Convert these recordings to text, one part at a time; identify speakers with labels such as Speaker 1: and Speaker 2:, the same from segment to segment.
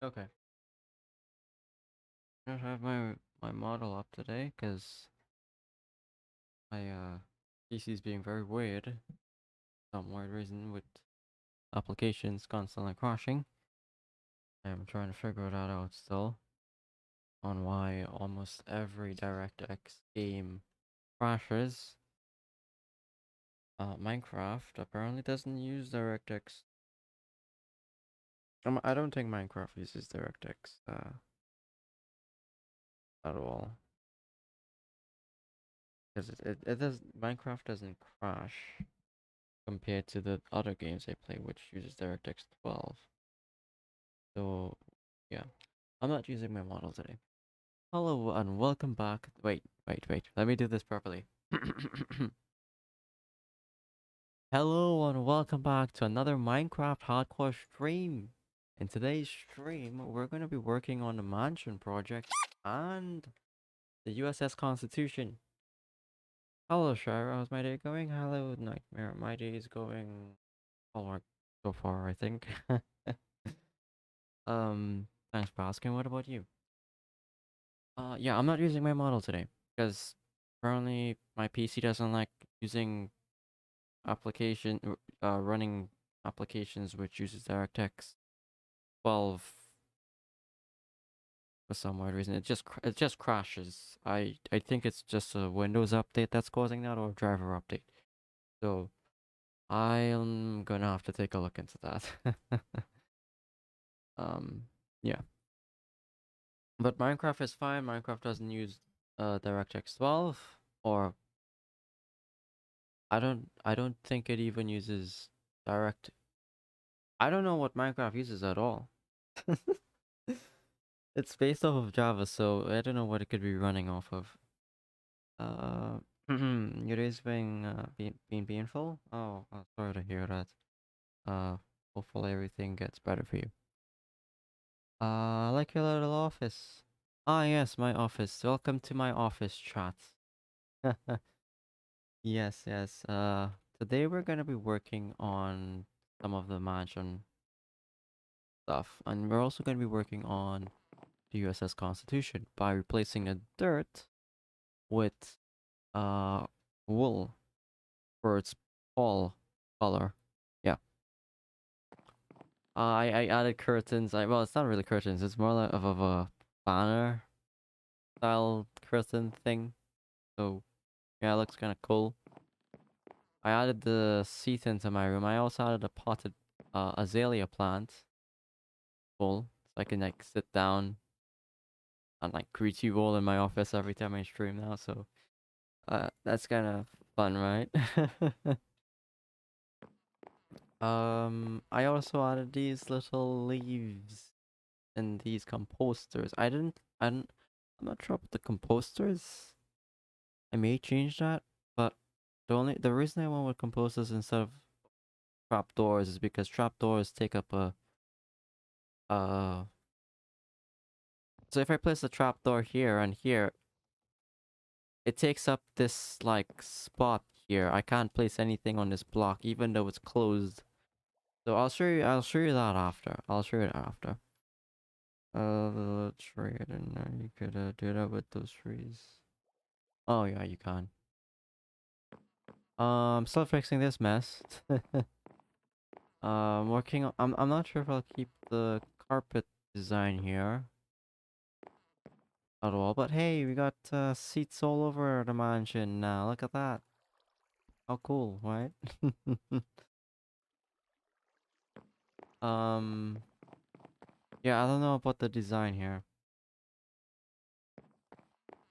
Speaker 1: Okay. I don't have my model up today because my PC is being very weird. Some weird reason with applications constantly crashing. I'm trying to figure that out still on why almost every DirectX game crashes. Minecraft apparently doesn't use DirectX. I don't think Minecraft uses DirectX at all. Because it does Minecraft doesn't crash compared to the other games I play, which uses DirectX 12. So yeah, I'm not using my model today. Hello and welcome back. Wait. Let me do this properly. Hello and welcome back to another Minecraft hardcore stream. In today's stream, we're going to be working on the mansion project and the USS Constitution. Hello, Shira. How's my day going? Hello, Nightmare. My day is going all right so far, I think. Thanks for asking. What about you? Yeah, I'm not using my model today because currently my PC doesn't like using running applications which uses DirectX 12 for some weird reason. It just crashes. I think it's just a Windows update that's causing that or a driver update. So I'm gonna have to take a look into that. um, yeah, but Minecraft is fine. Minecraft doesn't use DirectX 12 or I don't think it even uses direct. I don't know what Minecraft uses at all. It's based off of Java, so I don't know what it could be running off of. Uh, your day's being painful. Oh, sorry to hear that. Uh, hopefully everything gets better for you. I like your little office. Ah, yes, my office. Welcome to my office chat. Yes. Today we're gonna be working on some of the mansion stuff, and we're also gonna be working on the USS Constitution by replacing the dirt with uh wool for its fall color. Yeah. I added curtains. Well, it's not really curtains. It's more like of a banner style curtain thing. So yeah, it looks kind of cool. I added the seat into my room. I also added a potted azalea plant full, so I can like sit down and like greet you all in my office every time I stream now. So that's kind of fun, right? I also added these little leaves and these composters. I'm not sure about the composters. I may change that, but the reason I went with composters instead of trapdoors is because trapdoors take up a uh. So if I place a trapdoor here and here, it takes up this like spot here. I can't place anything on this block even though it's closed. So I'll show you that after. I'll show you that after. The tree, I didn't know you could do that with those trees. Oh yeah, you can. Still fixing this mess. Working on, I'm not sure if I'll keep the carpet design here at all, but hey, we got seats all over the mansion now. Look at that. How cool, right? um, yeah, I don't know about the design here.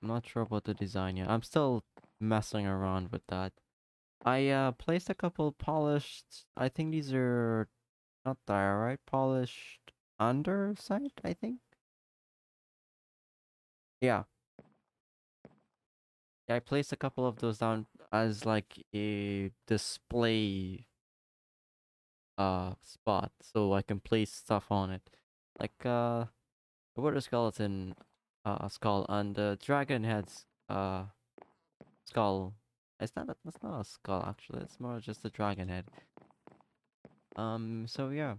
Speaker 1: I'm not sure about the design yet. I'm still messing around with that. I placed a couple polished. I think these are not diorite, polished underside. I think. Yeah, yeah. I placed a couple of those down as like a display spot, so I can place stuff on it, like the water skeleton skull and the dragon head's skull. That's not a skull actually. It's more just a dragon head. So yeah.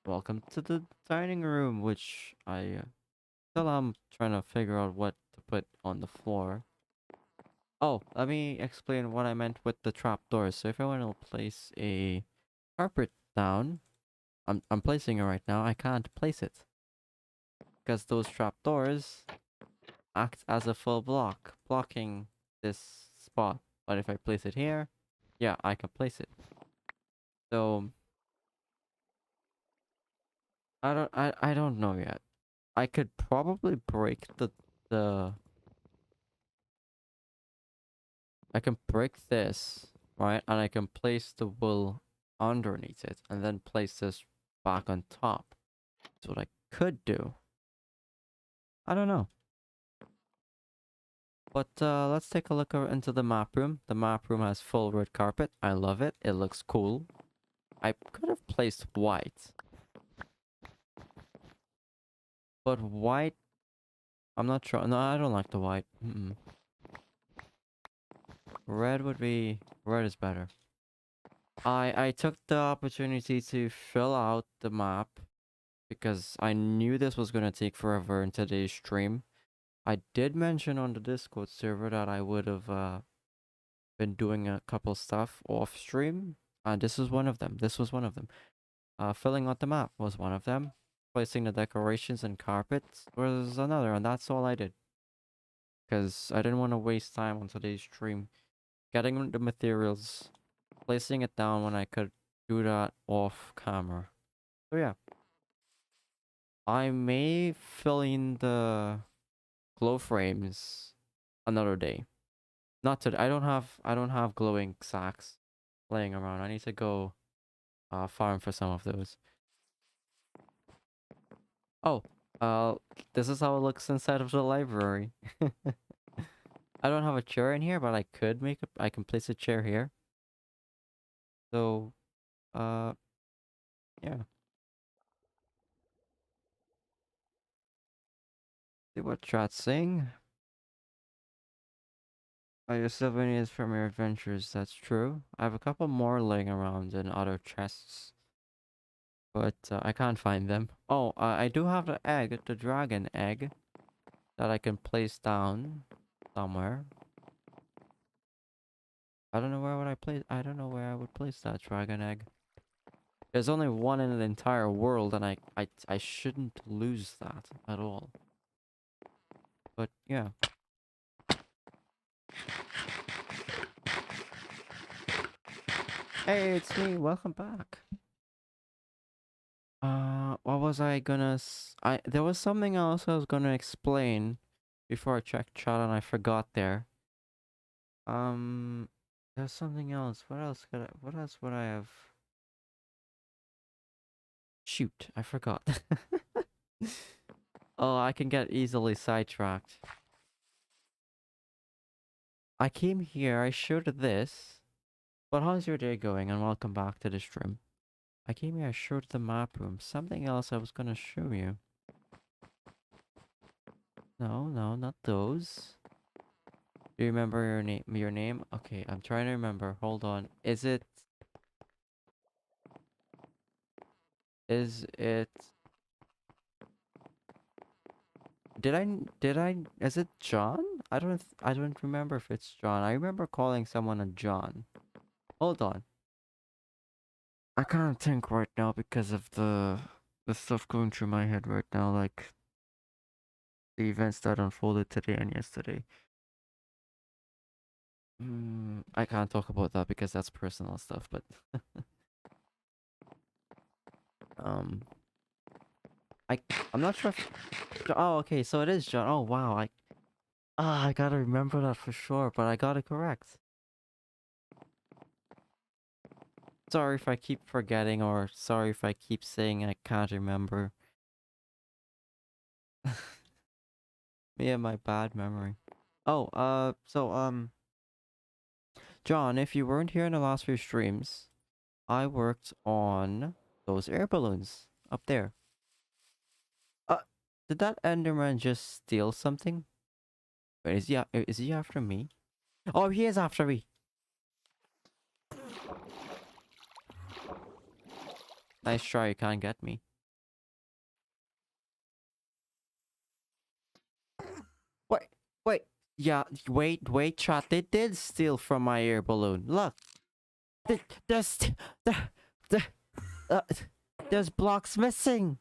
Speaker 1: welcome to the dining room, which still am trying to figure out what to put on the floor. Oh, let me explain what I meant with the trapdoors. So if I want to place a carpet down, I'm placing it right now. I can't place it because those trapdoors act as a full block, blocking this spot. But if I place it here, yeah, I can place it. So I don't know yet. I could probably break the I can break this, right? And I can place the wool underneath it and then place this back on top. That's what I could do. I don't know. But let's take a look into the map room. The map room has full red carpet. I love it. It looks cool. I could have placed white. But white, I'm not sure. No, I don't like the white. Red would be... Red is better. I took the opportunity to fill out the map because I knew this was going to take forever in today's stream. I did mention on the Discord server that I would have been doing a couple stuff off stream, and this is one of them. This was one of them. Filling out the map was one of them. Placing the decorations and carpets was another, and that's all I did. Because I didn't want to waste time on today's stream getting the materials, placing it down when I could do that off camera. So yeah, I may fill in the glow frames another day. Not today. I don't have glowing sacks laying around. I need to go farm for some of those. Oh, uh this is how it looks inside of the library. I don't have a chair in here, but I can place a chair here. So uh yeah. See what chat's saying. Your souvenirs from your adventures, that's true. I have a couple more laying around in other chests, but I can't find them. Oh, I do have the egg, the dragon egg, that I can place down somewhere. I don't know where would I place. I don't know where I would place that dragon egg. There's only one in the entire world, and I shouldn't lose that at all. But yeah. Hey, it's me. Welcome back. What was I gonna there was something else I was gonna explain before I checked chat and I forgot there. Um, there's something else. What else would I have? Shoot, I forgot. Oh, I can get easily sidetracked. I came here, I showed this. But how's your day going? And welcome back to the stream. I came here, I showed the map room. Something else I was gonna show you. No, no, not those. Do you remember your name? Your name? Okay, I'm trying to remember. Hold on. Is it? Is it? Did I? Did I? Is it John? I don't remember if it's John. I remember calling someone a John. Hold on. I can't think right now because of the stuff going through my head right now, like the events that unfolded today and yesterday. I can't talk about that because that's personal stuff, but um I I'm not sure if oh okay, so it is John. Oh wow, I gotta remember that for sure, but I got it correct. Sorry if I keep forgetting or sorry if I keep saying I can't remember. Me and my bad memory. Oh, John, if you weren't here in the last few streams, I worked on those air balloons up there. Uh, did that Enderman just steal something? Wait, is he after me? Oh, he is after me. Nice try, you can't get me. Wait, yeah, wait, chat. They did steal from my air balloon. Look, th- there's the the uh, there's blocks missing.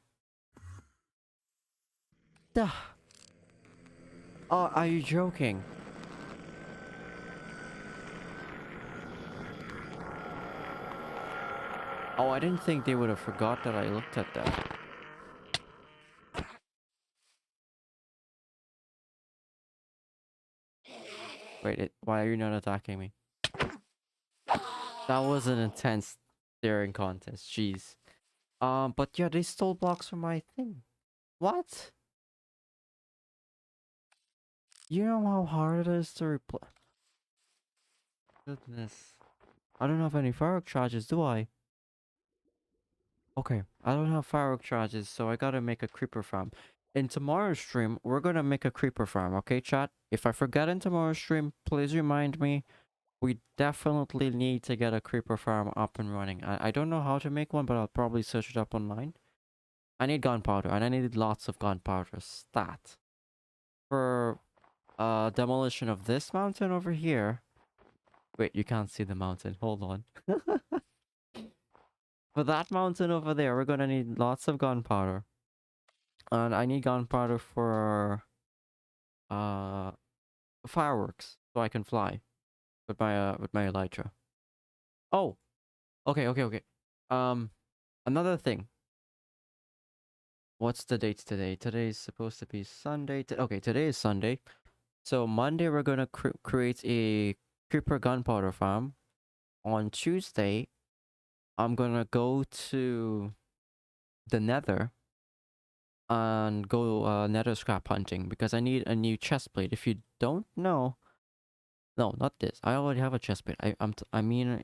Speaker 1: The Oh, are you joking? Oh, I didn't think they would have forgot that I looked at them. Wait, why are you not attacking me? That was an intense staring contest. Jeez. But yeah, they stole blocks from my thing. What? You know how hard it is to replace? Goodness. I don't have any firework charges, do I? Okay, I don't have firework charges, so I gotta make a creeper farm. In tomorrow's stream, we're gonna make a creeper farm, okay, chat? If I forget in tomorrow's stream, please remind me. We definitely need to get a creeper farm up and running. I don't know how to make one, but I'll probably search it up online. I need gunpowder, and I need lots of gunpowder. Stat. For demolition of this mountain over here. Wait, you can't see the mountain. Hold on. For that mountain over there, we're gonna need lots of gunpowder. And I need gunpowder for uh fireworks so I can fly with my elytra. Oh, okay. Um Another thing. What's the date today? Today is supposed to be Sunday. Okay, today is Sunday. So Monday we're gonna create a creeper gunpowder farm. On Tuesday, I'm gonna go to the Nether and go Nether scrap hunting because I need a new chestplate. If you don't know, no, not this. I already have a chestplate. I mean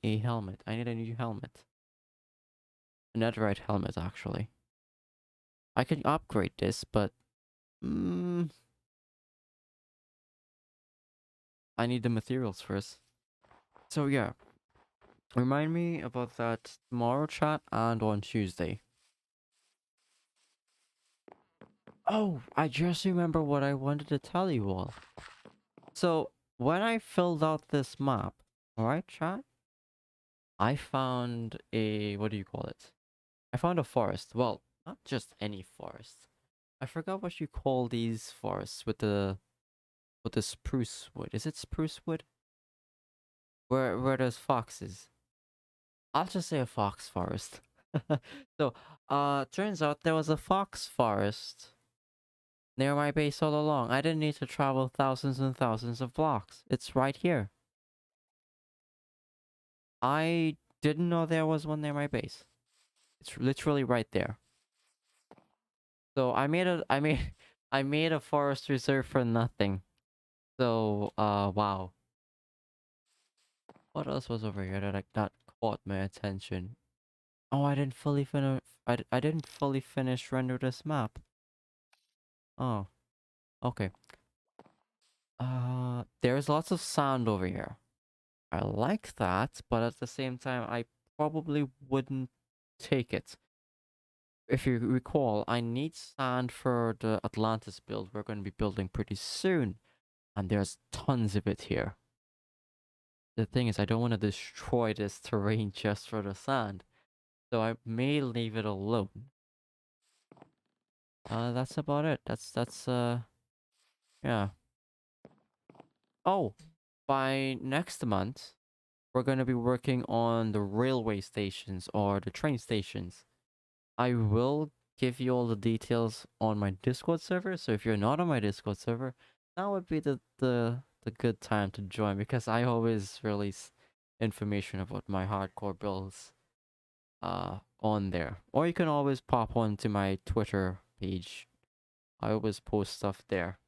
Speaker 1: a helmet. I need a new helmet, a netherite helmet actually. I can upgrade this, but mm, I need the materials first. So yeah, remind me about that tomorrow, chat, and on Tuesday. Oh, I just remember what I wanted to tell you all. So when I filled out this map, alright, chat, I found a, what do you call it? I found a forest. Well, not just any forest. I forgot what you call these forests with the spruce wood. Is it spruce wood? Where there's foxes. I'll just say a fox forest. So, turns out there was a fox forest near my base all along. I didn't need to travel thousands and thousands of blocks. It's right here. I didn't know there was one near my base. It's literally right there. So I made a forest reserve for nothing. So, wow. What else was over here that caught my attention? Oh, I didn't fully finish. I didn't fully finish render this map. Oh, okay. There's lots of sand over here. I like that, but at the same time, I probably wouldn't take it. If you recall, I need sand for the Atlantis build we're going to be building pretty soon, and there's tons of it here. The thing is, I don't want to destroy this terrain just for the sand, so I may leave it alone. That's about it. Yeah. Oh, by next month, we're gonna be working on the railway stations or the train stations. I will give you all the details on my Discord server. So if you're not on my Discord server, that would be the good time to join because I always release information about my hardcore builds on there. Or you can always pop onto my Twitter page. I always post stuff there.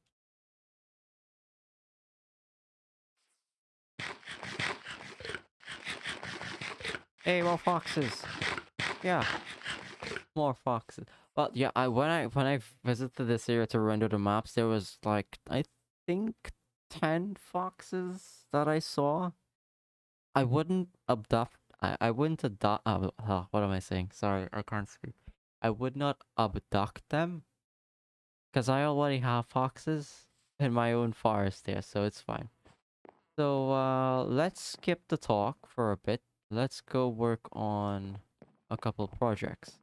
Speaker 1: Hey, more foxes. Yeah, more foxes. But yeah, when I visited this area to render the maps, there was like I think 10 foxes that I saw. I wouldn't abduct. I wouldn't adopt. What am I saying? Sorry, I can't speak. I would not abduct them because I already have foxes. in my own forest there, so it's fine. So let's skip the talk for a bit. Let's go work on a couple projects.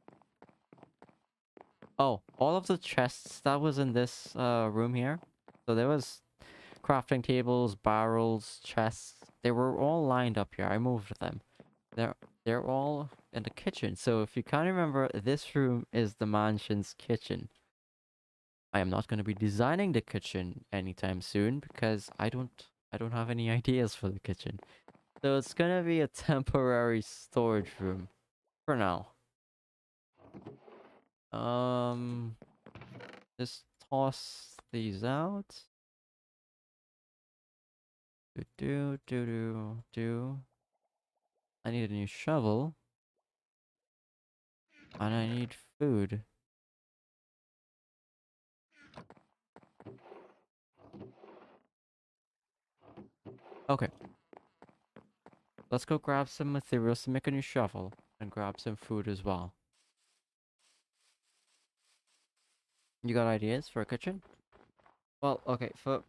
Speaker 1: Oh, all of the chests that was in this room here. So there was crafting tables, barrels, chests. They were all lined up here. I moved them. They're they're all in the kitchen. So if you can't remember, this room is the mansion's kitchen. I am not going to be designing the kitchen anytime soon because I don't have any ideas for the kitchen. So it's going to be a temporary storage room for now. Um just toss these out. Do. I need a new shovel and I need food. Okay, let's go grab some materials to make a new shovel and grab some food as well. You got ideas for a kitchen? Well, okay, for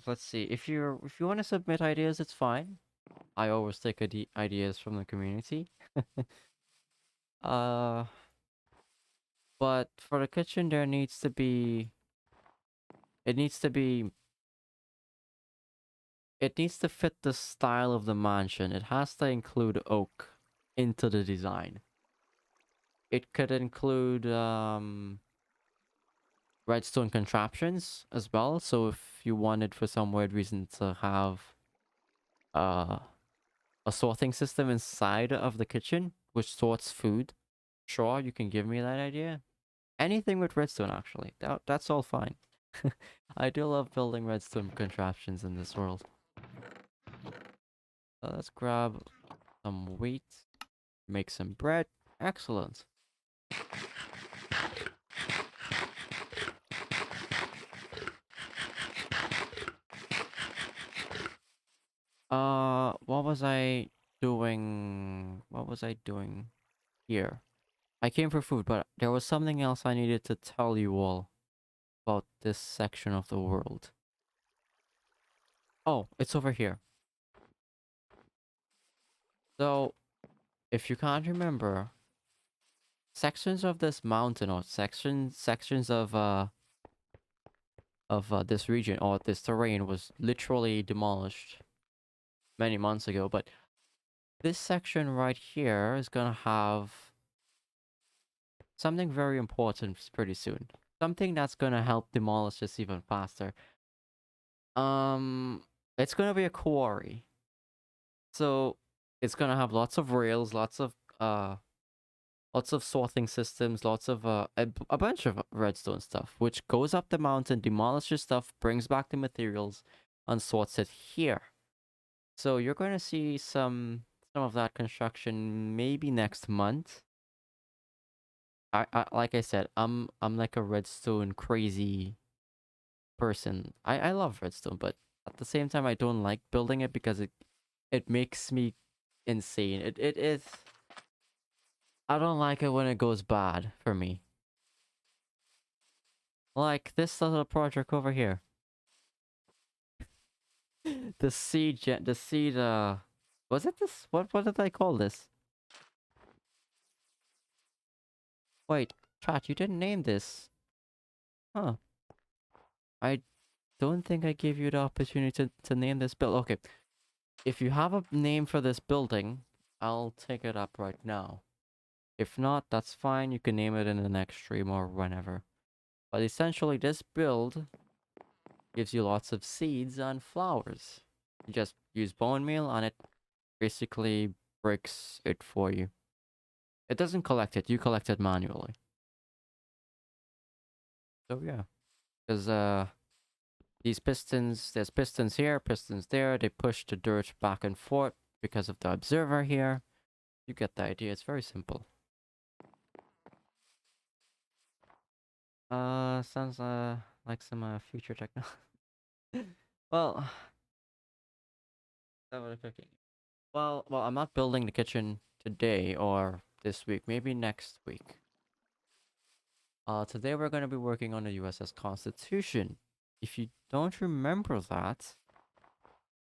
Speaker 1: let's see. If you want to submit ideas, it's fine. I always take ideas from the community. uh, but for the kitchen, there needs to be it needs to be it needs to fit the style of the mansion. It has to include oak into the design. It could include redstone contraptions as well. So if you wanted for some weird reason to have uh a sorting system inside of the kitchen which sorts food, sure, you can give me that idea. Anything with redstone, actually. That's all fine. I do love building redstone contraptions in this world. Let's grab some wheat, make some bread. Excellent. What was I doing? What was I doing here? I came for food, but there was something else I needed to tell you all about this section of the world. Oh, it's over here. So, if you can't remember, sections of this mountain or sections of this region or this terrain was literally demolished many months ago, but this section right here is gonna have something very important pretty soon. Something that's gonna help demolish this even faster. Um, it's gonna be a quarry. So it's gonna have lots of rails, lots of sorting systems, lots of a bunch of redstone stuff, which goes up the mountain, demolishes stuff, brings back the materials, and sorts it here. So you're going to see some of that construction maybe next month. I like I said, I'm like a redstone crazy person. I love redstone, but at the same time I don't like building it because it makes me insane. It is I don't like it when it goes bad for me. Like this little project over here. The seed was it this what did I call this? Wait, chat, you didn't name this. Huh. I don't think I gave you the opportunity to name this build. Okay. If you have a name for this building, I'll take it up right now. If not, that's fine. You can name it in the next stream or whenever. But essentially, this build gives you lots of seeds and flowers. You just use bone meal and it basically breaks it for you. It doesn't collect it, you collect it manually. So yeah. Because there's pistons here, pistons there, they push the dirt back and forth because of the observer here. You get the idea, it's very simple. Sounds like some future technology. Well, that was cooking. Well, I'm not building the kitchen today or this week, maybe next week. Today we're gonna be working on the USS Constitution. if you don't remember that,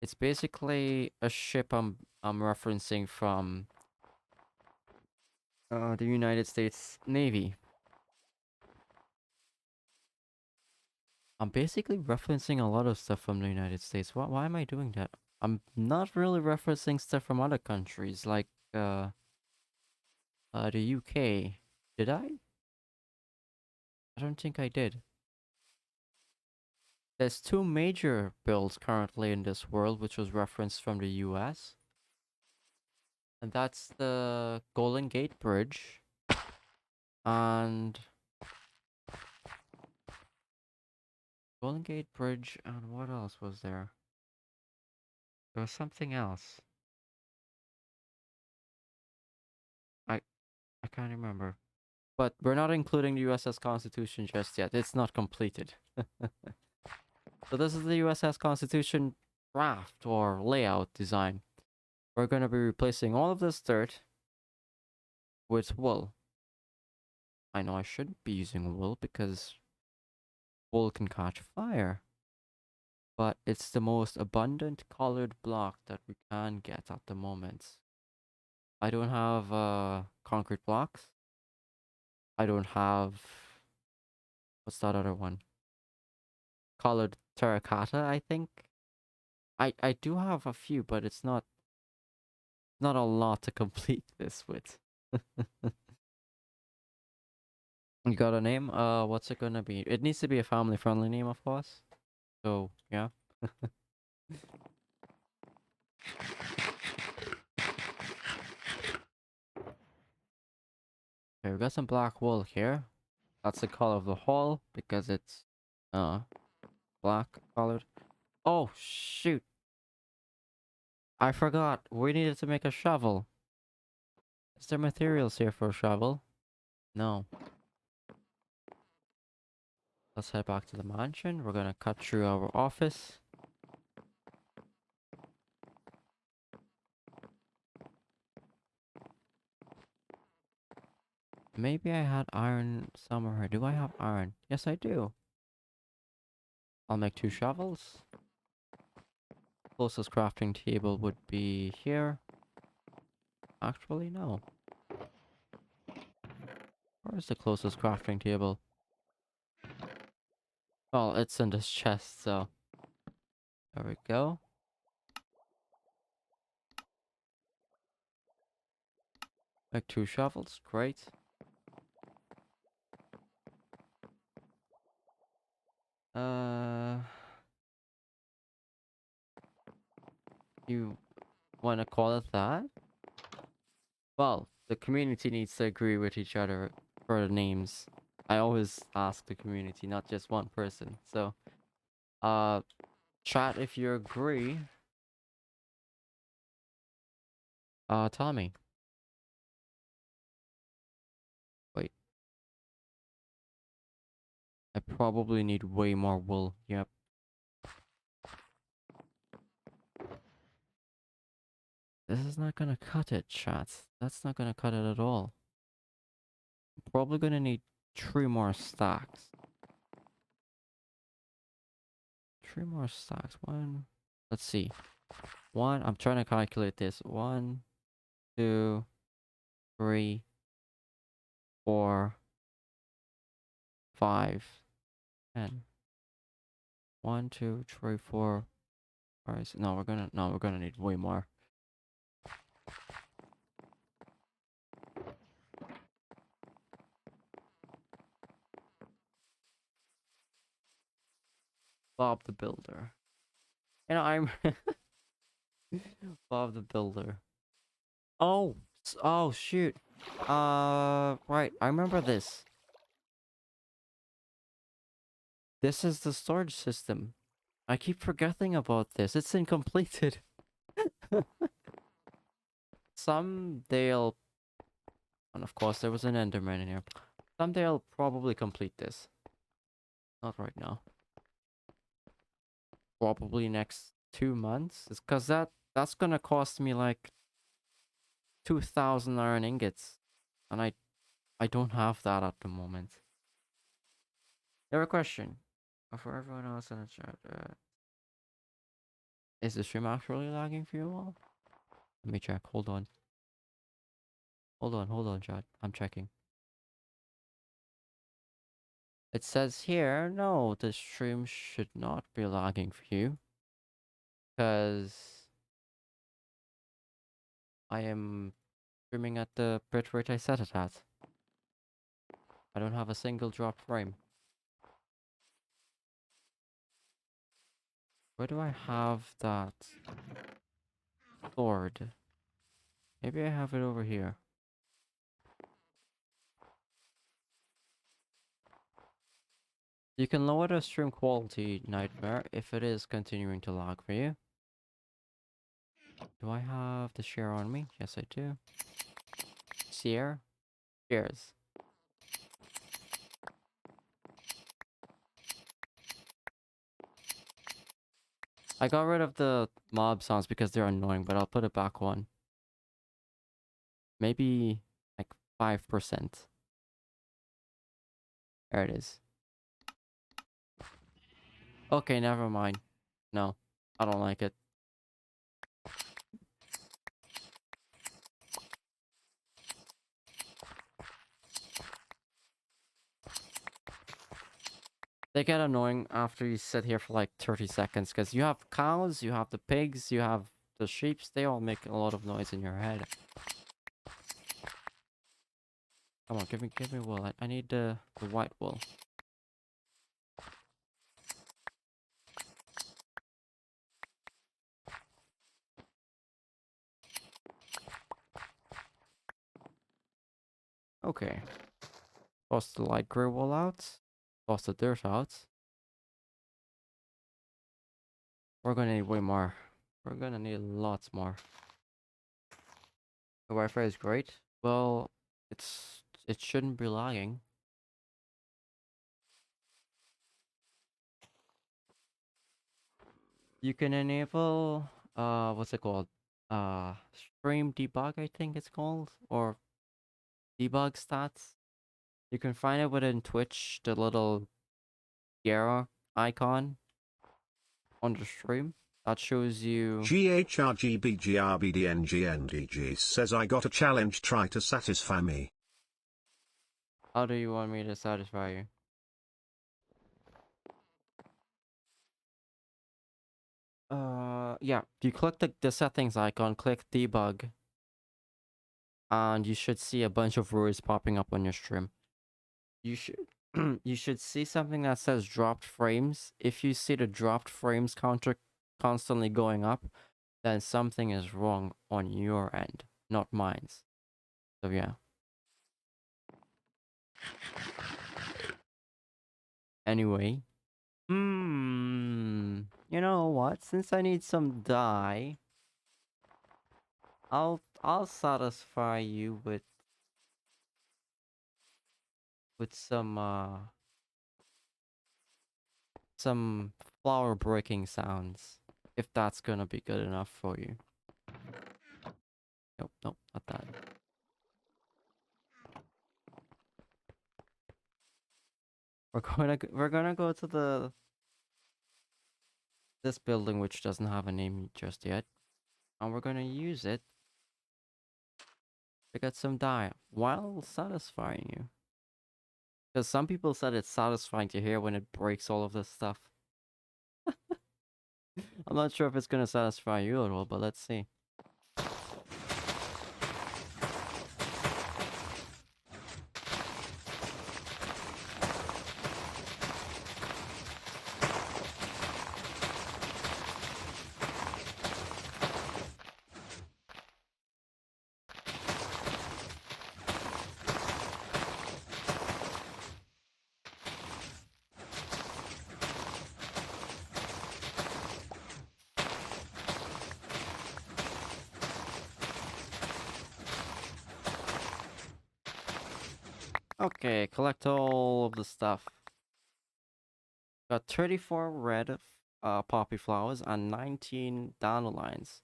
Speaker 1: it's basically a ship I'm referencing from the United States Navy. I'm basically referencing a lot of stuff from the United States. Why am I doing that? I'm not really referencing stuff from other countries like the UK. Did I? I don't think I did. There's two major builds currently in this world, which was referenced from the US. And that's the Golden Gate Bridge and Golden Gate Bridge, and what else was there? There was something else. I I can't remember. But we're not including the USS Constitution just yet. It's not completed. So this is the USS Constitution draft or layout design. We're going to be replacing all of this dirt with wool. I know I shouldn't be using wool because wool can catch fire. But it's the most abundant colored block that we can get at the moment. I don't have concrete blocks. I don't have, what's that other one? Colored terracotta, I think. I do have a few, but it's not a lot to complete this with. You got a name? What's it gonna be? It needs to be a family friendly name, of course. So yeah. Okay, we got some black wool here. That's the color of the hall because it's uh black colored. Oh shoot. I forgot. We needed to make a shovel. Is there materials here for a shovel? No. Let's head back to the mansion. We're gonna cut through our office. Maybe I had iron somewhere. Do I have iron? Yes, I do. I'll make 2 shovels. Closest crafting table would be here. Actually, no. Where is the closest crafting table? Well, it's in this chest, so... There we go. Make 2 shovels. Great. Uh... You want to call it that? Well, the community needs to agree with each other for the names. I always ask the community, not just one person. So, uh, chat if you agree. Tell me. Wait, I probably need way more wool. Yep. This is not gonna cut it, chat. That's not gonna cut it at all. Probably gonna need 3 more stacks. 3 more stacks. One. Let's see. One. I'm trying to calculate this. 1, 2, 3, 4, 5, 10. 1, 2, 3, 4. Alright, no, we're gonna need way more. Bob the Builder. And I'm Bob the Builder. Oh, oh shoot. Right, I remember this. This is the storage system. I keep forgetting about this. It's incompleted. Someday I'll... And of course there was an Enderman in here. Someday I'll probably complete this. Not right now. Probably next 2 months. It's cause that's gonna cost me like 2,000 iron ingots. And I don't have that at the moment. I have a question. For everyone else in the chat, is the stream actually lagging for you all? Let me check. Hold on. Hold on, chat. I'm checking. It says here, no, the stream should not be lagging for you. Because I am streaming at the bitrate I set it at. I don't have a single drop frame. Where do I have that stored? Maybe I have it over here. You can lower the stream quality, Nightmare, if it is continuing to lag for you. Do I have the share on me? Yes, I do. Share? Shares. I got rid of the mob sounds because they're annoying, but I'll put it back on. Maybe like 5%. There it is. Okay, never mind. No, I don't like it. They get annoying after you sit here for like 30 seconds because you have cows, you have the pigs, you have the sheep. They all make a lot of noise in your head. Come on, give me wool. I need the white wool. Okay. Toss the light grey wool out. Toss the dirt out. We're gonna need way more. We're gonna need lots more. The Wi-Fi is great. Well, it shouldn't be lagging. You can enable what's it called? Stream debug, I think it's called, or debug stats. You can find it within Twitch, the little gear icon on the stream that shows you.
Speaker 2: GHRGBGRBDNGNDG says I got a challenge, try to satisfy me.
Speaker 1: How do you want me to satisfy you? Yeah. You click the settings icon, click debug, and you should see a bunch of words popping up on your stream. You should you should see something that says dropped frames. If you see the dropped frames counter constantly going up, then something is wrong on your end, not mine's. So yeah. Anyway. You know what? Since I need some dye, I'll satisfy you with some flower breaking sounds. If that's gonna be good enough for you. Nope, nope, not that. We're gonna go to this building which doesn't have a name just yet, and we're gonna use it to get some dye while satisfying you. Because some people said it's satisfying to hear when it breaks all of this stuff. I'm not sure if it's gonna satisfy you at all, but let's see. Okay, collect all of the stuff. Got 34 red poppy flowers and 19 dandelions.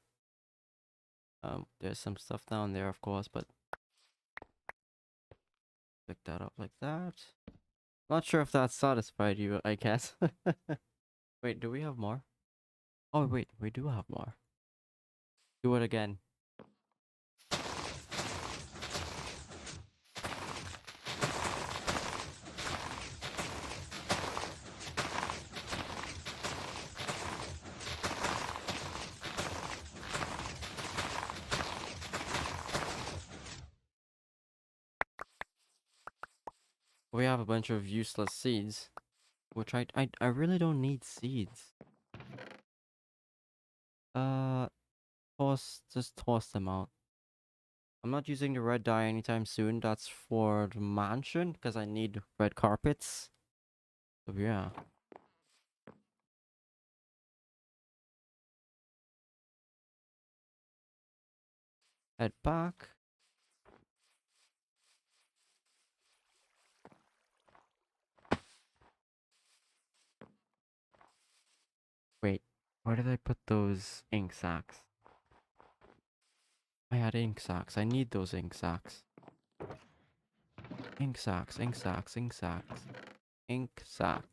Speaker 1: There's some stuff down there, of course, but pick that up like that. Not sure if that satisfied you, I guess. Wait, do we have more? Oh, wait, we do have more. Do it again. We have a bunch of useless seeds, which I really don't need seeds. Uh, just toss them out. I'm not using the red dye anytime soon. That's for the mansion, because I need red carpets. So yeah. Head back. Wait, where did I put those ink sacs? I had ink sacs. I need those ink sacs. Ink sacs, ink sacs, ink sacs. Ink sacs.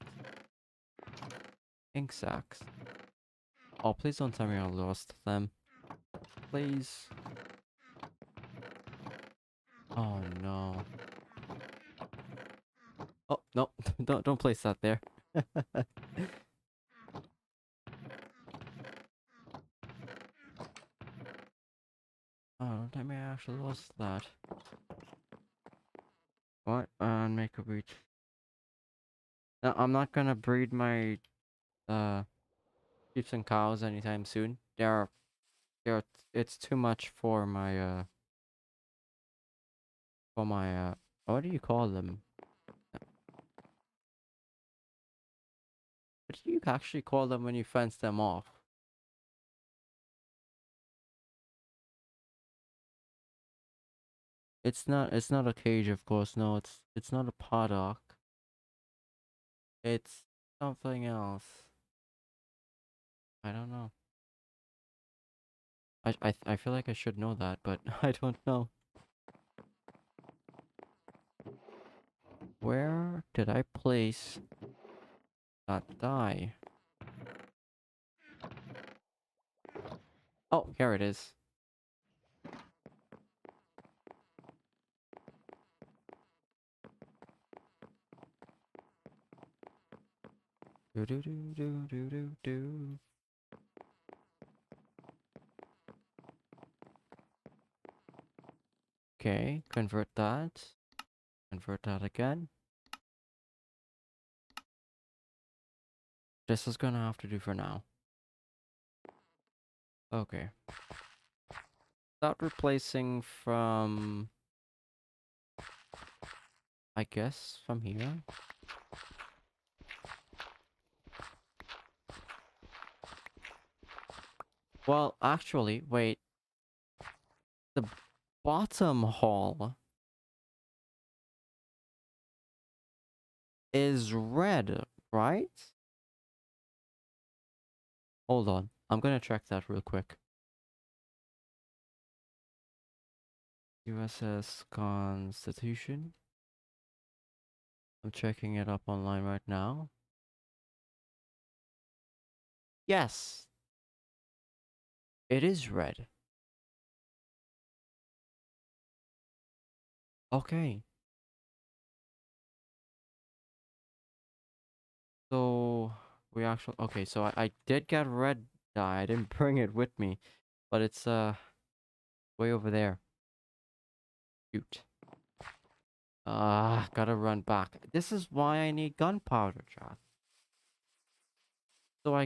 Speaker 1: Ink sacs. Oh, please don't tell me I lost them. Please. Oh no. Oh no, don't place that there. Oh, don't tell me I actually lost that. What? Make a breed. No, I'm not gonna breed my uh sheep and cows anytime soon. They're it's too much for my what do you call them? What do you actually call them when you fence them off? It's not a cage, of course. No, it's not a paddock. It's something else. I don't know. I feel like I should know that, but I don't know. Where did I place that die? Oh, here it is. Do do do do do do do. Okay, convert that. Convert that again. This is gonna have to do for now. Okay. Start replacing from, I guess, from here. Well, actually, wait. The bottom hall is red, right? Hold on. I'm gonna check that real quick. USS Constitution. I'm checking it up online right now. Yes, it is red. Okay. So we actually okay, so I did get red dye. I didn't bring it with me, but it's way over there. Shoot. Ah, gotta run back. This is why I need gunpowder, chat. So I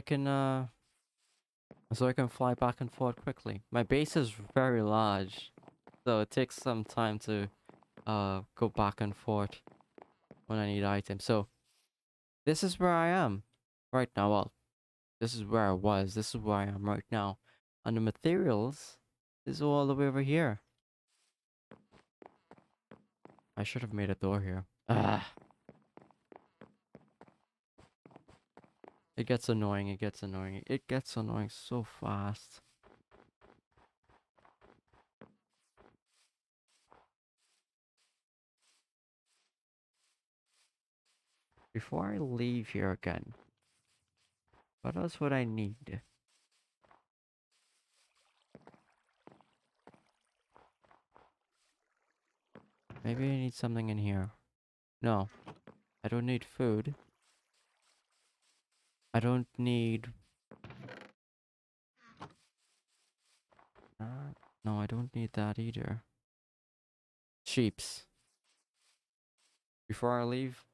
Speaker 1: can fly back and forth quickly. My base is very large, so it takes some time to go back and forth when I need items. So this is where I am right now. Well, this is where I was. This is where I am right now. And the materials is all the way over here. I should have made a door here. Ah, it gets annoying. It gets annoying. It gets annoying so fast. Before I leave here again, what else would I need? Maybe I need something in here. No, I don't need food. I don't need... no, I don't need that either. Sheeps. Before I leave,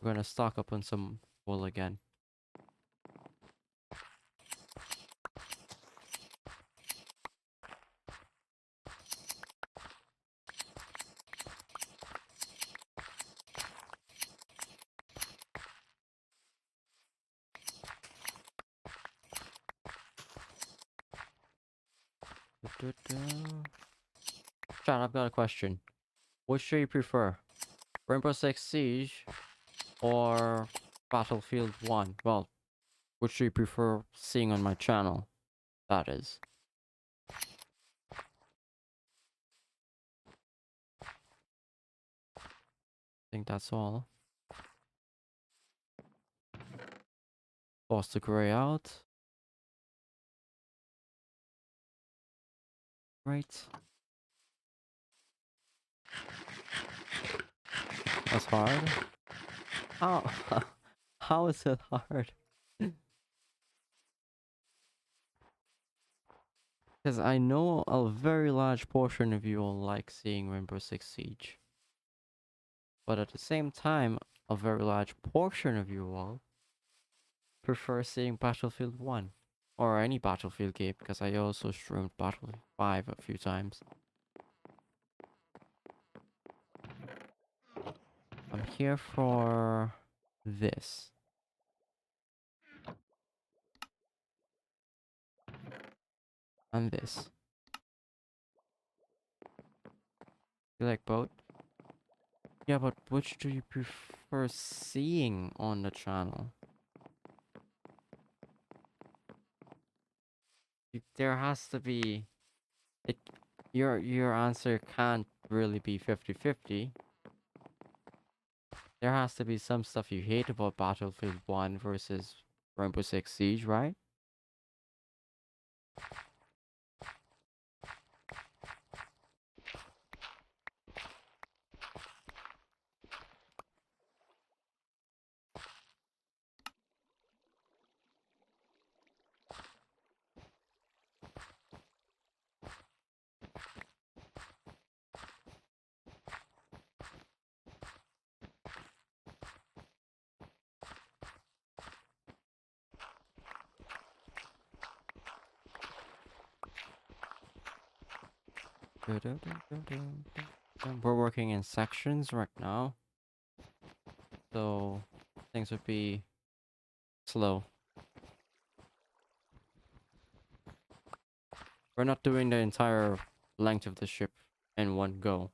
Speaker 1: we're gonna stock up on some wool again. Chat, I've got a question. Which do you prefer? Rainbow Six Siege or Battlefield 1? Well, which do you prefer seeing on my channel? That is. I think that's all. Force the grey out. Right. That's hard. How? How is it hard? Because I know a very large portion of you all like seeing Rainbow Six Siege. But at the same time, a very large portion of you all prefer seeing Battlefield 1. Or any Battlefield game, because I also streamed Battlefield 5 a few times. I'm here for this. And this. You like both? Yeah, but which do you prefer seeing on the channel? There has to be... It, your answer can't really be 50-50. There has to be some stuff you hate about Battlefield 1 versus Rainbow Six Siege, right? We're working in sections right now, so things would be slow. We're not doing the entire length of the ship in one go.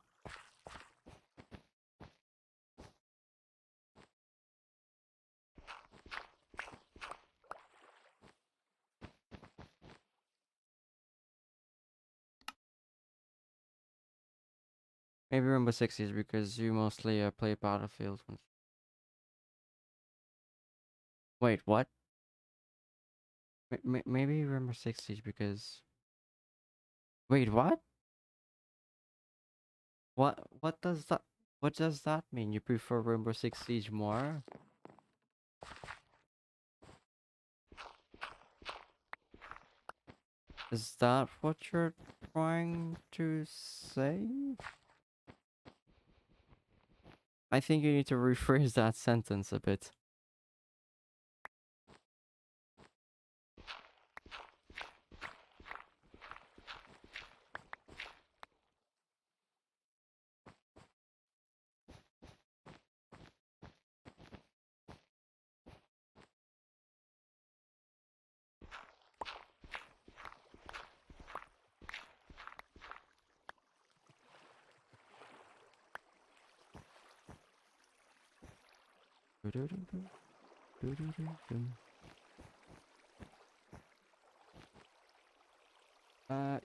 Speaker 1: Maybe Rainbow Six is because you mostly play Battlefield. Wait, what? Maybe Rainbow Six Siege because... Wait, what? What does that... What does that mean? You prefer Rainbow Six Siege more? Is that what you're trying to say? I think you need to rephrase that sentence a bit.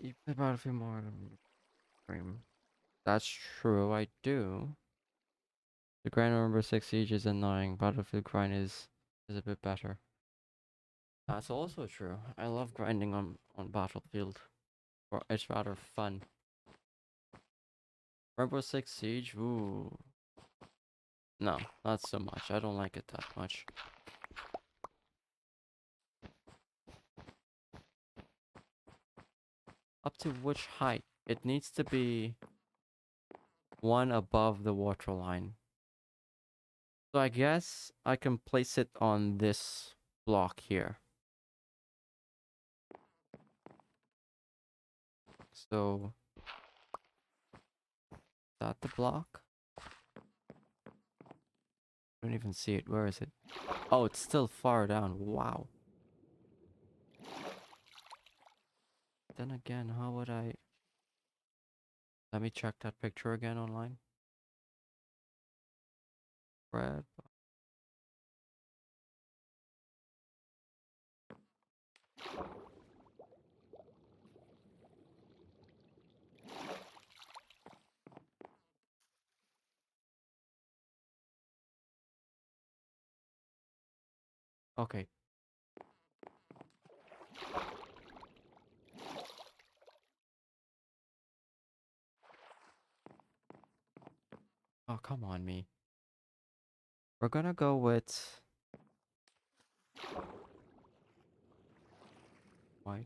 Speaker 1: You play Battlefield more than Dream. That's true, I do. The grind on Rainbow Six Siege is annoying. Battlefield grind is a bit better. That's also true. I love grinding on Battlefield. Or it's rather fun. Rainbow Six Siege, ooh. No, not so much. I don't like it that much. Up to which height? It needs to be one above the water line. So I guess I can place it on this block here. So, is that the block? I don't even see it. Where is it? Oh, it's still far down. Wow. Then again, how would I... Let me check that picture again online. Red. Okay. Oh, come on, me. We're gonna go with... white.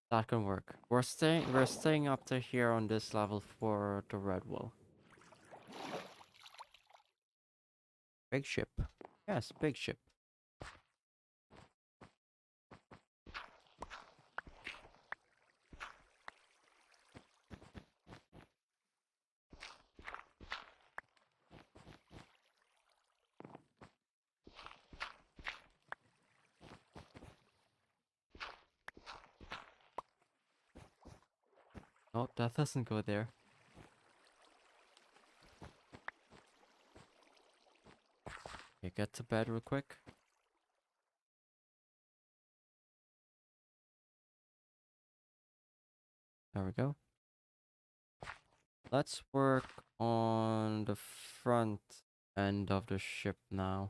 Speaker 1: That can work. We're staying up to here on this level for the red wool. Big ship. Yes, big ship. Oh, that doesn't go there. Okay, get to bed real quick. There we go. Let's work on the front end of the ship now.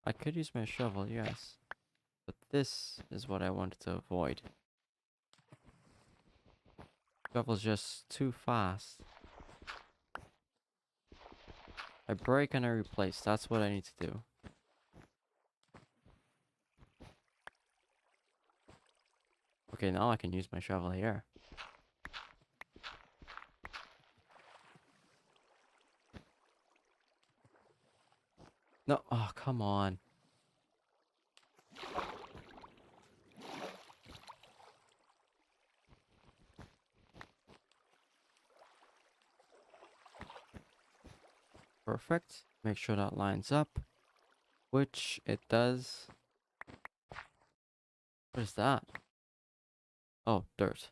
Speaker 1: I could use my shovel, yes. But this is what I wanted to avoid. Shovel's just too fast. I break and I replace. That's what I need to do. Okay, now I can use my shovel here. No, oh, come on. Perfect. Make sure that lines up. Which it does. What is that? Oh, dirt.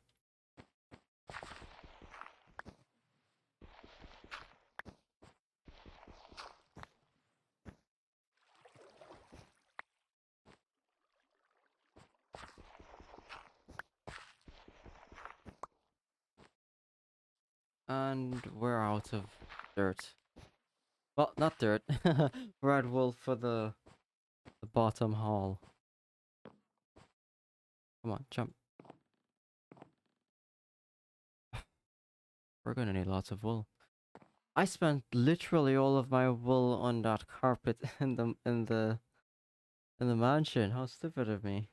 Speaker 1: And we're out of dirt. Well, not dirt. Red wool for the bottom hall. Come on, jump. We're gonna need lots of wool. I spent literally all of my wool on that carpet in the mansion. How stupid of me.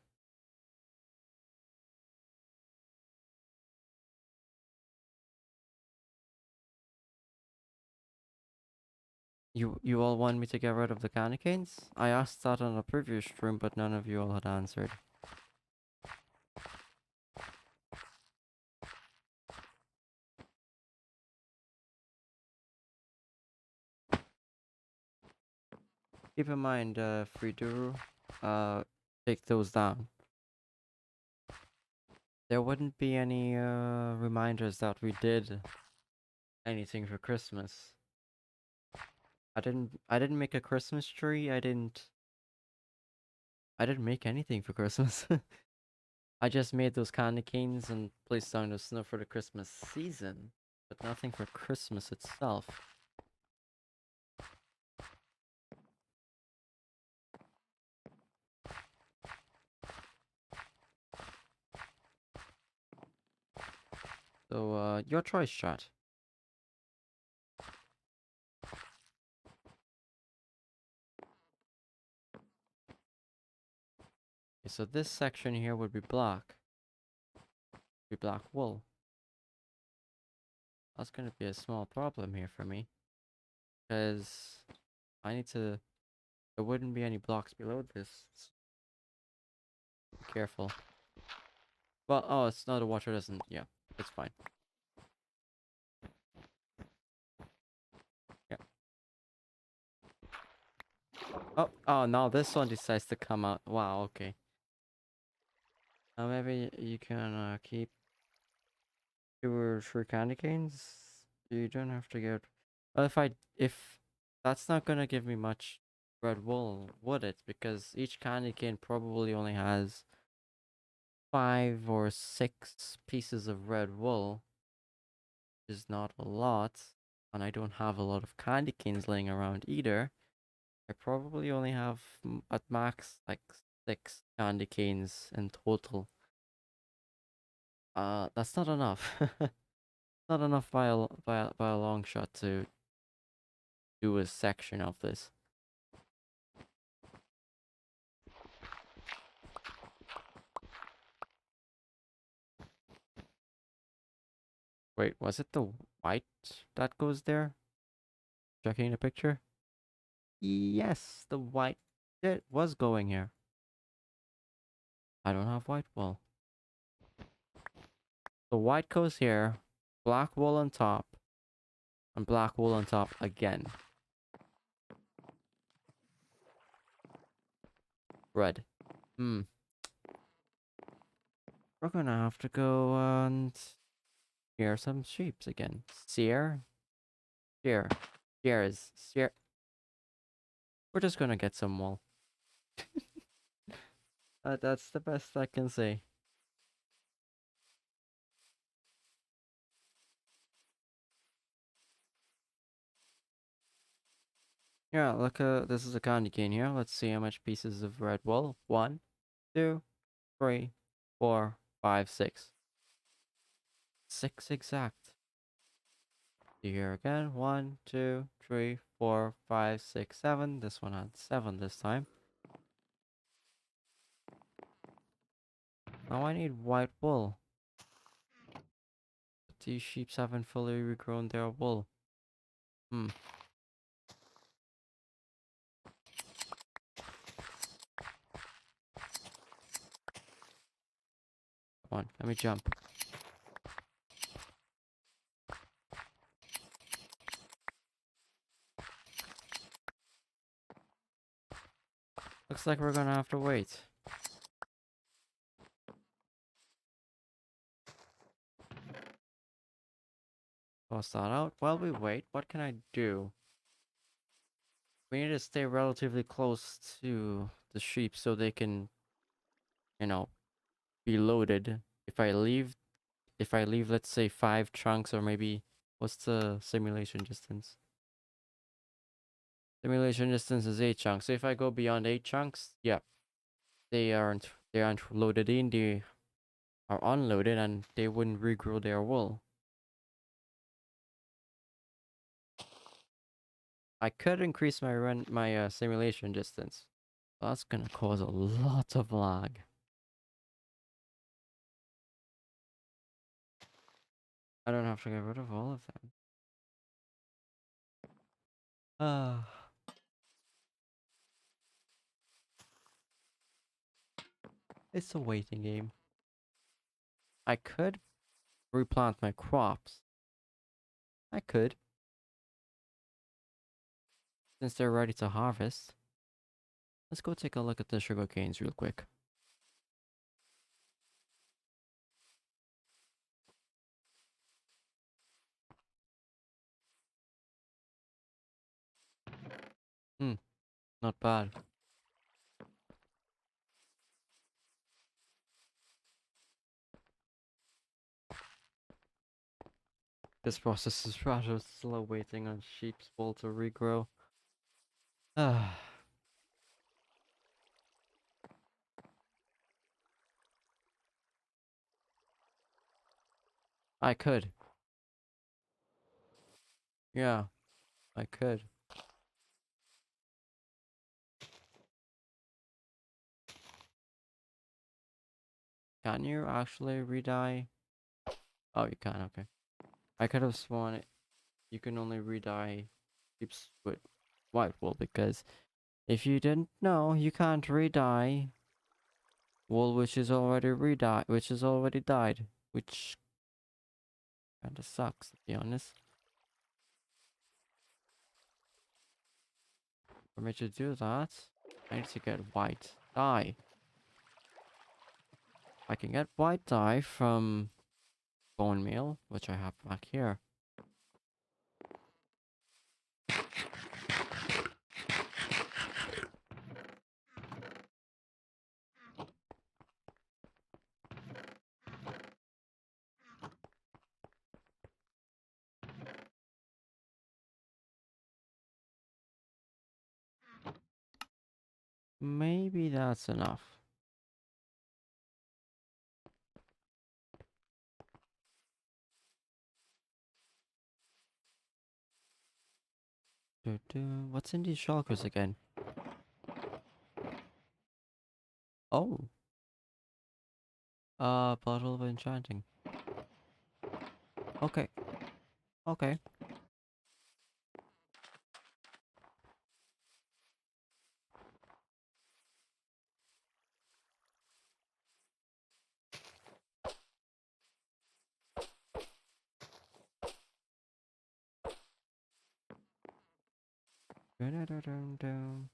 Speaker 1: You all want me to get rid of the candy canes? I asked that on a previous stream, but none of you all had answered. Keep in mind, Friduru, take those down. There wouldn't be any reminders that we did anything for Christmas. I didn't make a Christmas tree. I didn't make anything for Christmas. I just made those candy canes and placed down the snow for the Christmas season, but nothing for Christmas itself. So, your choice, chat. Okay, so this section here would be black. Be black wool. That's gonna be a small problem here for me. Because I need to... There wouldn't be any blocks below this. Be careful. Well, oh, it's not, the water doesn't... Yeah, it's fine. Yeah. Oh, now this one decides to come out. Wow, okay. Now maybe you can keep your three candy canes. You don't have to get... Well, if that's not gonna give me much red wool, would it? Because each candy cane probably only has 5 or 6 pieces of red wool, which is not a lot. And I don't have a lot of candy canes laying around either. I probably only have at max like 6 candy canes in total. That's not enough. Not enough by a long shot to do a section of this. Wait, was it the white that goes there? Checking the picture? Yes, the white it was going here. I don't have white wool. The white goes here, black wool on top, and black wool on top again. Red. Hmm. We're gonna have to go and shear some sheeps again. Shear? Shear. Shear. We're just gonna get some wool. That's the best I can say. Yeah, look, this is a candy cane here. Let's see how much pieces of red wool. 1, 2, 3, 4, 5, 6. 6 exact. See here again. 1, 2, 3, 4, 5, 6, 7. This one had 7 this time. Now I need white wool. But these sheep haven't fully regrown their wool. Hmm. Come on, let me jump. Looks like we're gonna have to wait. Toss that out. While we wait, what can I do? We need to stay relatively close to the sheep so they can, you know, be loaded. If I leave, let's say 5 chunks, or maybe, what's the simulation distance? Simulation distance is 8 chunks. So if I go beyond 8 chunks, yeah, they aren't loaded in. They are unloaded, and they wouldn't regrow their wool. I could increase my simulation distance. That's gonna cause a lot of lag. I don't have to get rid of all of them. Ah. It's a waiting game. I could replant my crops. I could. Since they're ready to harvest. Let's go take a look at the sugar canes real quick. Not bad. This process is rather slow, waiting on sheep's wool to regrow. Ah, I could. Yeah, I could. Can you actually re-dye? Oh, you can, okay. I could have sworn you can only re-dye sheep's with white wool, because if you didn't know, you can't re-dye wool which is already re-dyed, which is already dyed, which kinda sucks, to be honest. For me to do that, I need to get white dye. I can get white dye from bone meal, which I have back here. Maybe that's enough. What's in these shulkers again? Oh, bottle of enchanting. Okay, okay. Dun-dun-dun-dun-dun.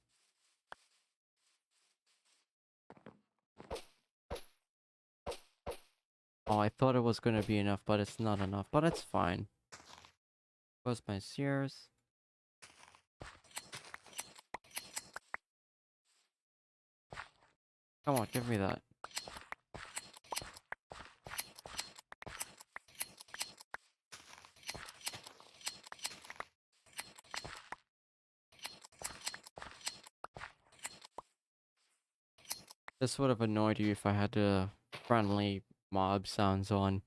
Speaker 1: Oh, I thought it was gonna be enough, but it's not enough. But it's fine. Where's my shears? Come on, give me that. This would have annoyed you if I had the friendly mob sounds on.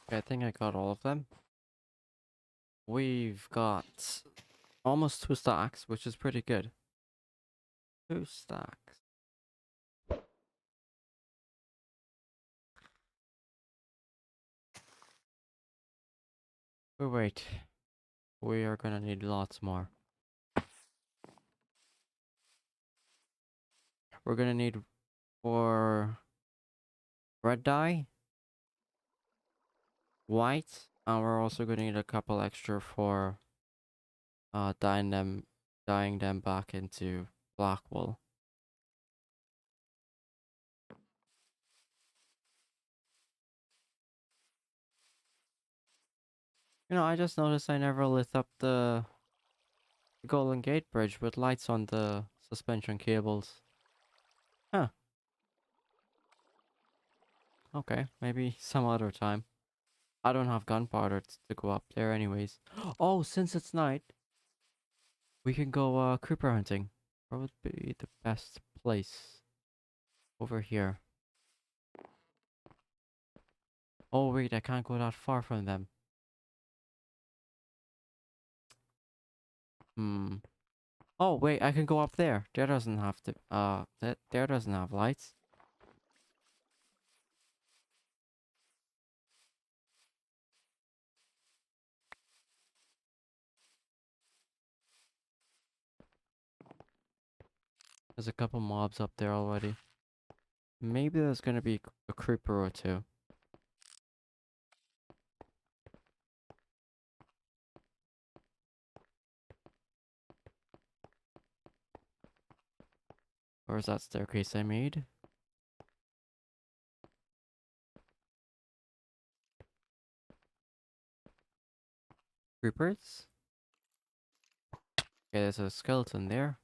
Speaker 1: Okay, I think I got all of them. We've got almost 2 stacks, which is pretty good. 2 stacks. But wait, we are gonna need lots more. We're gonna need for red dye, white, and we're also gonna need a couple extra for dyeing them back into black wool. You know, I just noticed I never lit up the Golden Gate Bridge with lights on the suspension cables. Huh, okay, maybe some other time. I don't have gunpowder to go up there anyways. Oh, since it's night, we can go creeper hunting. Where would be the best place? Over here. Oh wait, I can't go that far from them. Hmm. Oh wait, I can go up there. There doesn't have to that there doesn't have lights. There's a couple mobs up there already. Maybe there's gonna be a creeper or two. Where's that staircase I made? Creepers? Okay, there's a skeleton there.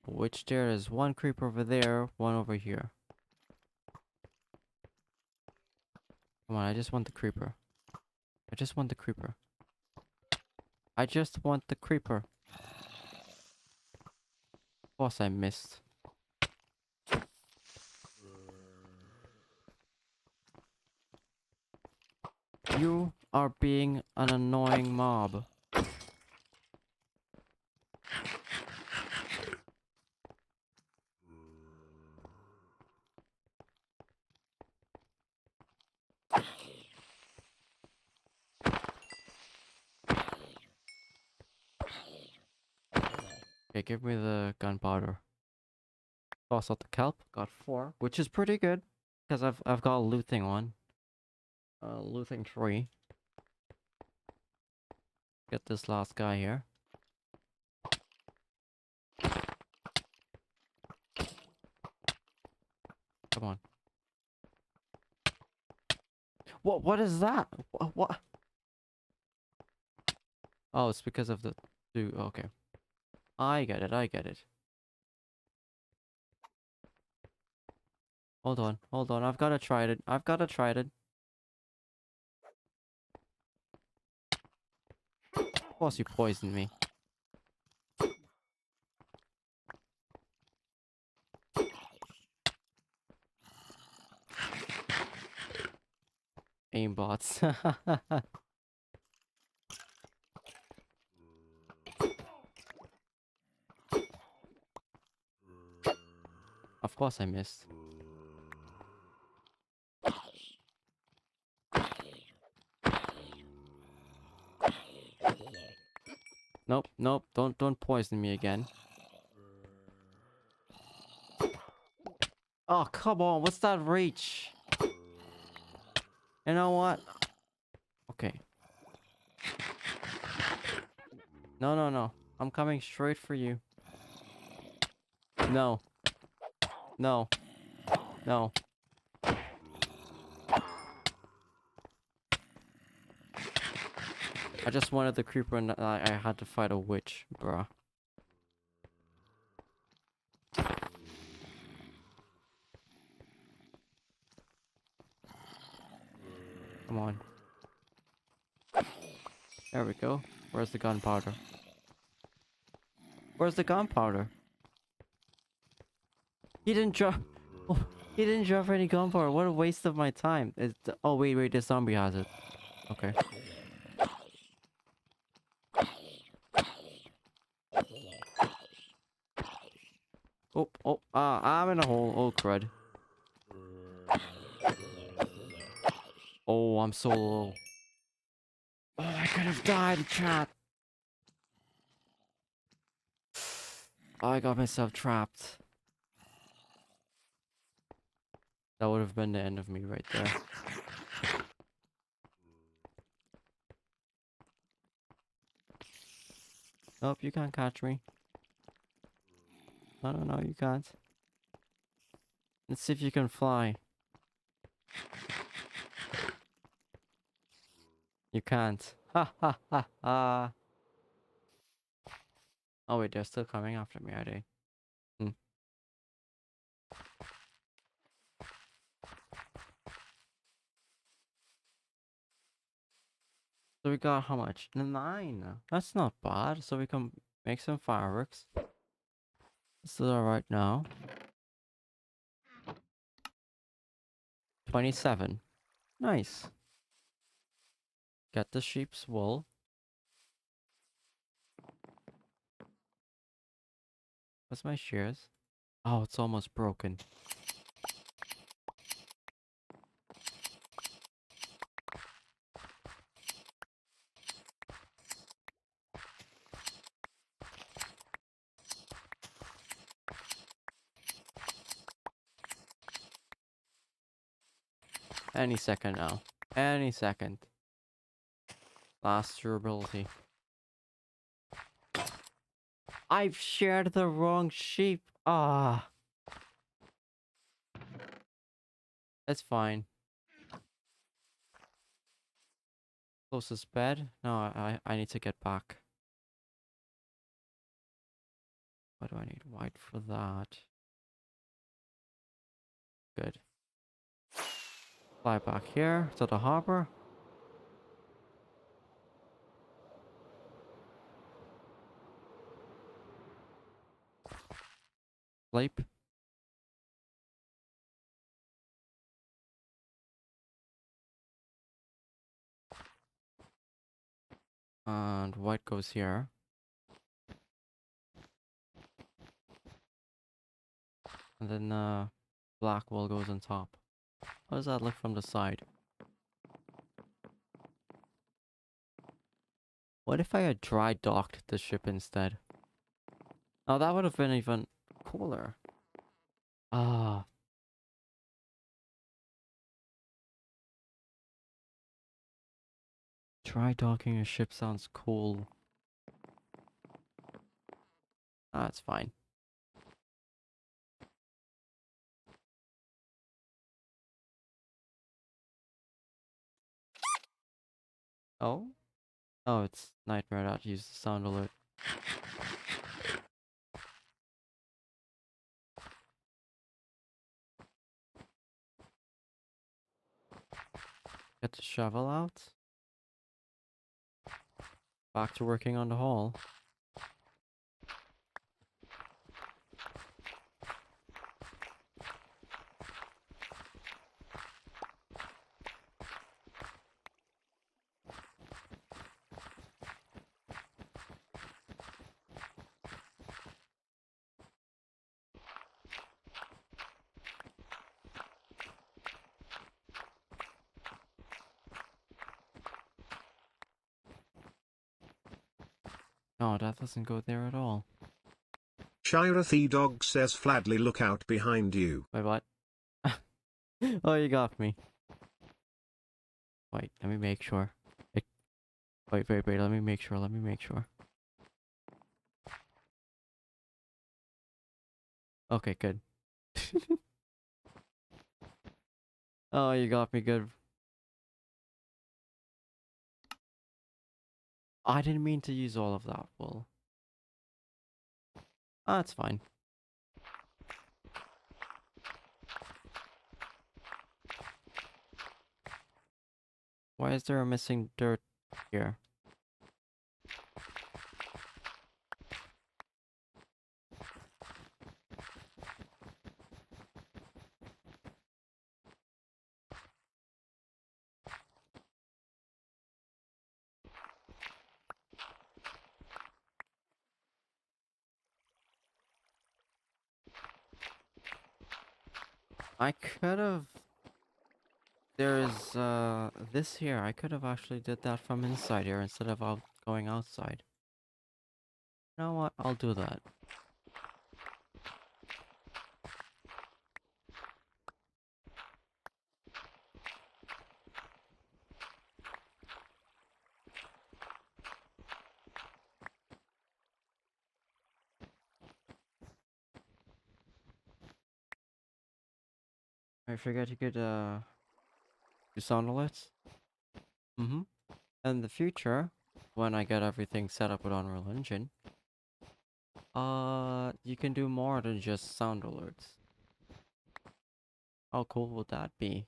Speaker 1: Which there is one creeper over there, one over here. Come on, I just want the creeper. I just want the creeper. I just want the creeper. Of course I missed. You are being an annoying mob. Okay, give me the gunpowder. Toss out the kelp. Got 4, which is pretty good because I've got a looting one. Looting 3. Get this last guy here. Come on. What is that? What? Oh, it's because of the two. Okay. I get it. I get it. Hold on. Hold on. I've got to try it. I've got to try it. Of course you poisoned me. Aimbots. Of course I missed. Nope, nope, don't poison me again. Oh, come on, what's that reach? You know what? Okay. No, no, no. I'm coming straight for you. No. No. No. I just wanted the creeper and I had to fight a witch, bruh. Come on. There we go. Where's the gunpowder? Where's the gunpowder? He didn't drop. Oh, he didn't drop any gunpowder. What a waste of my time. Oh wait, wait. This zombie has it. Okay. Oh, oh. I'm in a hole. Oh crud. Oh, I'm so low. Oh, I could have died, chat. Oh, I got myself trapped. That would have been the end of me right there. Nope, you can't catch me. No, no, no, you can't. Let's see if you can fly. You can't. Ha ha ha ha. Oh wait, they're still coming after me, are they? Hmm. So we got how much? 9. That's not bad. So we can make some fireworks. This is alright now. 27. Nice. Get the sheep's wool. What's my shears? Oh, it's almost broken. Any second now. Any second. Last durability. I've shared the wrong sheep. Ah. It's fine. Closest bed? No, I need to get back. What do I need? White for that. Good. Fly back here to the harbor. Sleep. And white goes here. And then black wool goes on top. How does that look from the side? What if I had dry docked the ship instead? Oh, that would have been even cooler. Ah. Dry docking a ship sounds cool. That's fine. Oh? Oh, it's Nightmare that used the sound alert. Get the shovel out. Back to working on the hull. Oh, that doesn't go there at all.
Speaker 2: Shira the dog says Fladley, look out behind you.
Speaker 1: Wait, what? Oh, you got me. Wait, let me make sure. Wait, let me make sure. Okay, good. Oh, you got me good. I didn't mean to use all of that wool. Ah, that's fine. Why is there a missing dirt here? I could have... There's, this here. I could have actually did that from inside here instead of going outside. You know what? I'll do that. I forget you could, do sound alerts. Mm-hmm. In the future, when I get everything set up with Unreal Engine, you can do more than just sound alerts. How cool would that be?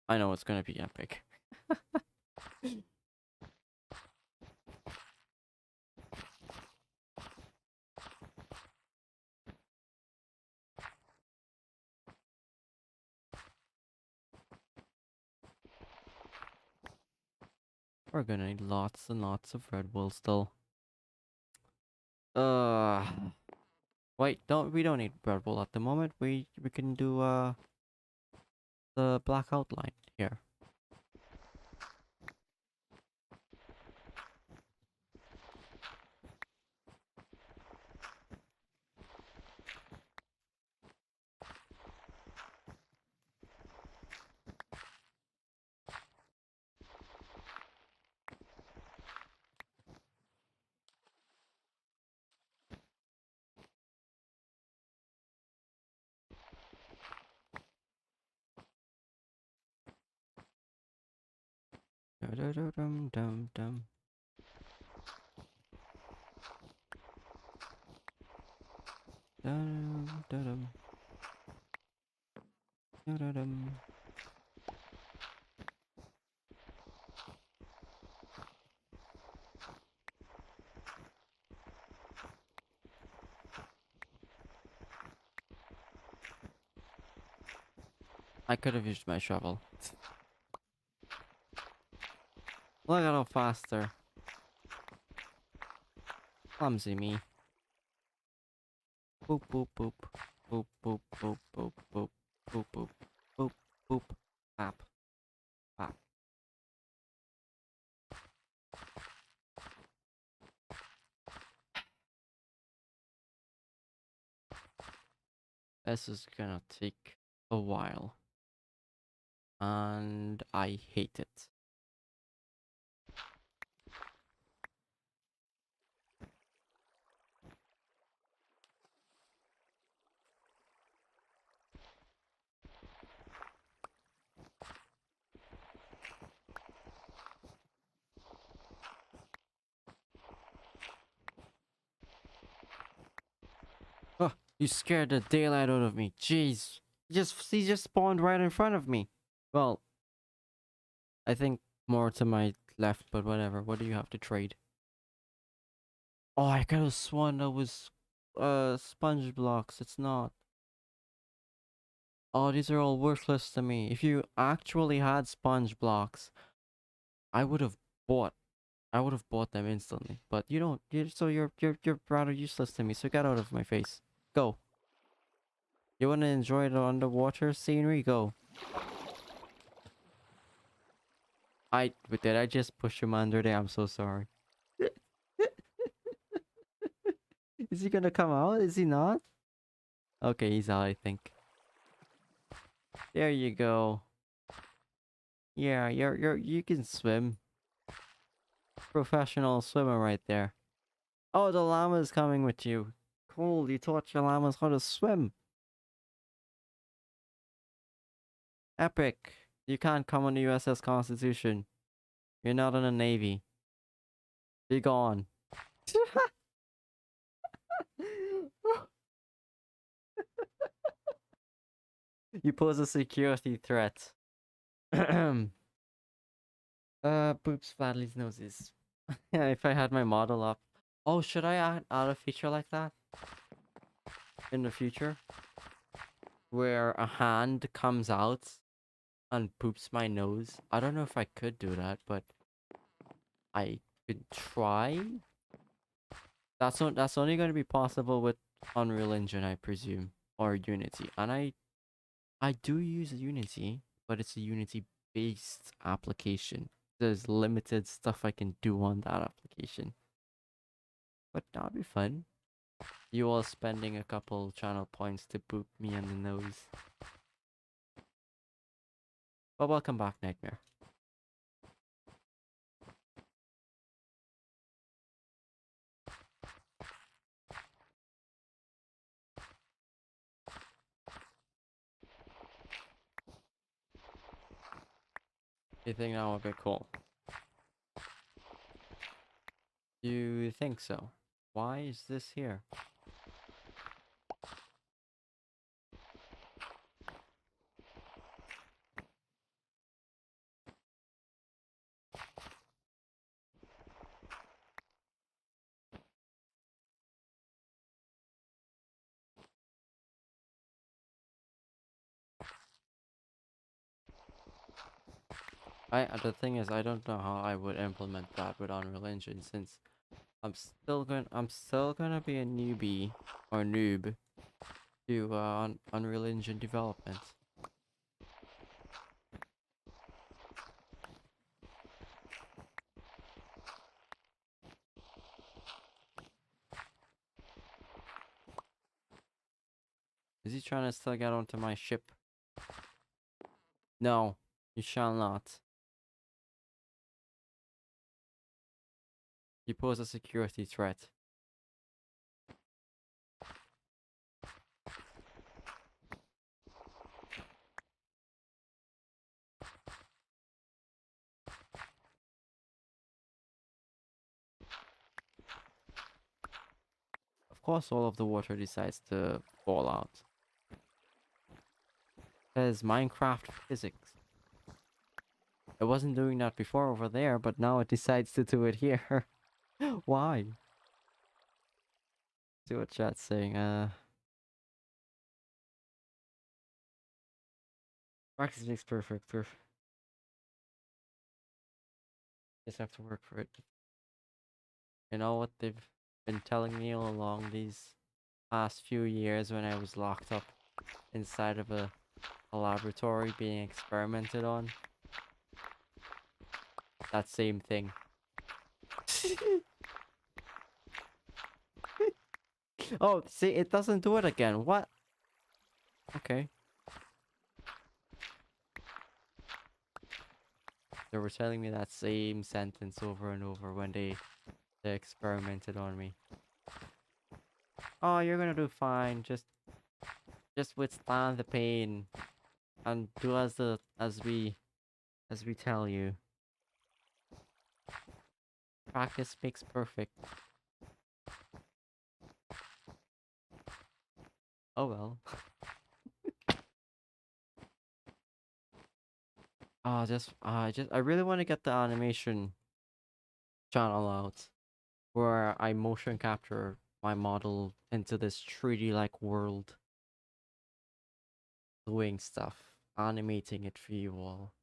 Speaker 1: I know it's gonna be epic. We're gonna need lots and lots of red wool still. Uh, wait, we don't need red wool at the moment. We can do the black outline here. Dum dum dum. Dum dum dum dum. I could have used my shovel. Look at how faster. Clumsy me. Boop boop boop. Boop boop boop boop boop. Boop boop. Boop boop. Bap. Bap. This is gonna take a while. And I hate it. Oh, you scared the daylight out of me. Jeez. He just spawned right in front of me. Well, I think more to my left, but whatever. What do you have to trade? Oh, I could have sworn that was sponge blocks. It's not. Oh, these are all worthless to me. If you actually had sponge blocks, I would have bought. I would have bought them instantly. But you don't. You're rather useless to me. So get out of my face. Go. You want to enjoy the underwater scenery? Go. Did I just push him under there? I'm so sorry. Is he gonna come out? Is he not? Okay, he's out, I think. There you go. Yeah, you can swim. Professional swimmer right there. Oh, the llama's coming with you. Cool, you taught your llamas how to swim. Epic. You can't come on the USS Constitution. You're not in the Navy. Be gone. You pose a security threat. Boops, Fladley's noses. Yeah, if I had my model up. Oh, should I add a feature like that in the future? Where a hand comes out and poops my nose? I don't know if I could do that, but I could try. That's only going to be possible with Unreal Engine, I presume, or Unity. And I do use Unity, but it's a Unity based application. There's limited stuff I can do on that application. But that'll be fun. You all spending a couple channel points to boop me in the nose. But welcome back, Nightmare. You think that would be cool? You think so? Why is this here? The thing is, I don't know how I would implement that with Unreal Engine since I'm still gonna be a newbie or noob to Unreal Engine development. Is he trying to still get onto my ship? No, you shall not. You pose a security threat. course all of the water decides to fall out. Says Minecraft physics. It wasn't doing that before over there, but now it decides to do it here. Why? See what chat's saying. Practice makes perfect. Just have to work for it. You know what they've been telling me all along these past few years when I was locked up inside of a laboratory being experimented on? That same thing. Oh, see, it doesn't do it again. What? Okay. They were telling me that same sentence over and over when they experimented on me. Oh, you're gonna do fine. Just withstand the pain and do as we tell you. Practice makes perfect. Oh well. I really want to get the animation channel out where I motion capture my model into this 3D like world, doing stuff, animating it for you all,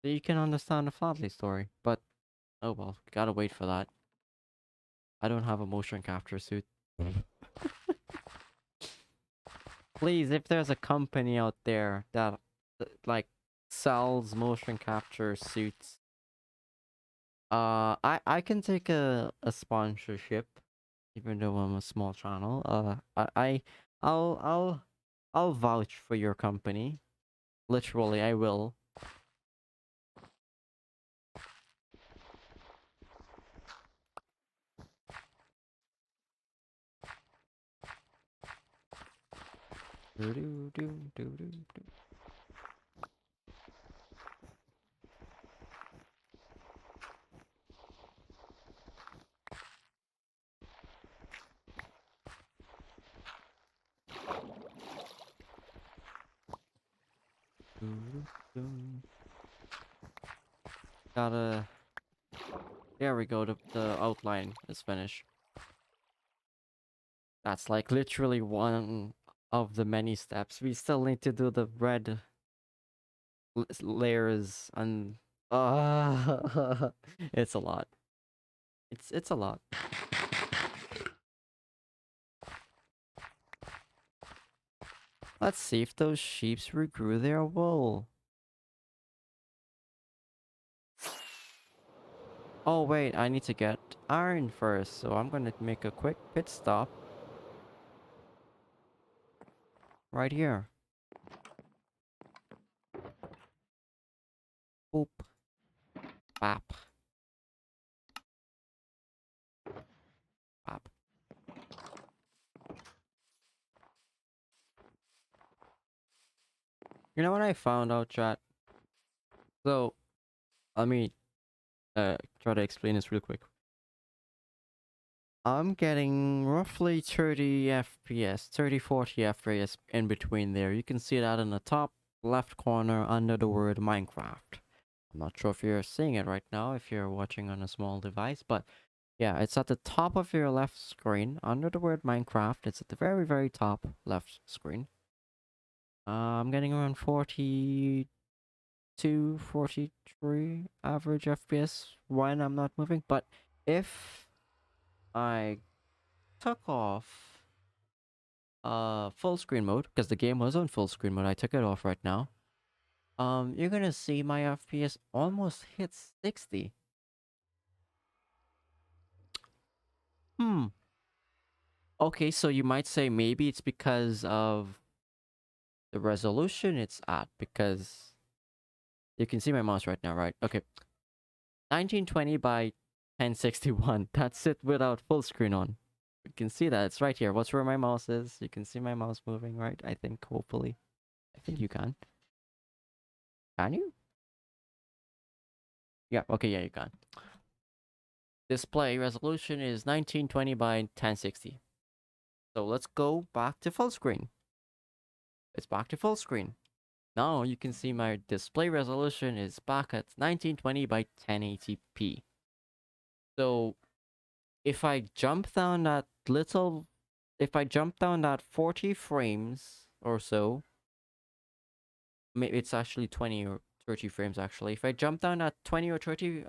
Speaker 1: so you can understand the Flatley story. But oh well, gotta wait for that. I don't have a motion capture suit. Please, if there's a company out there that like sells motion capture suits, I can take a sponsorship, even though I'm a small channel. I'll I'll vouch for your company. Literally, I will. Do do do do do do. Do, do. Gotta. There we go. The outline is finished. That's like literally one of the many steps. We still need to do the red layers and it's a lot. It's a lot. Let's see if those sheeps regrew their wool. Oh wait, I need to get iron first, so I'm gonna make a quick pit stop right here. Boop. Bap. Bap. You know what I found out, chat? So, let me try to explain this real quick. I'm getting roughly 30 FPS, 30-40 FPS in between there. You can see that in the top left corner under the word Minecraft. I'm not sure if you're seeing it right now if you're watching on a small device, but yeah, it's at the top of your left screen under the word Minecraft. It's at the very, very top left screen. I'm getting around 42, 43 average FPS when I'm not moving, but if I took off full screen mode, because the game was on full screen mode, I took it off right now. You're gonna see my FPS almost hit 60. Okay, so you might say maybe it's because of the resolution it's at, because you can see my mouse right now, right? Okay. 1920 by 1061. That's it without full screen on. You can see that. It's right here. What's where my mouse is? You can see my mouse moving, right? I think, hopefully. I think you can. Can you? Yeah, okay, yeah, you can. Display resolution is 1920 by 1060. So let's go back to full screen. It's back to full screen. Now you can see my display resolution is back at 1920 by 1080p. So if I jump down that little, if I jump down that 40 frames or so, maybe it's actually 20 or 30 frames actually. If I jump down at 20 or 30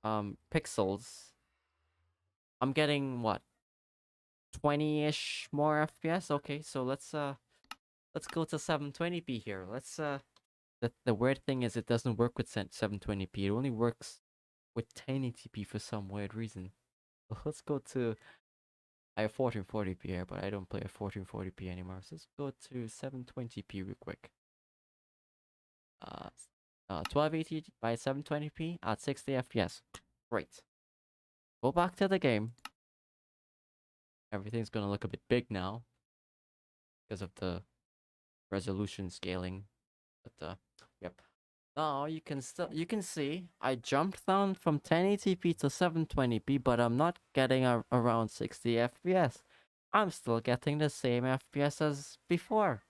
Speaker 1: pixels, I'm getting what? 20-ish more FPS. Okay, so let's go to 720p here. The weird thing is it doesn't work with 720p. It only works with 1080p for some weird reason. So let's go to, I have 1440p here, but I don't play at 1440p anymore. So let's go to 720p real quick. 1280 by 720p at 60 FPS. Great. Go back to the game. Everything's gonna look a bit big now because of the resolution scaling. But yep. Now you can see I jumped down from 1080p to 720p, but I'm not getting around 60 FPS. I'm still getting the same FPS as before.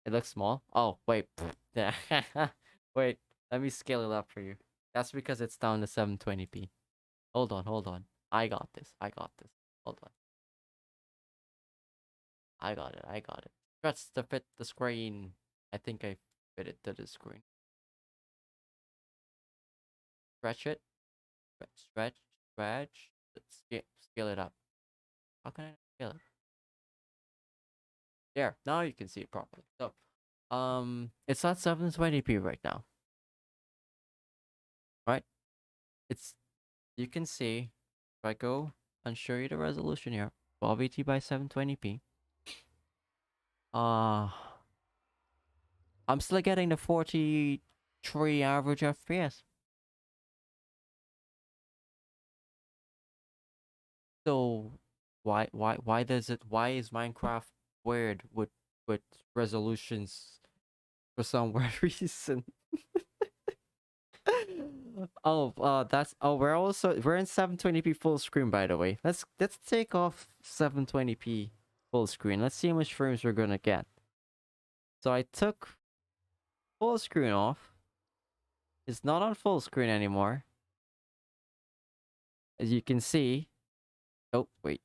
Speaker 1: It looks small. Oh wait, wait. Let me scale it up for you. That's because it's down to 720p. Hold on. I got this. Hold on. I got it. Stretch to fit the screen. I think I fit it to the screen. Stretch it. Stretch. Let's scale it up. How can I scale it? There. Now you can see it properly. So, it's at 720p right now. Right? It's, you can see, if I go and show you the resolution here, 1280 by 720p. I'm still getting the 43 average FPS. So why is Minecraft weird with resolutions for some weird reason? We're in 720p full screen, by the way. Let's take off 720p full screen. Let's see how much frames we're gonna get. So I took full screen off. It's not on full screen anymore. As you can see. Oh wait.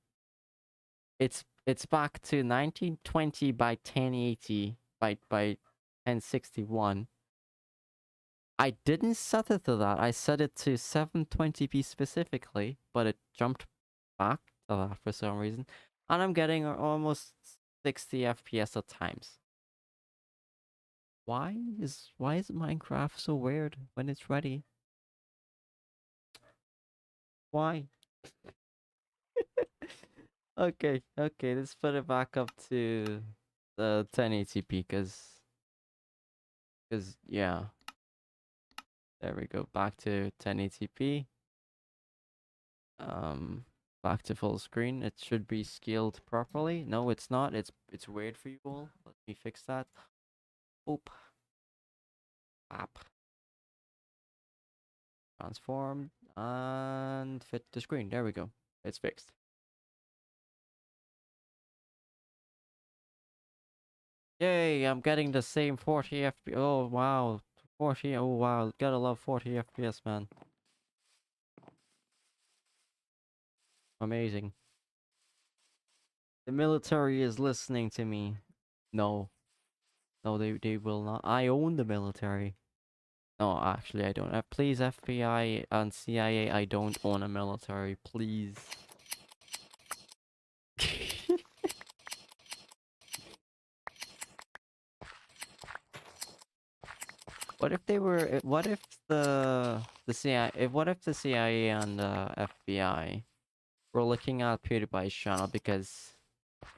Speaker 1: It's back to 1920 by 1080 by 1061. I didn't set it to that. I set it to 720p specifically, but it jumped back to that for some reason. And I'm getting almost 60 FPS at times. Why is Minecraft so weird when it's ready? Why? Okay, let's put it back up to the 1080p cuz yeah. There we go. Back to 1080p. Back to full screen. It should be scaled properly. No, it's not. It's weird for you all. Let me fix that. Oop. App. Transform and fit the screen. There we go. It's fixed. Yay, I'm getting the same 40 FPS. Oh wow. 40. Oh wow. Gotta love 40 FPS, man. Amazing. The military is listening to me. No. No, they will not. I own the military. No, actually, I don't. Please, FBI and CIA, I don't own a military. Please. What if they were? What if the CIA? What if the CIA and the FBI were looking at PewDiePie's channel? Because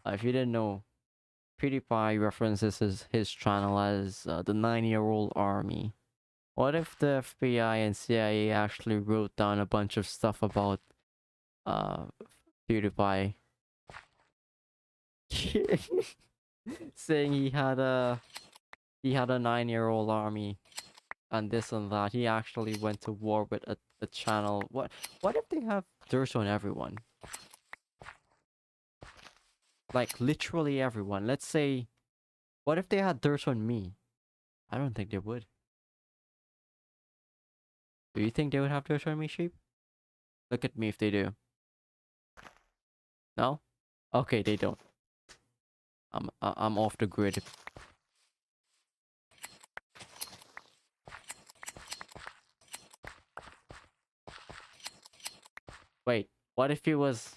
Speaker 1: if you didn't know, PewDiePie references his channel as the 9-year-old army. What if the FBI and CIA actually wrote down a bunch of stuff about PewDiePie, saying he had a 9-year-old army and this and that. He actually went to war with a channel. What if they have dirt on everyone? Like literally everyone. Let's say, what if they had dirt on me? I don't think they would. Do you think they would have dirt on me, sheep? Look at me if they do. No? Okay, they don't. I'm off the grid. Wait, what if he was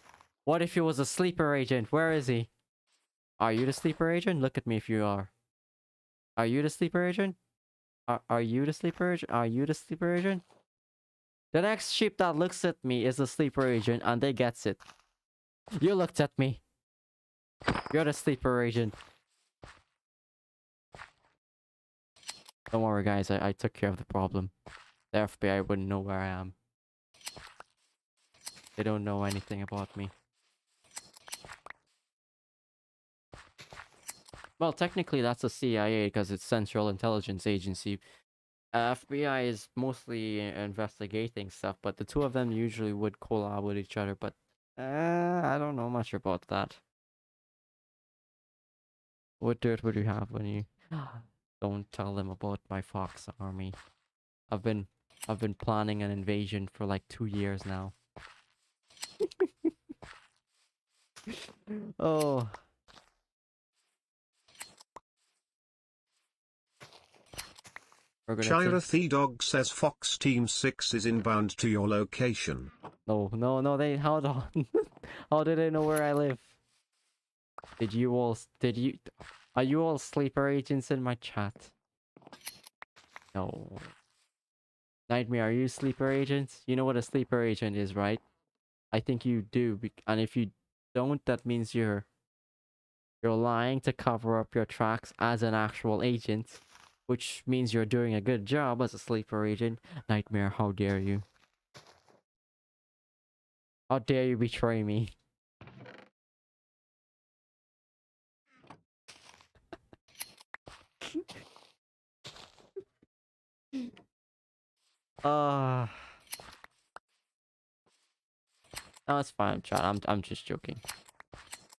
Speaker 1: a sleeper agent? Where is he? Are you the sleeper agent? Look at me if you are. Are you the sleeper agent? Are you the sleeper agent? Are you the sleeper agent? The next sheep that looks at me is the sleeper agent and they gets it. You looked at me. You're the sleeper agent. Don't worry guys, I took care of the problem. The FBI wouldn't know where I am. They don't know anything about me. Well, technically that's the CIA because it's Central Intelligence Agency. FBI is mostly investigating stuff, but the two of them usually would collab with each other, but I don't know much about that. What dirt would you have when you don't tell them about my fox army? I've been planning an invasion for like 2 years now. Oh, we're gonna take...
Speaker 2: Shira the dog says Fox Team 6 is inbound to your location.
Speaker 1: No, they... Hold on. How did they know where I live? Did you all... Are you all sleeper agents in my chat? No. Nightmare, are you sleeper agents? You know what a sleeper agent is, right? I think you do, and if you don't, that means you're lying to cover up your tracks as an actual agent, which means you're doing a good job as a sleeper agent. Nightmare, how dare you? How dare you betray me? Uh no, it's fine, chat. I'm just joking.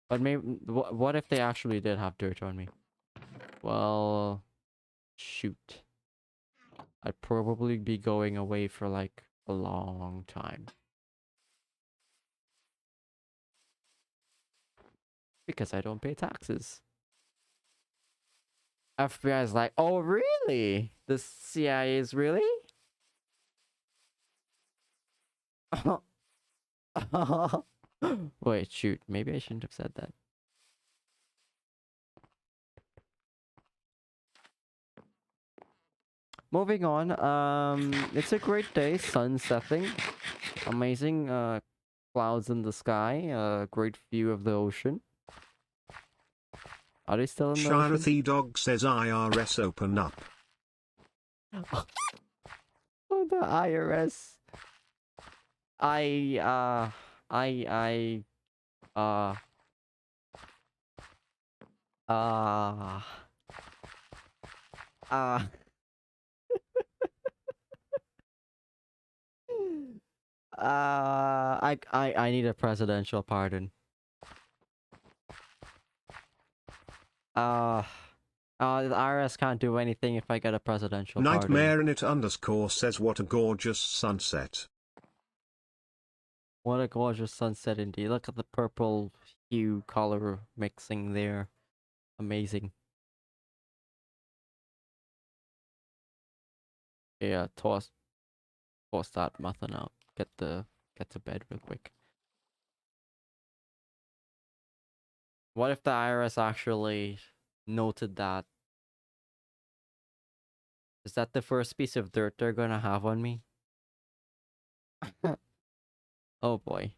Speaker 1: But maybe what if they actually did have dirt on me? Well, shoot. I'd probably be going away for like a long time. Because I don't pay taxes. FBI is like, oh really? The CIA is really? Wait, shoot. Maybe I shouldn't have said that. Moving on. It's a great day. Sun setting. Amazing. Clouds in the sky. Great view of the ocean. Are they still in the
Speaker 2: Shira
Speaker 1: ocean?
Speaker 2: the dog says IRS open up.
Speaker 1: Oh, the IRS. I uh uh uh I need a presidential pardon. Uh the IRS can't do anything if I get a presidential pardon.
Speaker 2: Nightmare in it underscore says what a gorgeous sunset.
Speaker 1: What a gorgeous sunset indeed. Look at the purple hue color mixing there. Amazing. Yeah, toss that nothing out. Get to bed real quick. What if the IRS actually noted that? Is that the first piece of dirt they're gonna have on me? Oh boy.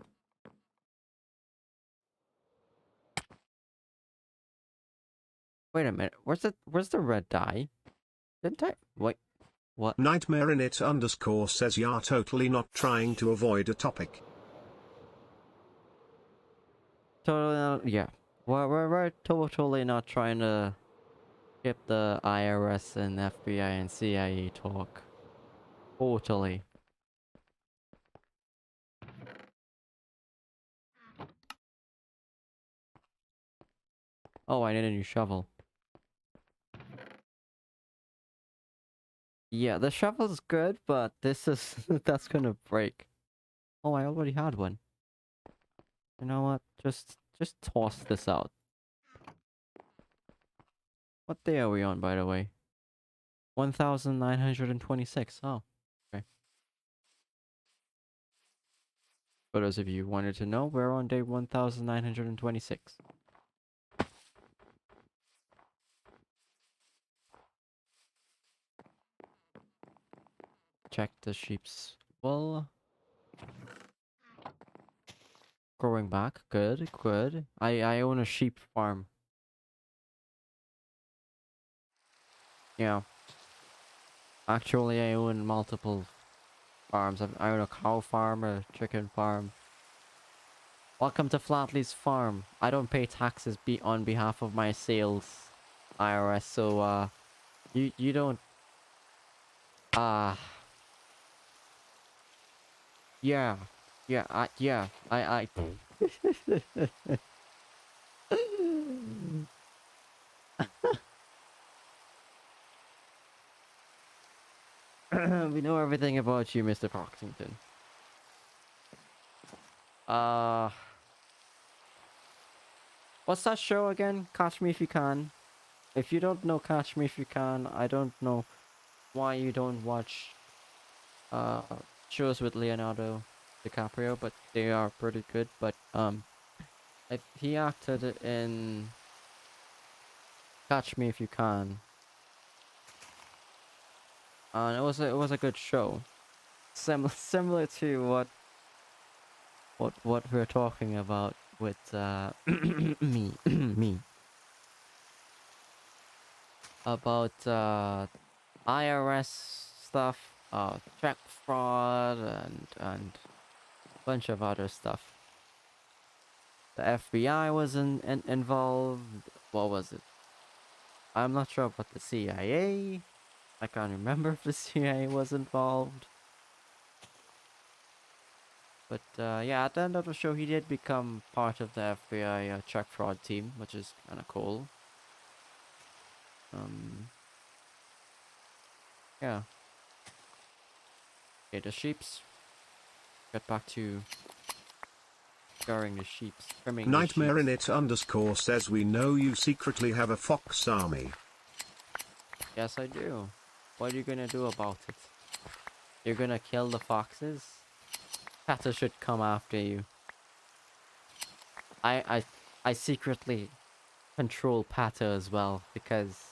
Speaker 1: Wait a minute. Where's the red dye? Didn't I... Wait. What?
Speaker 2: Nightmare in it underscore says you're totally not trying to avoid a topic.
Speaker 1: Totally not... Yeah. We're totally not trying to skip the IRS and FBI and CIA talk. Totally. Oh, I need a new shovel. Yeah, the shovel's good, but this is that's gonna break. Oh, I already had one. You know what? Just toss this out. What day are we on, by the way? 1926. Oh, okay. For those of you who wanted to know, we're on day 1926. Check the sheep's wool. Growing back. Good, good. I own a sheep farm. Yeah. Actually, I own multiple farms. I own a cow farm, a chicken farm. Welcome to Flatley's farm. I don't pay taxes on behalf of my sales, IRS. So you don't uh yeah yeah I we know everything about you, Mr. Foxington. Uh, what's that show again? Catch Me If You Can. If you don't know Catch Me If You Can, I don't know why you don't watch uh shows with Leonardo DiCaprio, but they are pretty good. But he acted in Catch Me If You Can, and it was a good show. Similar to what we're talking about with me me about IRS stuff, check fraud, and bunch of other stuff. The FBI was involved. What was it? I'm not sure about the CIA. I can't remember if the CIA was involved. But yeah, at the end of the show, he did become part of the FBI check fraud team, which is kind of cool. Yeah. Okay, the sheeps. Get back to scaring the sheeps, trimming the
Speaker 2: Nightmare
Speaker 1: sheeps.
Speaker 2: in it underscore says we know you secretly have a fox army.
Speaker 1: Yes, I do. What are you gonna do about it? You're gonna kill the foxes? Kata should come after you. I I I secretly control Pata as well because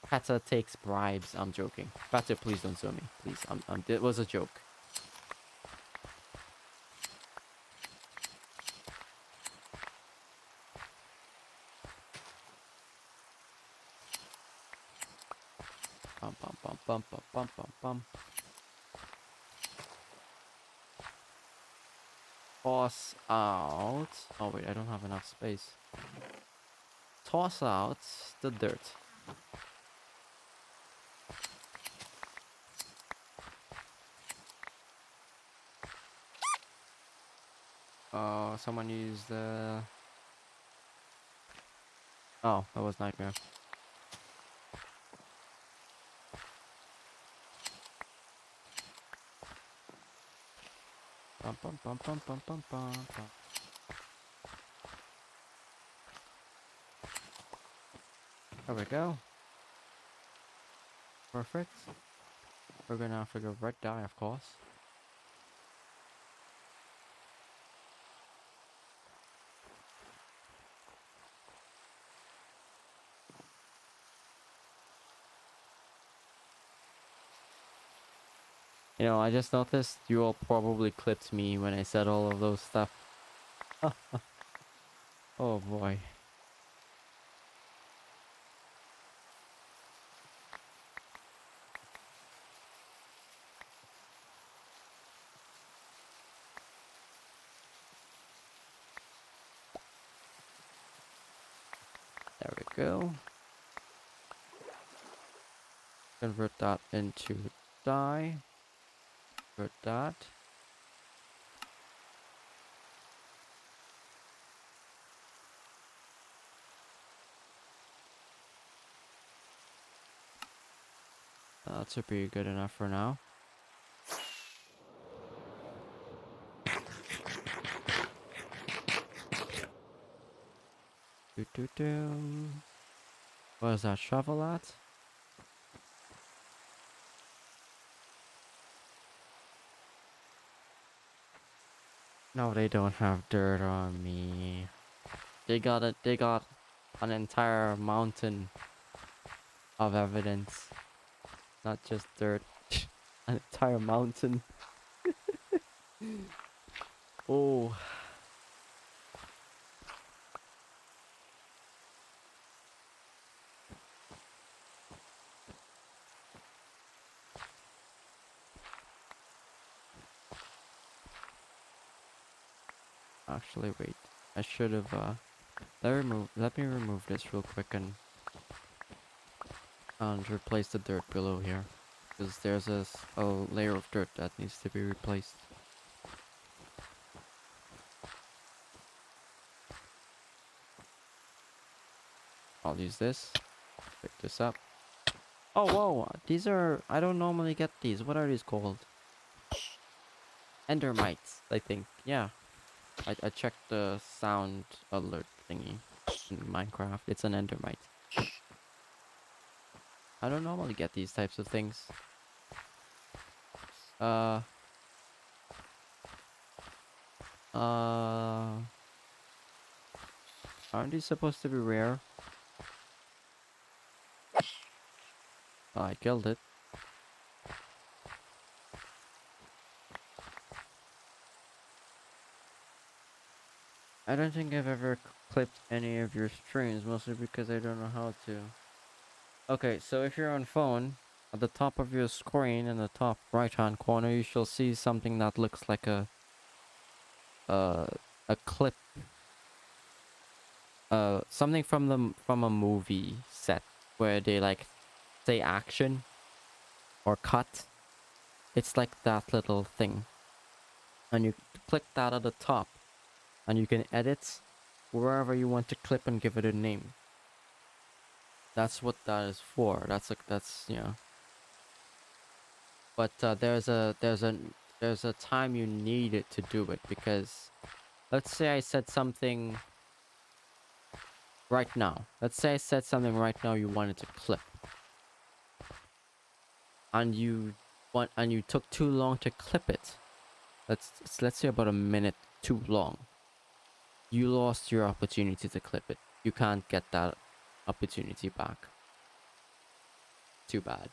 Speaker 1: Pata takes bribes. I'm joking. Pata, please don't sue me. Please. It was a joke. Bum bum bum bum bum bum bum bum. Toss out. Oh wait, I don't have enough space. Toss out the dirt. Someone used the. Oh, that was nightmare. Bum bum bum bum bum bum bum bum. There we go. Perfect. We're gonna have to go red dye, of course. You know, I just noticed you all probably clipped me when I said all of those stuff. Oh boy. There we go. Convert that into dye. Convert that. That should be good enough for now. Do do do. What is that shovel at? No, they don't have dirt on me. They got it. They got an entire mountain of evidence, not just dirt. An entire mountain. Oh, actually, wait. I should have. Let me remove this real quick and replace the dirt below here, because there's a layer of dirt that needs to be replaced. I'll use this. Pick this up. Oh, whoa! These are. I don't normally get these. What are these called? Endermites, I think. Yeah. I checked the sound alert thingy in Minecraft. It's an endermite. I don't normally get these types of things. Uh. Uh. Aren't these supposed to be rare? Oh, I killed it. I don't think I've ever clipped any of your streams, mostly because I don't know how to. Okay, so if you're on phone, at the top of your screen in the top right hand corner, you shall see something that looks like uh, a clip, something from from a movie set where they like say action or cut. It's like that little thing, and you click that at the top, and you can edit wherever you want to clip and give it a name. That's what that is for. That's you know. But there's a time you need it to do it, because let's say I said something right now. Let's say I said something right now you wanted to clip, and you took too long to clip it. Let's say about a minute too long. You lost your opportunity to clip it. You can't get that opportunity back. Too bad.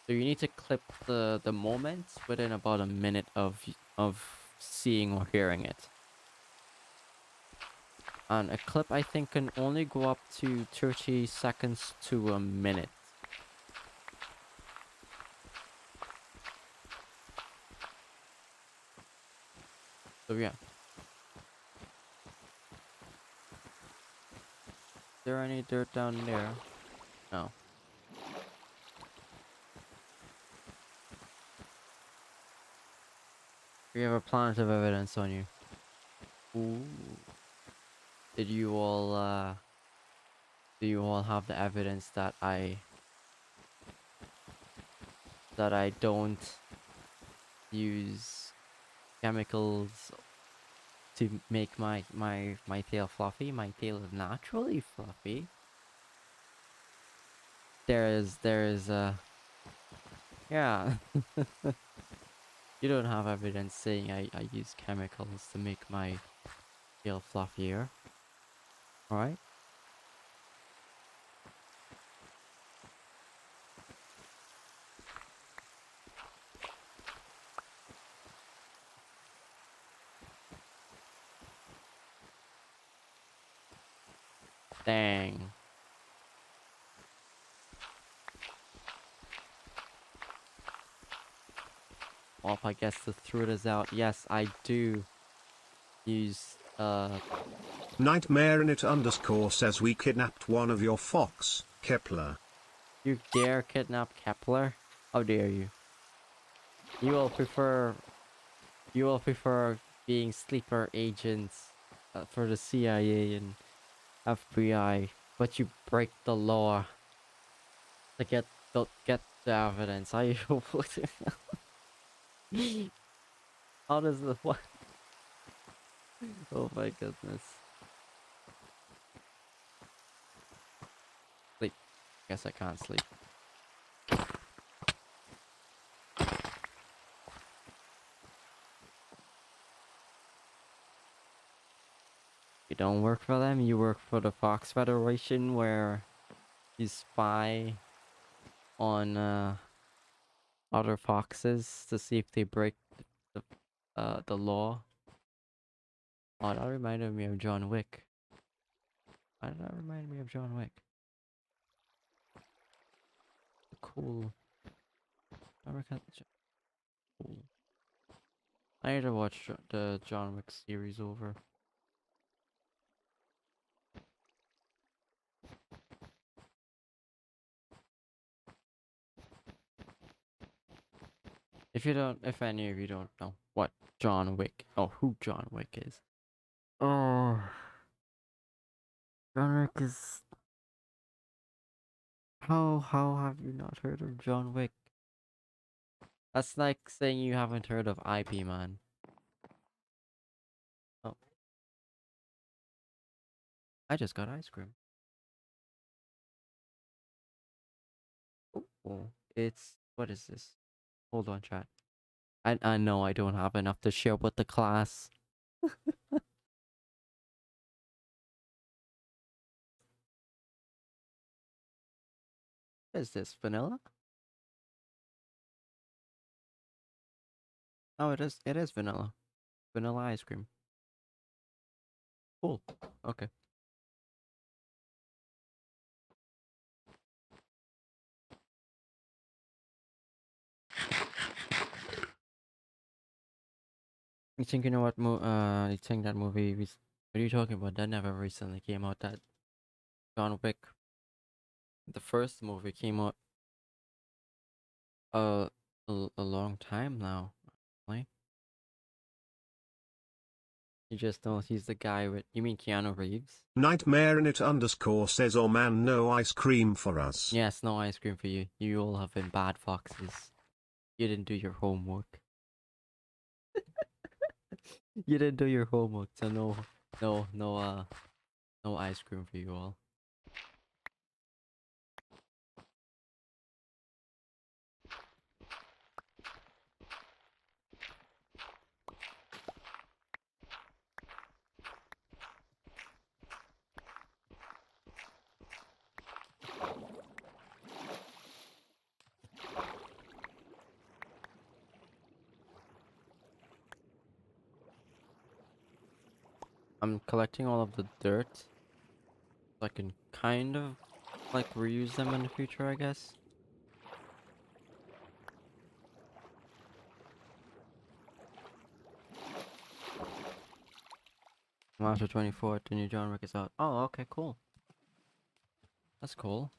Speaker 1: So you need to clip the moment within about a minute of seeing or hearing it. And a clip, I think, can only go up to 30 seconds to a minute. So yeah. Is there any dirt down there? No. You have a planet of evidence on you. Ooh. Did you all do you all have the evidence that I don't use chemicals to make my tail fluffy? My tail is naturally fluffy. There is yeah. You don't have evidence saying I use chemicals to make my tail fluffier. Alright? Dang. Well, I guess to throw this out, yes, I do use
Speaker 2: Nightmare in it underscore says we kidnapped one of your fox, Kepler.
Speaker 1: you dare kidnap Kepler? How dare you? You will prefer being sleeper agents for the CIA and FBI, but you break the law to get Don't get the evidence. How you How does the what? Oh my goodness. Sleep. Guess I can't sleep. You don't work for them, you work for the Fox Federation where you spy on other foxes to see if they break the law. Oh, that reminded me of John Wick. Why did that remind me of John Wick? Cool. John Wick cool. I need to watch the John Wick series over. If any of you don't know what John Wick, who John Wick is. Oh, John Wick is. How have you not heard of John Wick? That's like saying you haven't heard of IP Man. Oh, I just got ice cream. Oh, it's what is this? Hold on, chat. I know I don't have enough to share with the class. What is this, vanilla? Oh, it is vanilla. Vanilla ice cream. Cool. Okay. You think you know what you think that movie what are you talking about? That never recently came out. That John Wick, the first movie came out uh a long time now. Like, you just know he's the guy with, you mean Keanu Reeves?
Speaker 2: Nightmare in it underscore says, oh man, no ice cream for us.
Speaker 1: Yes, no ice cream for you. You all have been bad foxes. You didn't do your homework. You didn't do your homework, so no ice cream for you all. I'm collecting all of the dirt so I can kind of like reuse them in the future, I guess. March 24th, the new John Wick is out. Oh, okay, cool. That's cool.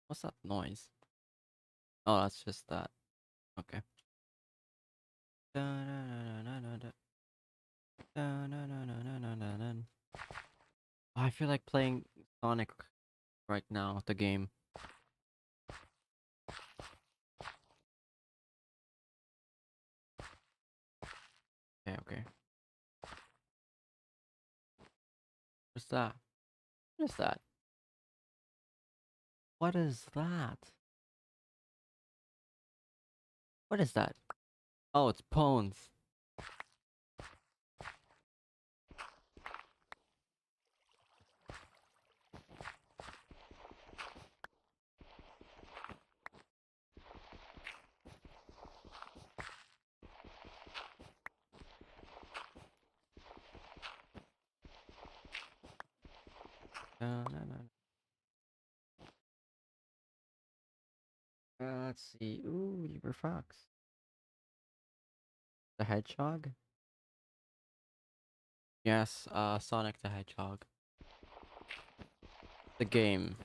Speaker 1: What's that noise? Oh, that's just that. Okay. I feel like playing Sonic right now, the game. Okay, okay. What's that? What is that? What is that? What is that? Oh, it's Pawns. Let's see. Ooh, Liver Fox. The Hedgehog? Yes, Sonic the Hedgehog. The game.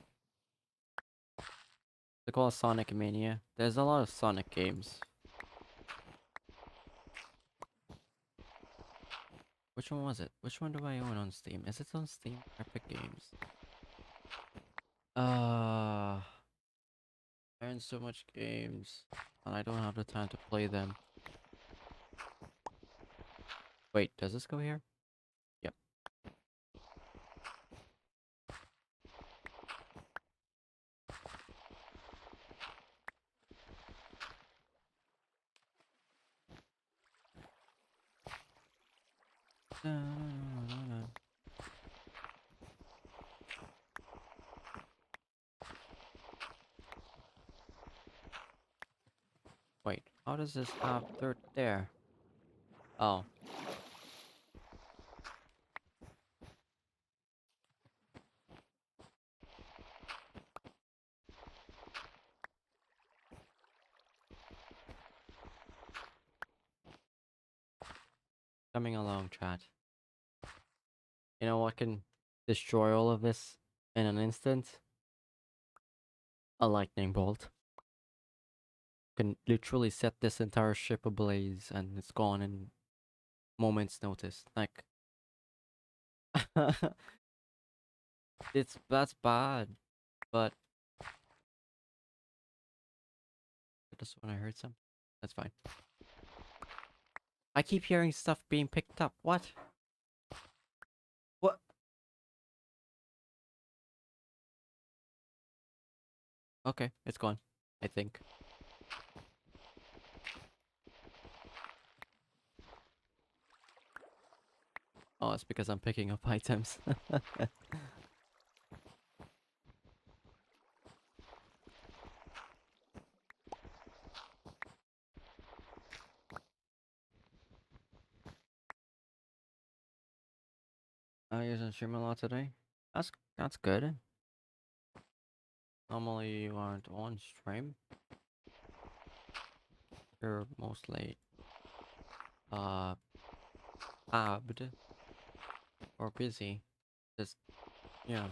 Speaker 1: They call it Sonic Mania. There's a lot of Sonic games. Which one was it? Which one do I own on Steam? Is it on Steam? Epic Games. I own so much games, and I don't have the time to play them. Wait, does this go here? Yep. Wait, how does this have dirt there? Oh. Coming along, chat. You know what can destroy all of this in an instant? A lightning bolt. Can literally set this entire ship ablaze and it's gone in moments notice. Like that's bad, but just when I heard something. That's fine. I keep hearing stuff being picked up. What? What? Okay, it's gone. I think. Oh, it's because I'm picking up items. I using stream a lot today. That's good. Normally you aren't on stream. You're mostly tabbed or busy. Just yeah.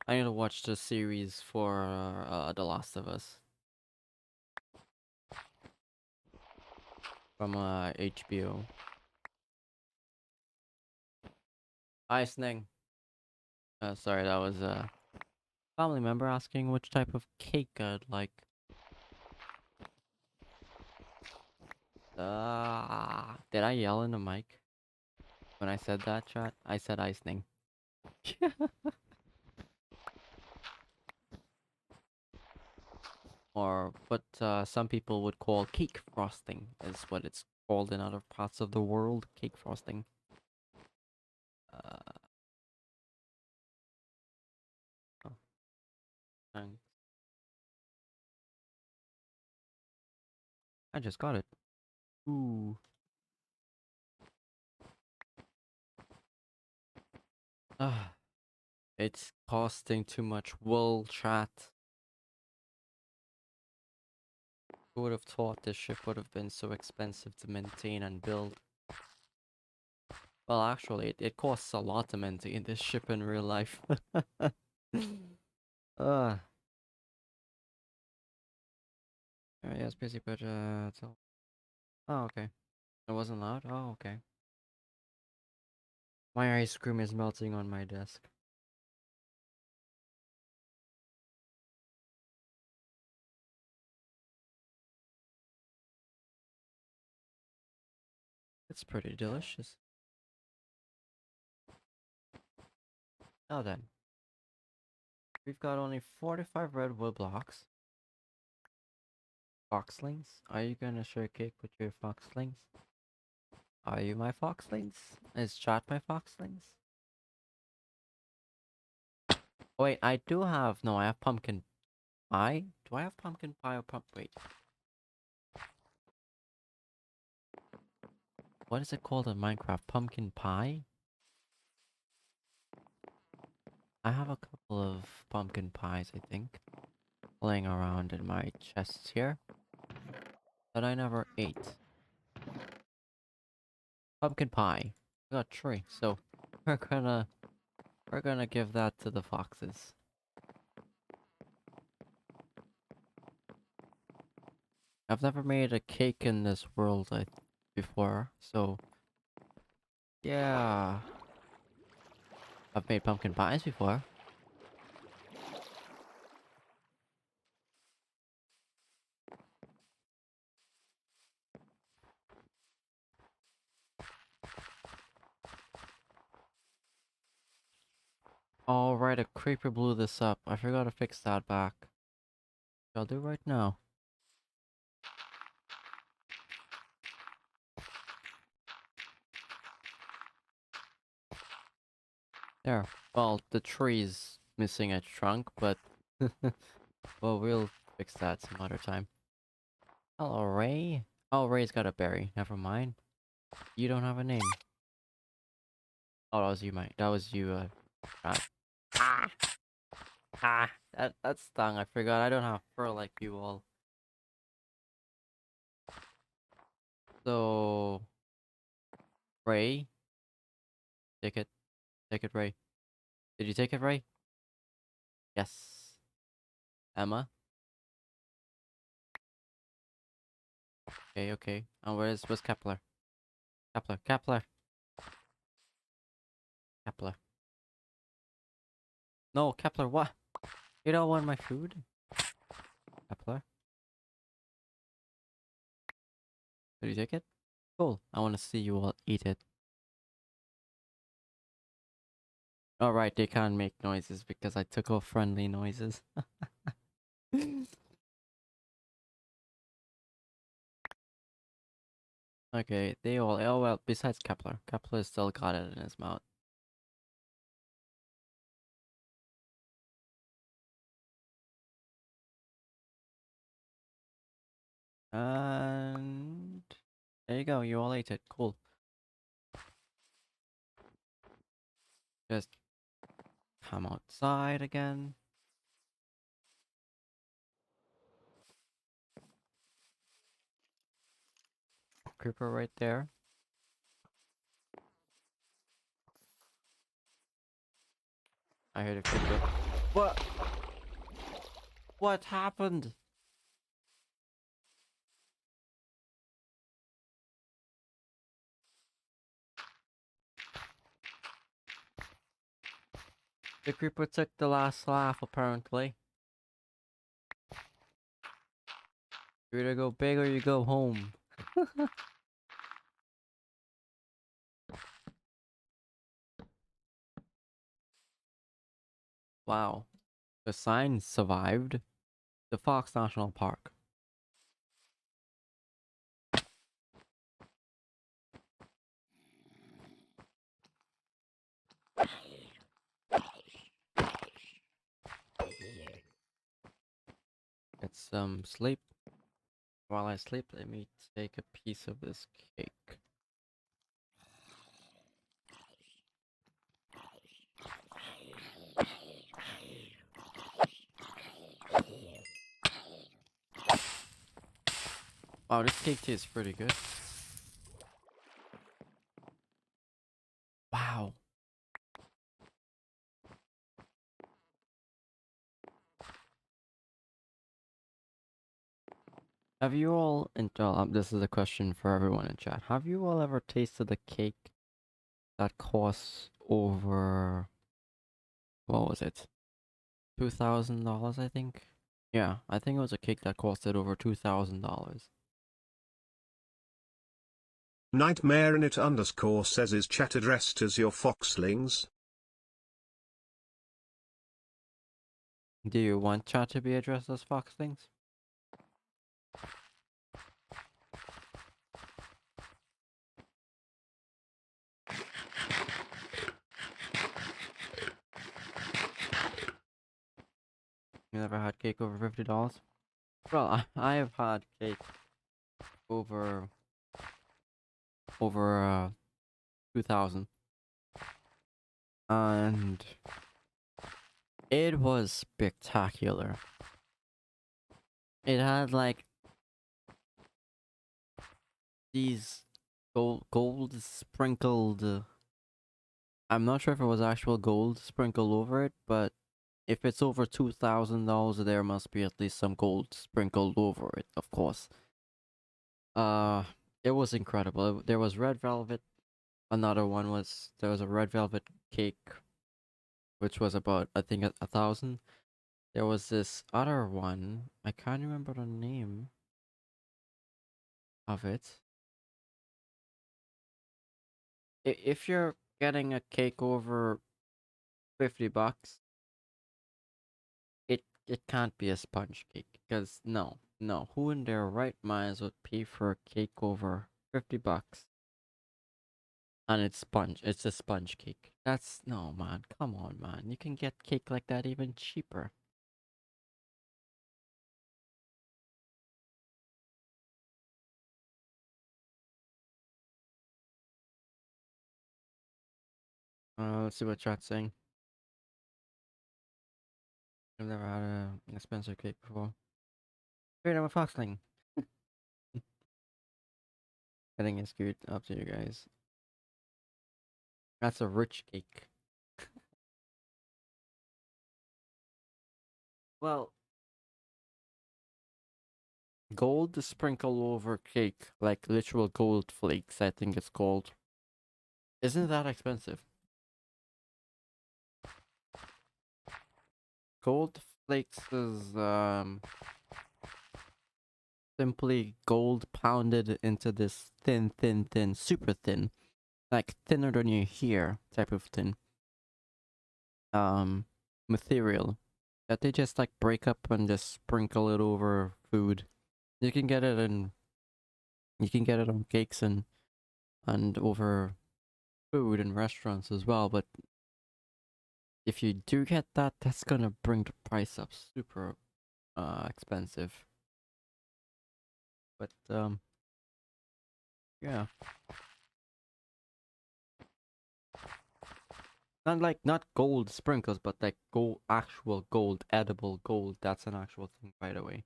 Speaker 1: I need to watch the series for The Last of Us from HBO. Icing. Sorry, that was a family member asking which type of cake I'd like. Did I yell in the mic when I said that, chat? I said icing. Or what some people would call cake frosting is what it's called in other parts of the world. Cake frosting. Uh, oh, thanks. I just got it. Ooh. Ah, it's costing too much wool, chat. Who would have thought this ship would have been so expensive to maintain and build? Well, actually, it costs a lot to maintain this ship in real life. uh, yes, busy budget. Oh, okay. It wasn't loud? Oh, okay. My ice cream is melting on my desk. It's pretty delicious. Now then, we've got only 45 redwood blocks. Foxlings? Are you gonna share cake with your foxlings? Are you my foxlings? Is chat my foxlings? Wait, I do have. No, I have pumpkin pie. Do I have pumpkin pie or wait. What is it called in Minecraft? Pumpkin pie? I have a couple of pumpkin pies, I think, laying around in my chests here that I never ate. Pumpkin pie. I got 3, so we're gonna we're gonna give that to the foxes. I've never made a cake in this world before, so yeah. I've made pumpkin pies before. Alright, a creeper blew this up. I forgot to fix that back. I'll do right now. There. Well, the tree's missing a trunk, but well, we'll fix that some other time. Hello, Ray. Oh, Ray's got a berry. Never mind. You don't have a name. Oh, that was you, Mike. That was you, Brad. Ah! Ah! That stung. I forgot I don't have fur like you all. So, Ray, take it. Take it, Ray. Did you take it, Ray? Yes. Emma? Okay, okay. And where's Kepler? Kepler. No, Kepler, what? You don't want my food? Kepler? Did you take it? Cool. I want to see you all eat it. Alright, they can't make noises because I took off friendly noises. Okay, they all. Oh well, besides Kepler. Kepler still got it in his mouth. And there you go, you all ate it. Cool. Just come outside again. Creeper right there. I heard a creeper. What? What happened? The creeper took the last laugh, apparently. You either go big or you go home. Wow. The sign survived. The Fox National Park. Get some sleep. While I sleep, let me take a piece of this cake. Wow, this cake tastes pretty good. Wow. Have you all, and this is a question for everyone in chat. Have you all ever tasted a cake that costs over, what was it? $2,000, I think? Yeah, I think it was a cake that costed over $2,000.
Speaker 2: Nightmare in it underscore says, is chat addressed as your foxlings?
Speaker 1: Do you want chat to be addressed as foxlings? You never had cake over $50? Well, I have had cake over 2,000. And It was spectacular. It had like these gold sprinkled. I'm not sure if it was actual gold sprinkled over it, but if it's over $2,000, there must be at least some gold sprinkled over it. Of course. Uh, it was incredible. There was red velvet. Another one was there was a red velvet cake, which was about I think a thousand. There was this other one. I can't remember the name of it. If you're getting a cake over $50, it can't be a sponge cake because no, who in their right minds would pay for a cake over $50 and it's a sponge cake? That's no man, come on man, you can get cake like that even cheaper. Let's see what chat's saying. I've never had an expensive cake before. Wait, I'm a foxling. I think it's good. Up to you guys. That's a rich cake. Well, gold sprinkle over cake, like literal gold flakes, I think it's called. Isn't that expensive? Gold flakes is simply gold pounded into this thin, super thin, like thinner than your hair type of thin um material that they just like break up and just sprinkle it over food. You can get it in you can get it on cakes and over food in restaurants as well, but if you do get that, that's gonna bring the price up super expensive. But yeah. Not like not gold sprinkles, but like gold actual gold, edible gold. That's an actual thing, by the way.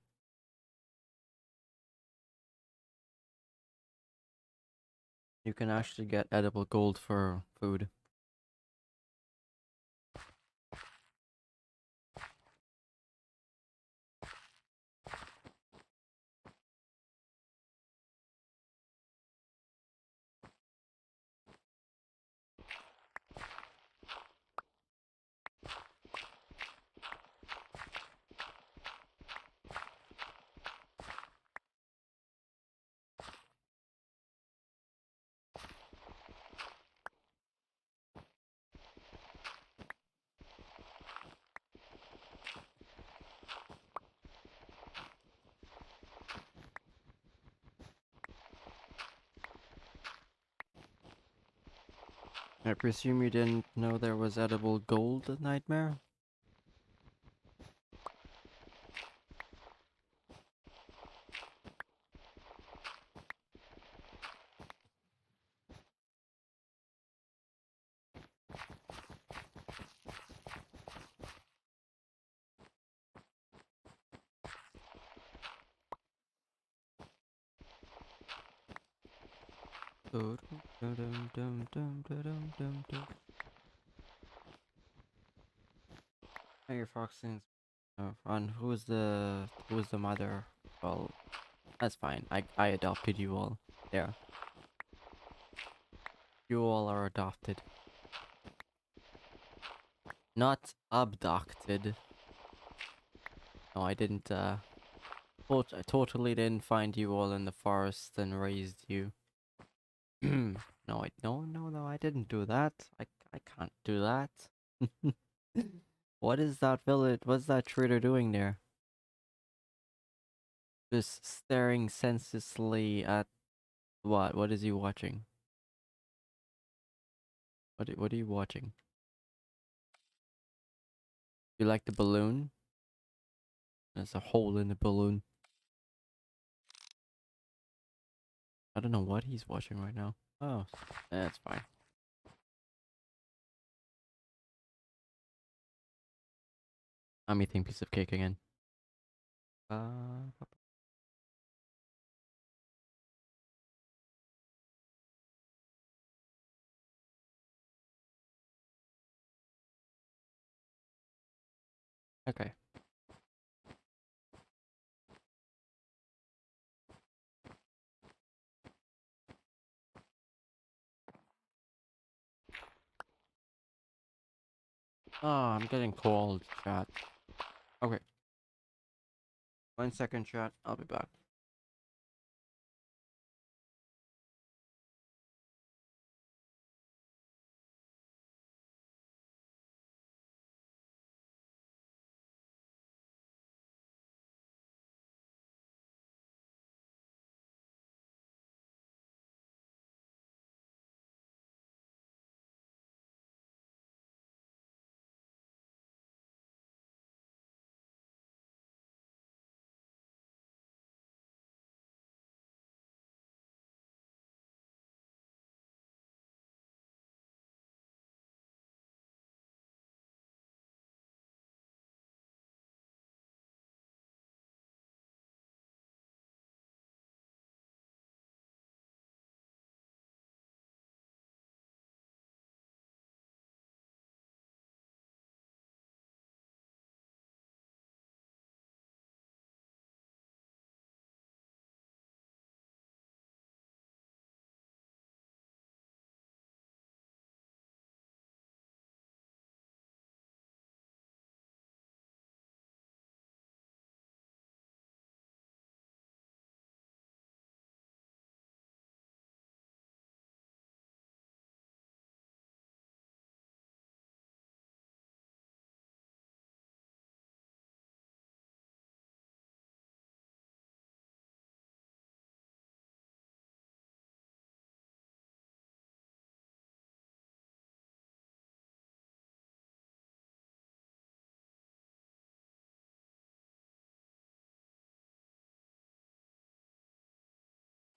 Speaker 1: You can actually get edible gold for food. I presume you didn't know there was edible gold at Nightmare? Hey, your Foxings. And who's the mother? Well, that's fine. I adopted you all. There, you all are adopted, not abducted. No, I didn't. I totally didn't find you all in the forest and raised you. No, no, I didn't do that. I can't do that. What is that village? What's that trader doing there? Just staring senselessly at what? What is he watching? What are you watching? You like the balloon? There's a hole in the balloon. I don't know what he's watching right now. Oh, that's fine. I'm eating piece of cake again. Okay. Oh, I'm getting cold, chat. Okay. 1 second, chat. I'll be back.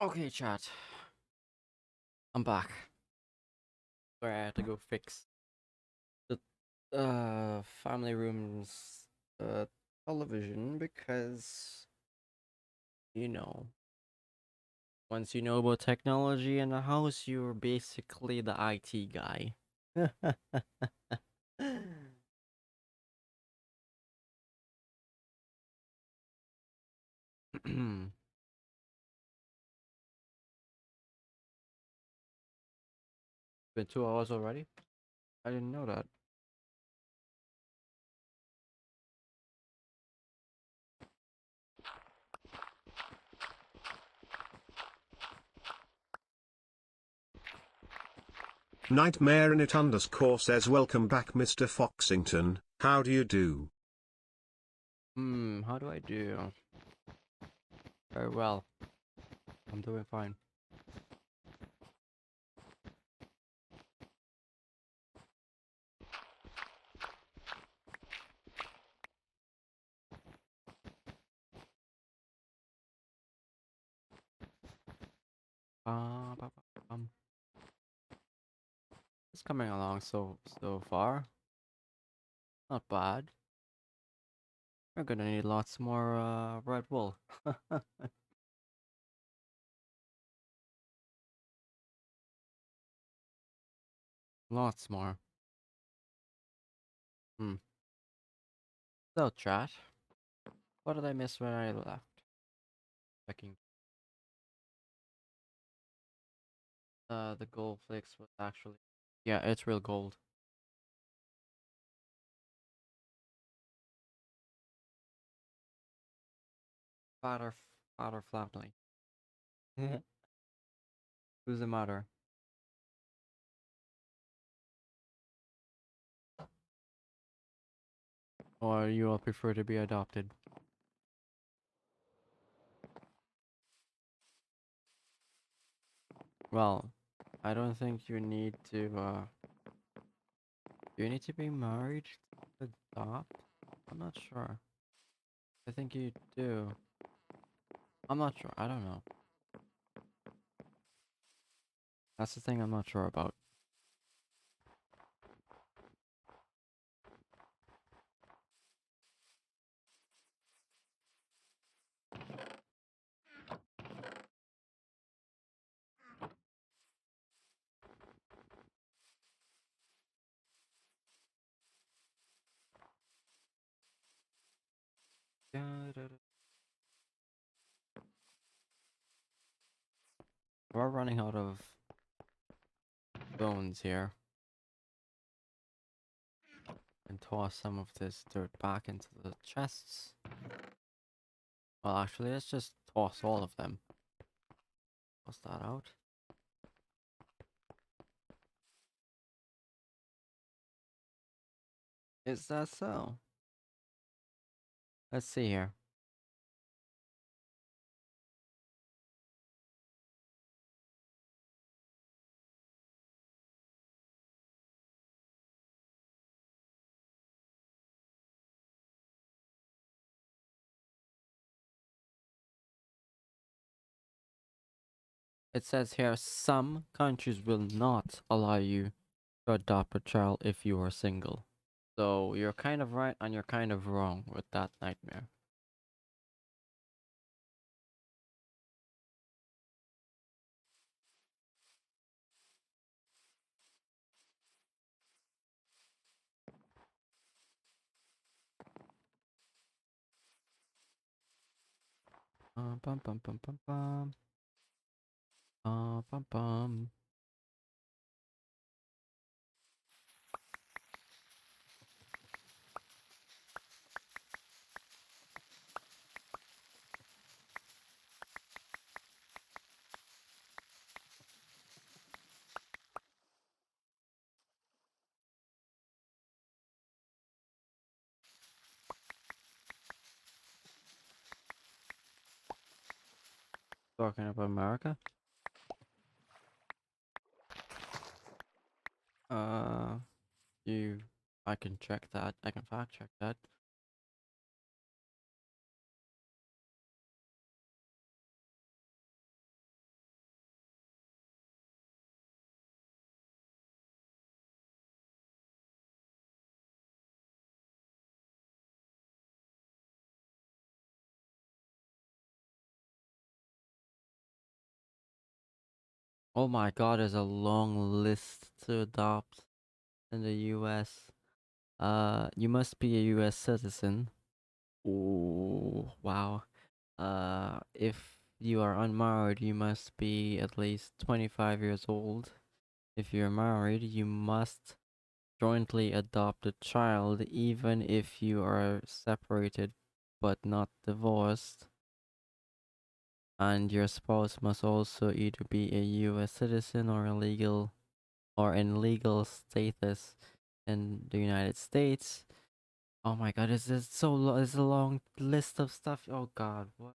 Speaker 1: Okay, chat. I'm back. Sorry, I had to go fix the family room's television because you know, once you know about technology in the house, you're basically the IT guy. Been 2 hours already? I didn't know that.
Speaker 2: Nightmare in it underscore says welcome back Mr. Foxington, how do you do?
Speaker 1: How do I do? Very well. I'm doing fine. Ba, ba, bum. It's coming along so far. Not bad. We're gonna need lots more Red Bull. Lots more. Hmm. So chat. What did I miss when I left? Checking. The gold flakes was actually. Yeah, it's real gold. Fatter, fatter flatly. Who's the matter? Or you all prefer to be adopted? Well, I don't think you need to. Do you need to be married to adopt? I'm not sure. I think you do. I'm not sure. I don't know. That's the thing I'm not sure about. We're running out of bones here. And toss some of this dirt back into the chests. Well, actually, let's just toss all of them. Toss that out. Is that so? Let's see here. It says here some countries will not allow you to adopt a child if you are single. So you're kind of right and you're kind of wrong with that nightmare. Bum bum bum bum bum. Bum bum. Talking about America. Uh, you. I can check that. I can fact check that. Oh my God, there's a long list to adopt in the U.S. You must be a U.S. citizen. Oh, wow. If you are unmarried, you must be at least 25 years old. If you're married, you must jointly adopt a child, even if you are separated but not divorced. And your spouse must also either be a U.S. citizen or in legal status in the United States. Oh my God, this is so long. It's a long list of stuff. Oh God, what?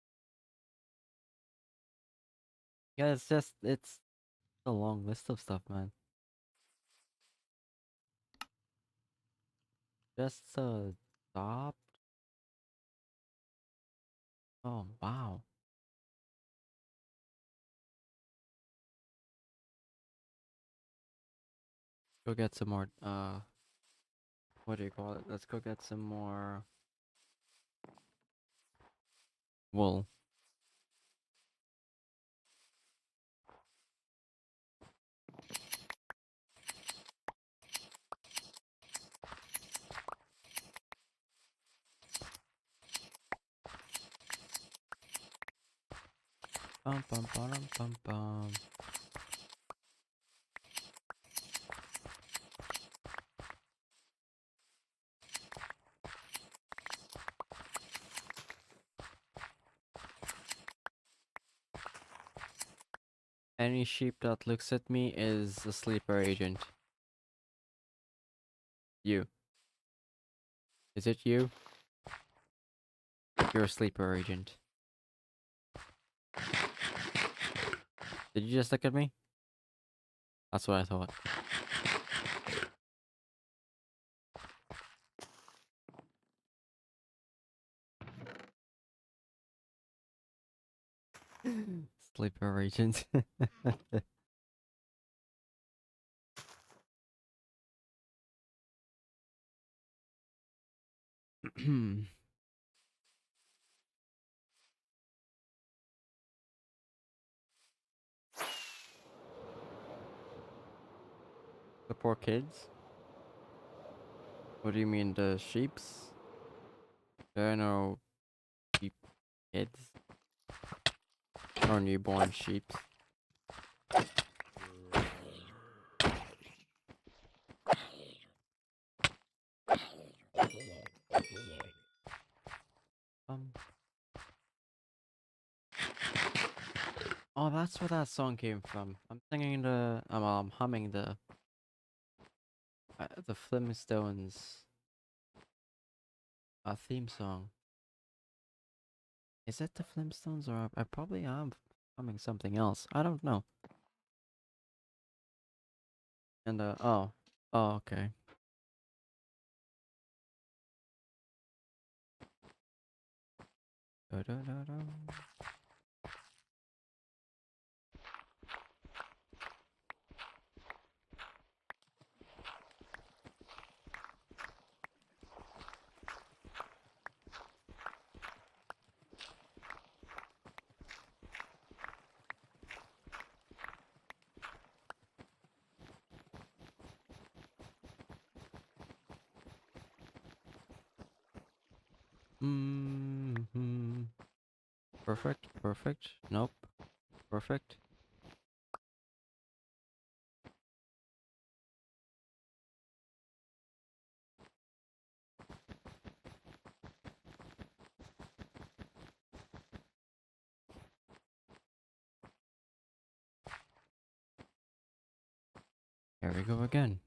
Speaker 1: Yeah, it's a long list of stuff, man. Just stop. Oh wow. Go get some more. What do you call it? Let's go get some more wool. Bum bum bum bum bum. Any sheep that looks at me is a sleeper agent. You. Is it you? You're a sleeper agent. Did you just look at me? That's what I thought. Sleeper agent. The poor kids? What do you mean, the sheeps? There are no kids or newborn sheep. Um. Oh, that's where that song came from. I'm singing the. Well, I'm humming the Flintstones theme song. Is it the Flintstones or I probably am humming something else? I don't know. And oh, okay. Da-da-da-da. Mm-hmm. Perfect, perfect. Nope. Perfect. Here we go again.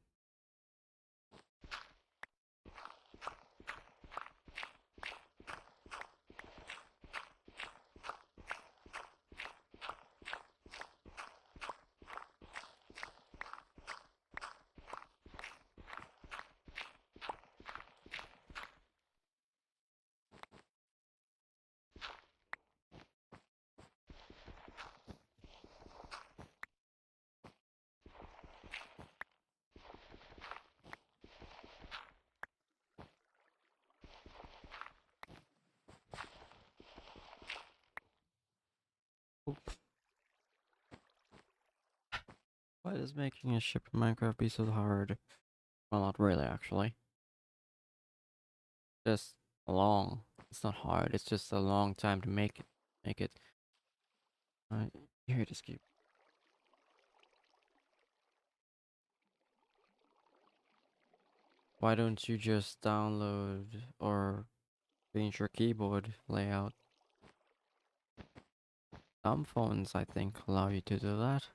Speaker 1: Oop. Why is making a ship in Minecraft be so hard? Well, not really, actually. Just long. It's not hard. It's just a long time to make it. Make it. Alright, here it is. Keep. Why don't you just download or change your keyboard layout? Some phones, I think, allow you to do that.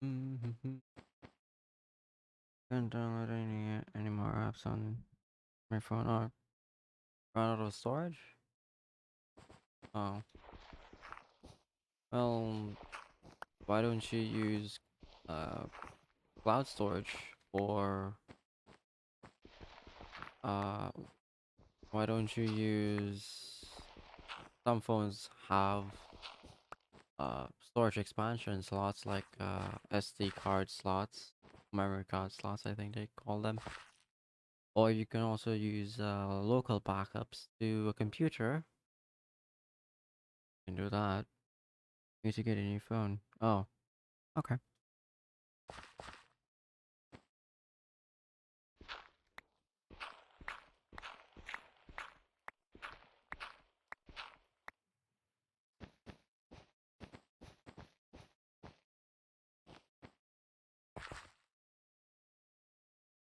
Speaker 1: Mm-hmm. Can't download any more apps on my phone. Oh, run out of storage? Oh. Well, why don't you use uh cloud storage or uh why don't you use some phones have storage expansion slots like SD card slots, memory card slots I think they call them. Or you can also use local backups to a computer. You can do that. You need to get a new phone. Oh, okay.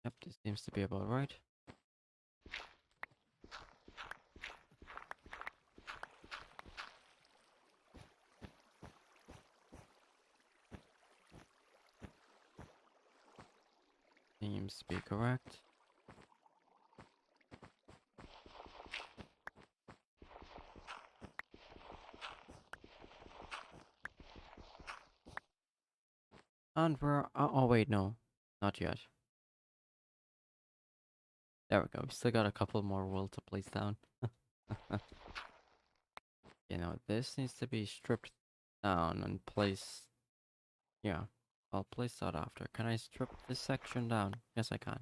Speaker 1: Yep, this seems to be about right. Seems to be correct. And we're oh wait, no, not yet. There we go. We still got a couple more wool to place down. You know, this needs to be stripped down and placed. Yeah, I'll place that after. Can I strip this section down? Yes, I can.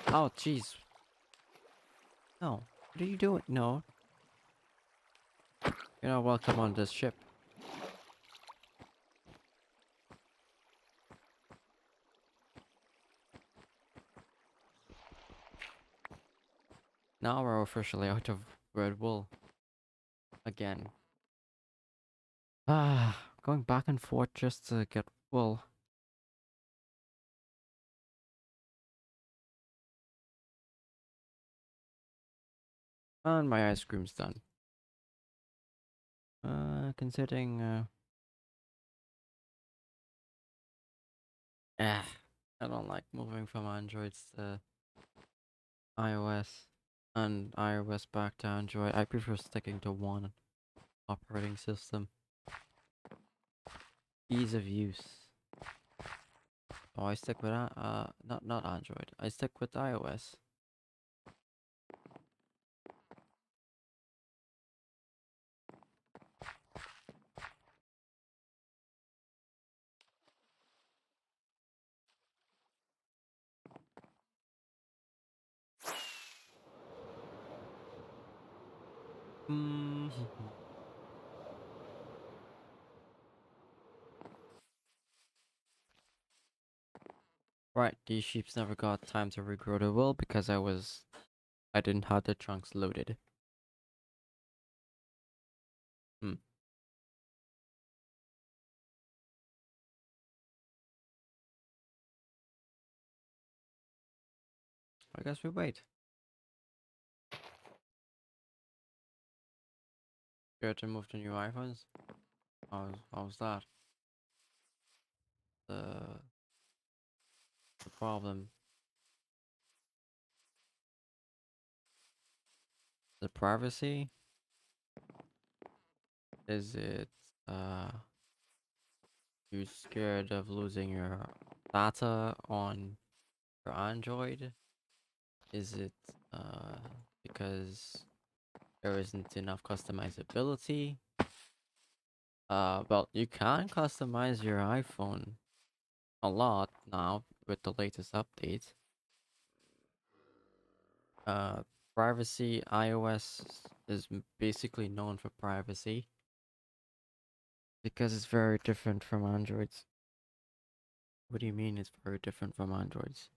Speaker 1: Oh, jeez. No. What are you doing? No. You're not welcome on this ship. Now we're officially out of red wool. Again. Ah, going back and forth just to get wool. And my ice cream's done. Considering, I don't like moving from Androids to iOS and iOS back to Android. I prefer sticking to one operating system. Ease of use. Oh, I stick with not Android. I stick with iOS. Hmm. Right, these sheeps never got time to regrow their wool because I didn't have the trunks loaded. Hmm. I guess we wait. Scared to move to new iPhones? How's that? The the problem. The privacy? Is it you scared of losing your data on your Android? Is it because there isn't enough customizability? Well, you can customize your iPhone a lot now with the latest updates. Uh, privacy, iOS is basically known for privacy because it's very different from Androids. What do you mean it's very different from Androids?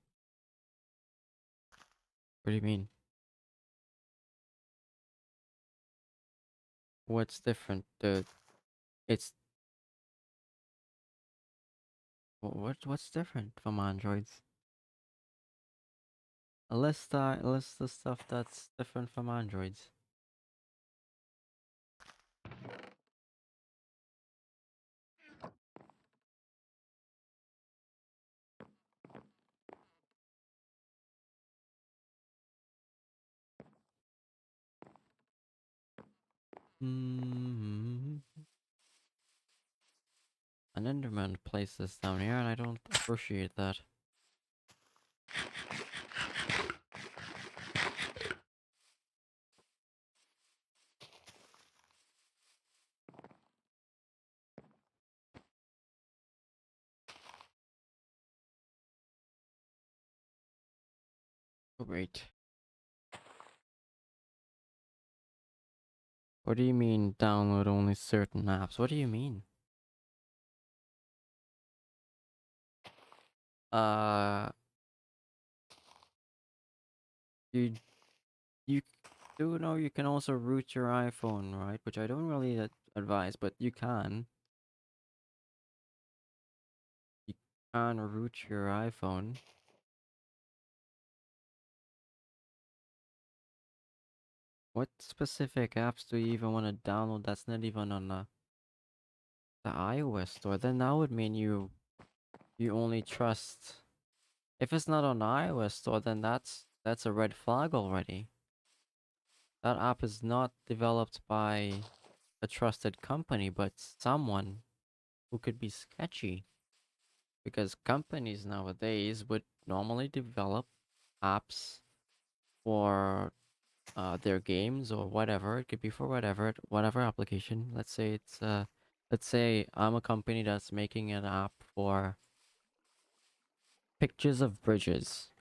Speaker 1: What do you mean? What's different? It's what's different from Androids? List the stuff that's different from Androids. Hmm. An Enderman placed this down here, and I don't appreciate that. Oh, wait. What do you mean download only certain apps? What do you mean? Uh, you you do know you can also root your iPhone, right? Which I don't really advise, but you can. You can root your iPhone. What specific apps do you even want to download that's not even on the iOS store? Then that would mean you only trust. If it's not on the iOS store, then that's a red flag already. That app is not developed by a trusted company, but someone. who could be sketchy, because companies nowadays would normally develop apps for their games or whatever. It could be for whatever application. Let's say I'm a company that's making an app for pictures of bridges.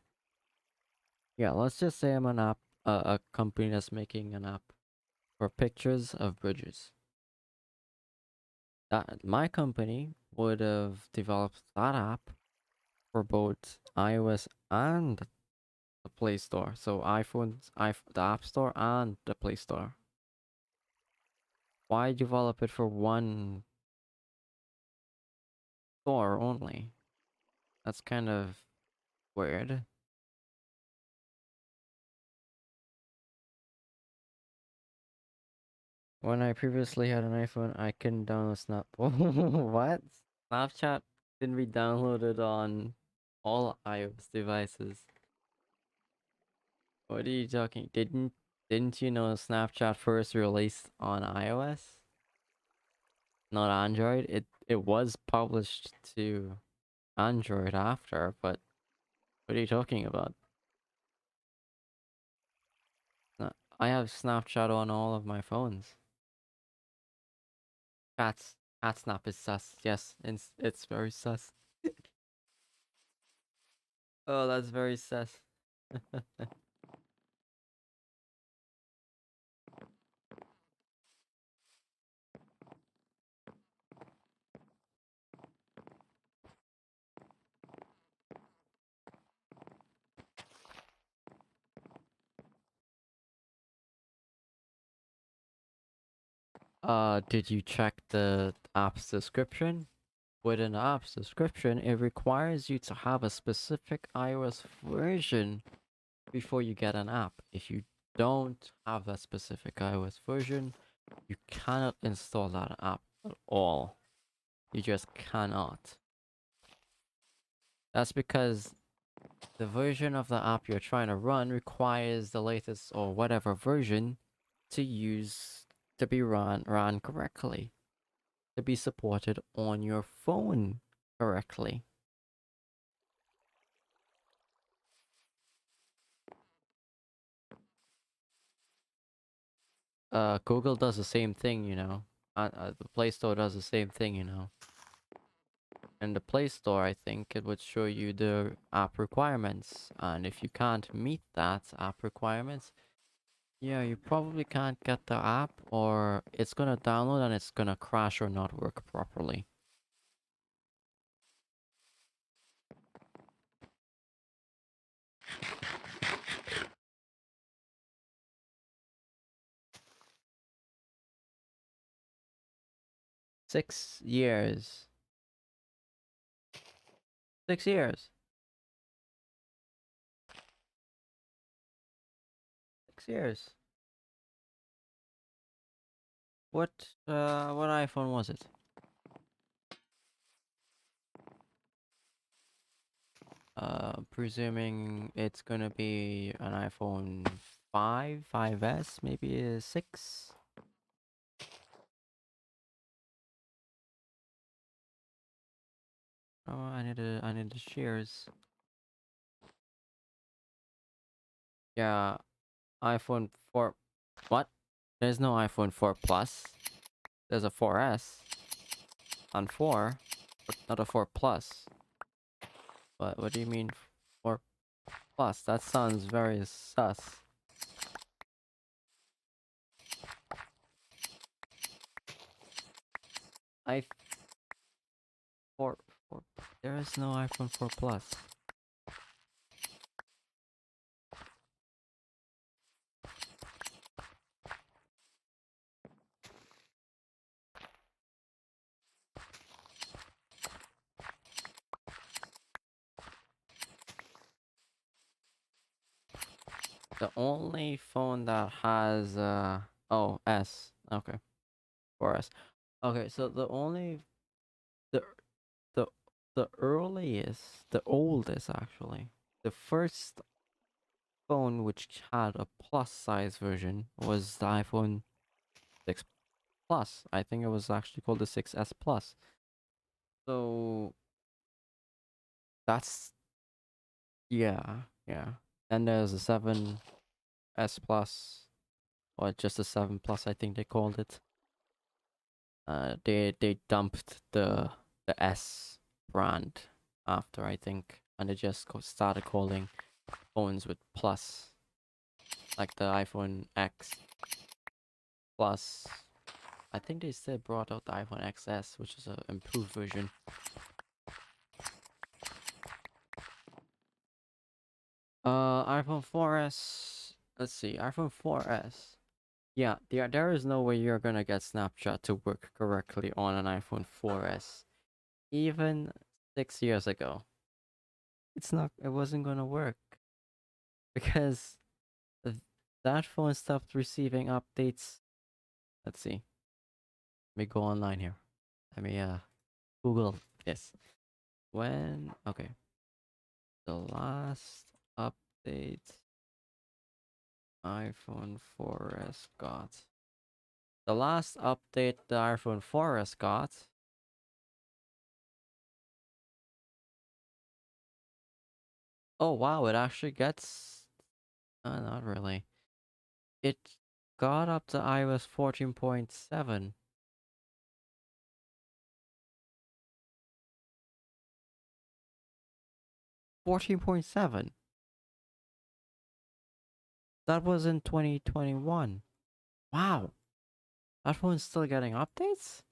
Speaker 1: Yeah, let's just say I'm a company that's making an app for pictures of bridges. That my company would have developed that app for both iOS and the Play Store. So the App Store and the Play Store. Why develop it for one store only? That's kind of weird. When I previously had an iPhone, I couldn't download Snap. What? Snapchat can be downloaded on all iOS devices. What are you talking? Didn't you know Snapchat first released on iOS, not Android? It was published to Android after, but what are you talking about? I have Snapchat on all of my phones. Cat Snap is sus. Yes, it's very sus. Oh, that's very sus. Did you check the app's description? With an app's description, it requires you to have a specific iOS version before you get an app. If you don't have that specific iOS version, you cannot install that app at all. You just cannot. That's because the version of the app you're trying to run requires the latest or whatever version to use to be ran correctly, to be supported on your phone correctly. Google does the same thing, you know. The Play Store does the same thing, you know. In the Play Store, I think it would show you the app requirements, and if you can't meet that app requirements, yeah, you probably can't get the app, or it's gonna download and it's gonna crash or not work properly. Six years. 6 years. 6 years. What iPhone was it? Presuming it's gonna be an iPhone 5, 5S, maybe a 6. Oh, I need the shares. Yeah, iPhone 4. What? There's no iPhone 4 Plus. There's a 4S and 4, but not a 4 Plus. What do you mean 4 Plus? That sounds very sus. I 4 4. There is no iPhone 4 Plus. The only phone that has oh, S. Okay. 4S. Okay, so the the the earliest, the oldest actually, the first phone which had a plus size version was the iPhone 6 Plus. I think it was actually called the 6S Plus. So that's yeah. Then there's a 7S Plus, or just a 7 Plus, I think they called it. They dumped the S brand after, I think, and they just started calling phones with plus, like the iPhone X Plus. I think they still brought out the iPhone XS, which is an improved version. iPhone 4S. Let's see, iPhone 4S. Yeah, there is no way you're gonna get Snapchat to work correctly on an iPhone 4S. Even 6 years ago, it wasn't gonna work because th- that phone stopped receiving updates. Let's see. Let me go online here. Let me Google this. Okay, the last update iPhone 4S got. The last update the iPhone 4S got. Oh wow, it actually gets. Not really. It got up to iOS 14.7. 14.7. That was in 2021. Wow. That phone's still getting updates?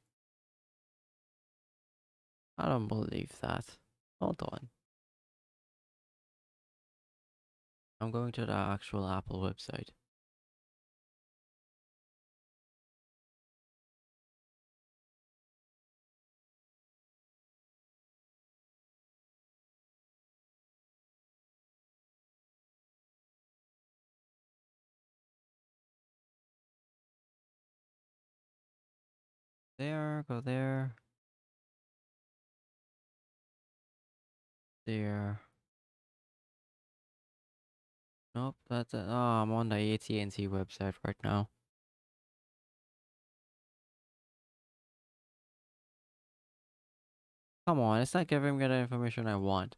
Speaker 1: I don't believe that. Hold on. I'm going to the actual Apple website. There, go there. There. Nope, that's it. Oh, I'm on the AT&T website right now. Come on, it's not giving me the information I want.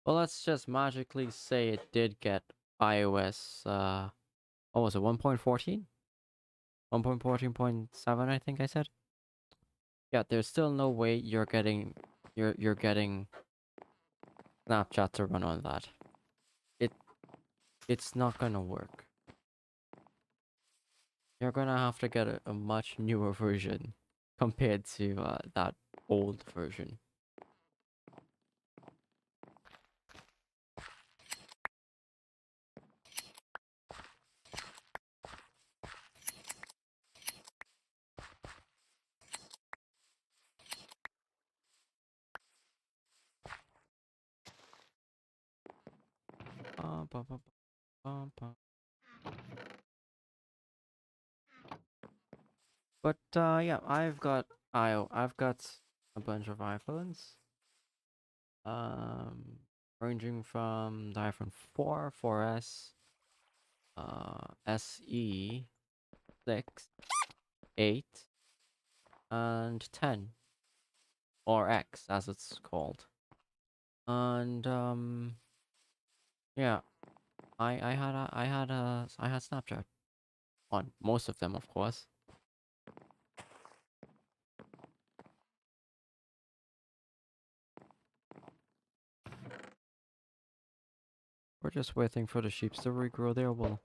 Speaker 1: Well, let's just magically say it did get iOS, what was it, 1.14? 1.14.7, I think I said. Yeah, there's still no way you're getting Snapchat to run on that. It it's not gonna work. You're gonna have to get a much newer version compared to that old version. Bum, bum, bum, bum, bum. But yeah, I've got a bunch of iPhones. Ranging from the iPhone 4, 4S, SE, 6, 8, and 10, or X as it's called. And yeah, I had Snapchat on most of them, of course. We're just waiting for the sheep to regrow their wool.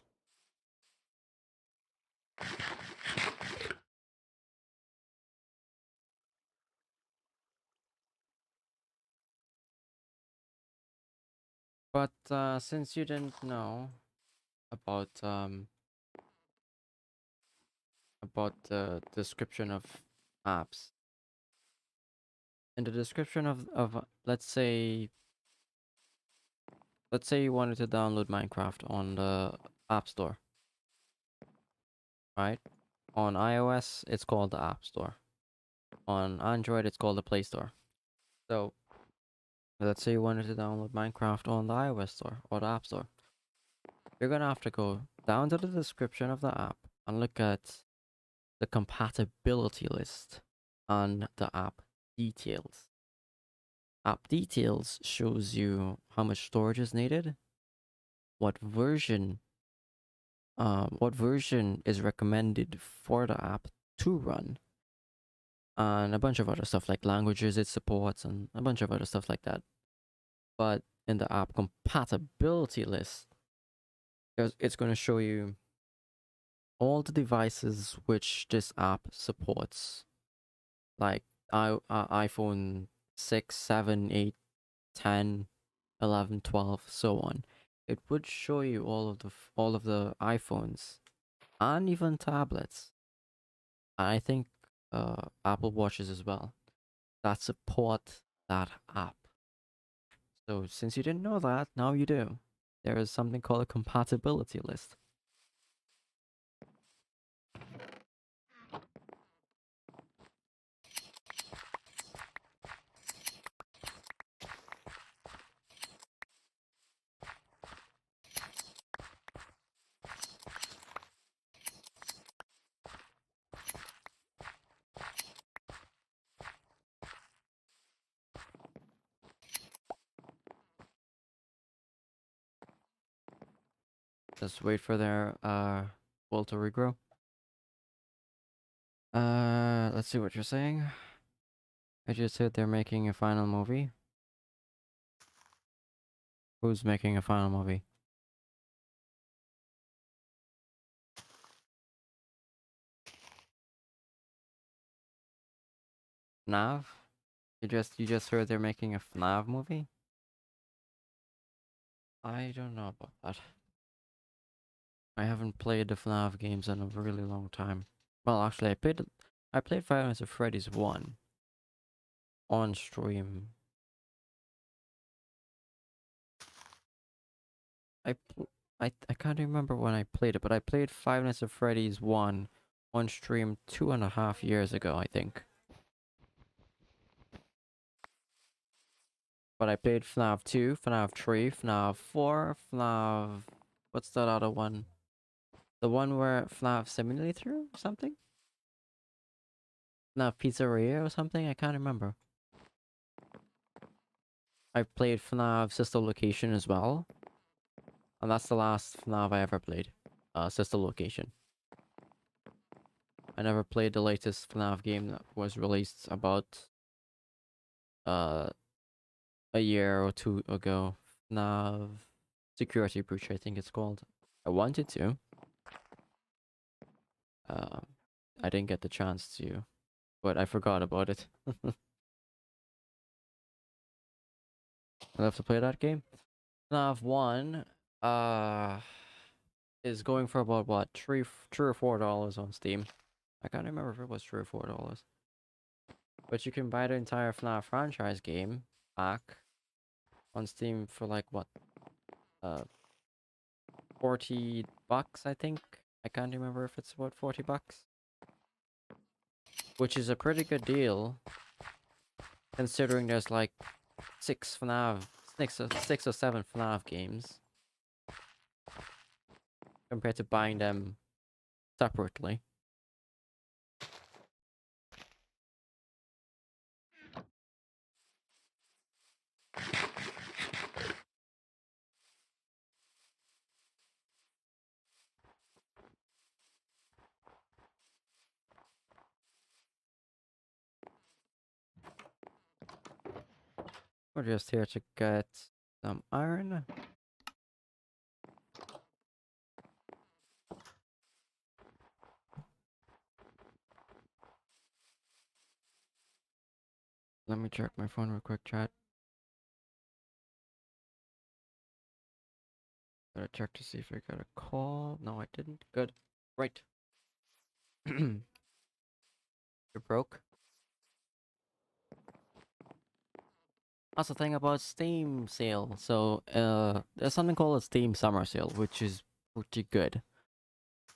Speaker 1: But since you didn't know about the description of apps, in the description of let's say you wanted to download Minecraft on the App Store, right? On iOS, it's called the App Store. On Android, it's called the Play Store. So, let's say you wanted to download Minecraft on the iOS Store or the App Store. You're gonna have to go down to the description of the app and look at the compatibility list on the app details. App details shows you how much storage is needed, what version is recommended for the app to run, and a bunch of other stuff like languages it supports and a bunch of other stuff like that. But in the app compatibility list, it's going to show you all the devices which this app supports, like iPhone 6, 7, 8, 10, 11, 12, so on. It would show you all of the iPhones and even tablets. I think Apple Watches as well that support that app. So since you didn't know that, now you do. There is something called a compatibility list. Just wait for their world to regrow. Let's see what you're saying. I just heard they're making a final movie. Who's making a final movie? FNAF? You just heard they're making a FNAF movie? I don't know about that. I haven't played the FNAF games in a really long time. Well, actually, I played Five Nights at Freddy's 1 on stream. I can't remember when I played it, but I played Five Nights at Freddy's 1 on stream 2.5 years ago, I think. But I played FNAF 2, FNAF 3, FNAF 4, FNAF... What's that other one? The one where FNAF Simulator or something? FNAF Pizzeria or something? I can't remember. I played FNAF Sister Location as well. And that's the last FNAF I ever played. Sister Location. I never played the latest FNAF game that was released about a year or two ago. FNAF Security Breach, I think it's called. I wanted to. I didn't get the chance to, but I forgot about it. I'll have to play that game. FNAF 1 is going for about what, $3 or $4 on Steam. I can't remember if it was $3 or $4. But you can buy the entire FNAF franchise game back on Steam for like what? $40, I think. I can't remember if it's about $40. Which is a pretty good deal, considering there's like six or seven FNAF games, compared to buying them separately. We're just here to get some iron. Let me check my phone real quick, chat. Gotta check to see if I got a call. No, I didn't. Good. Right. You're broke. That's the thing about Steam sale. So, there's something called a Steam summer sale, which is pretty good.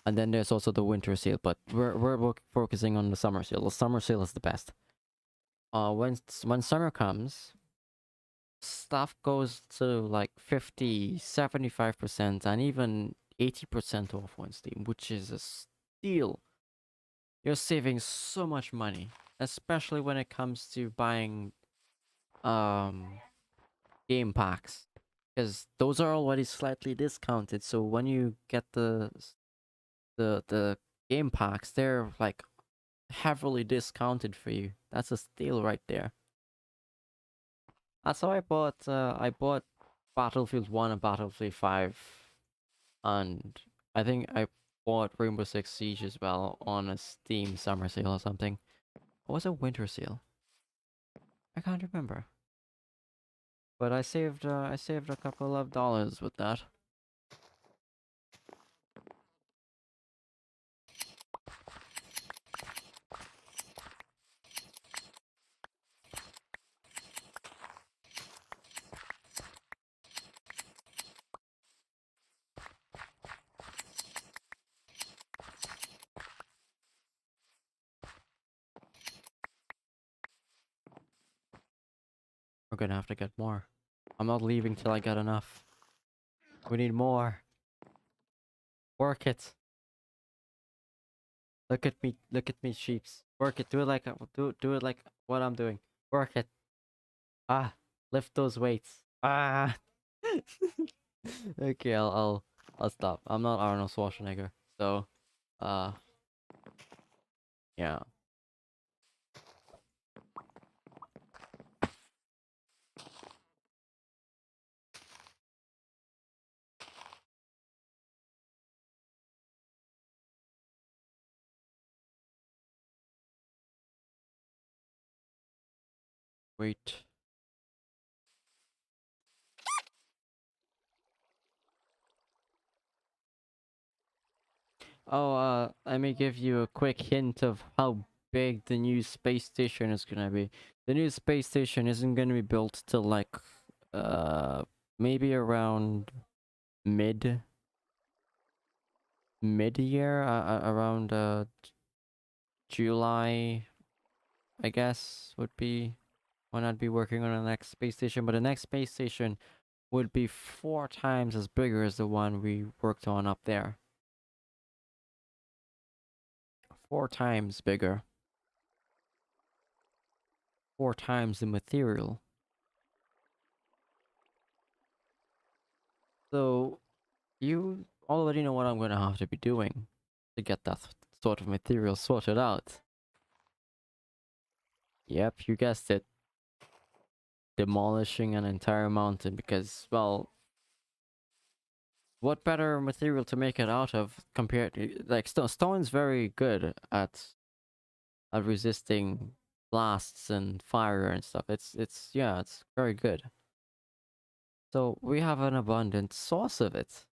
Speaker 1: And then there's also the winter sale, but we're focusing on the summer sale. The summer sale is the best. When summer comes, stuff goes to like 50, 75%, and 80% off on Steam, which is a steal. You're saving so much money, especially when it comes to buying um game packs, because those are already slightly discounted. So when you get the game packs, they're like heavily discounted for you. That's a steal right there. That's how I bought Battlefield 1 and Battlefield 5, and I think I bought Rainbow Six Siege as well on a Steam summer sale or something. Or was it winter sale? I can't remember. But I saved a couple of dollars with that. We're gonna have to get more. I'm not leaving till I get enough. We need more. Work it. Look at me, sheeps. Work it. Do it like do it like what I'm doing. Work it. Ah, lift those weights. Ah. Okay, I'll stop. I'm not Arnold Schwarzenegger, so uh yeah. Wait. Oh, let me give you a quick hint of how big the new space station is gonna be. The new space station isn't gonna be built till like uh maybe around mid mid year, around July, I guess, would be when I'd be working on the next space station. But the next space station would be 4 times as bigger as the one we worked on up there. 4 times bigger. 4 times the material. So you already know what I'm gonna have to be doing to get that sort of material sorted out. Yep, you guessed it. Demolishing an entire mountain because, well, what better material to make it out of compared to like stone's very good at resisting blasts and fire and stuff. It's yeah, it's very good. So we have an abundant source of it.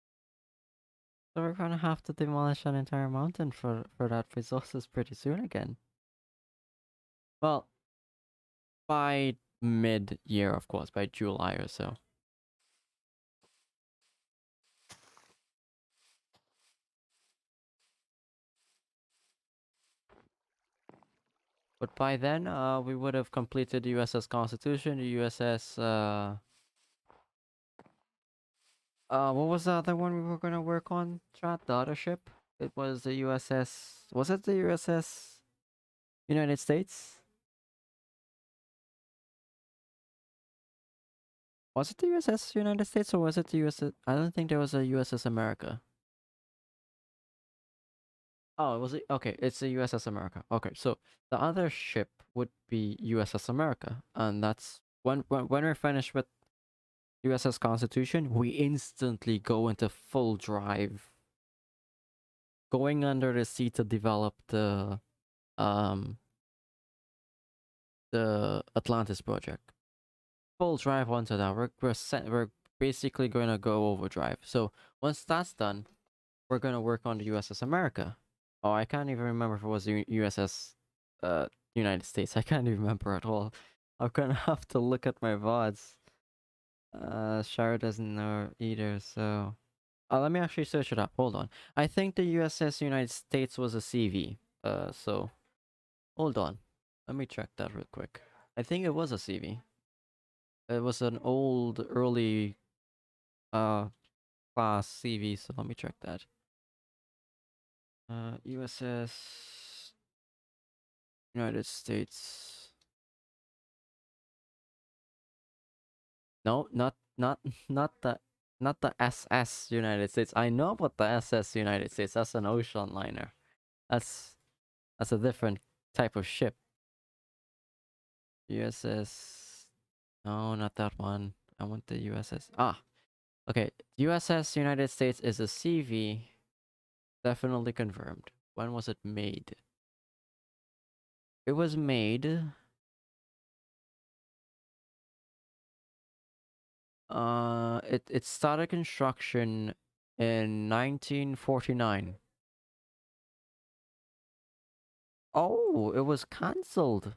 Speaker 1: So we're gonna have to demolish an entire mountain for that resources pretty soon again. Well, by mid year, of course, by July or so. But by then, we would have completed the USS Constitution, the USS, what was the other one we were gonna work on, Chat? The other ship? It was the USS, was it the USS United States? Was it the USS United States or was it the USS, I don't think there was a USS America. Oh, was it? Okay, it's the USS America. Okay, so the other ship would be USS America, and that's when we're finished with USS Constitution, we instantly go into full drive, going under the sea to develop um the Atlantis project. Full drive onto that. We're basically going to go overdrive. So once that's done, we're going to work on the USS America. Oh, I can't even remember if it was the USS United States. I can't even remember at all. I'm gonna have to look at my VODs. Shara doesn't know either, so let me actually search it up. Hold on. I think the USS United States was a CV. So hold on. Let me check that real quick. I think it was a CV. It was an old, early, uh, class CV, so let me check that. USS United States. No, not the SS United States. I know about the SS United States. That's an ocean liner. That's that's a different type of ship. USS. No, not that one. I want the USS. Ah, okay. USS United States is a CV. Definitely confirmed. When was it made? It was made. It started construction in 1949. Oh, it was cancelled.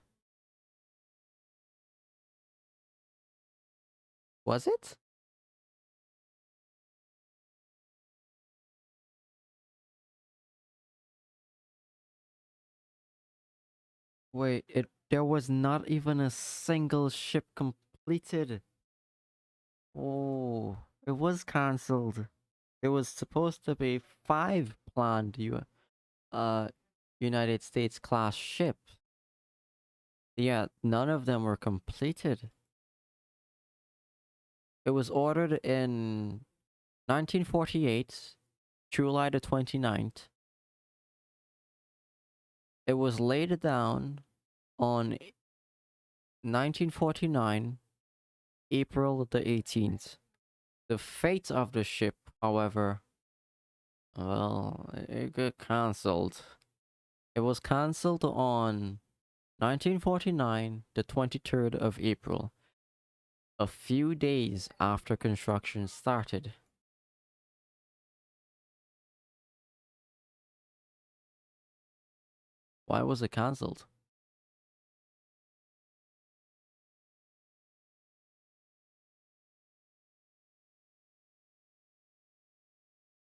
Speaker 1: Was it? Wait, there was not even a single ship completed. Oh, it was cancelled. There was supposed to be 5 planned uh United States class ships. Yeah, none of them were completed. It was ordered in 1948, July the 29th. It was laid down on 1949, April the 18th. The fate of the ship, however, well, it got cancelled. It was cancelled on 1949, the 23rd of April, a few days after construction started. Why was it cancelled?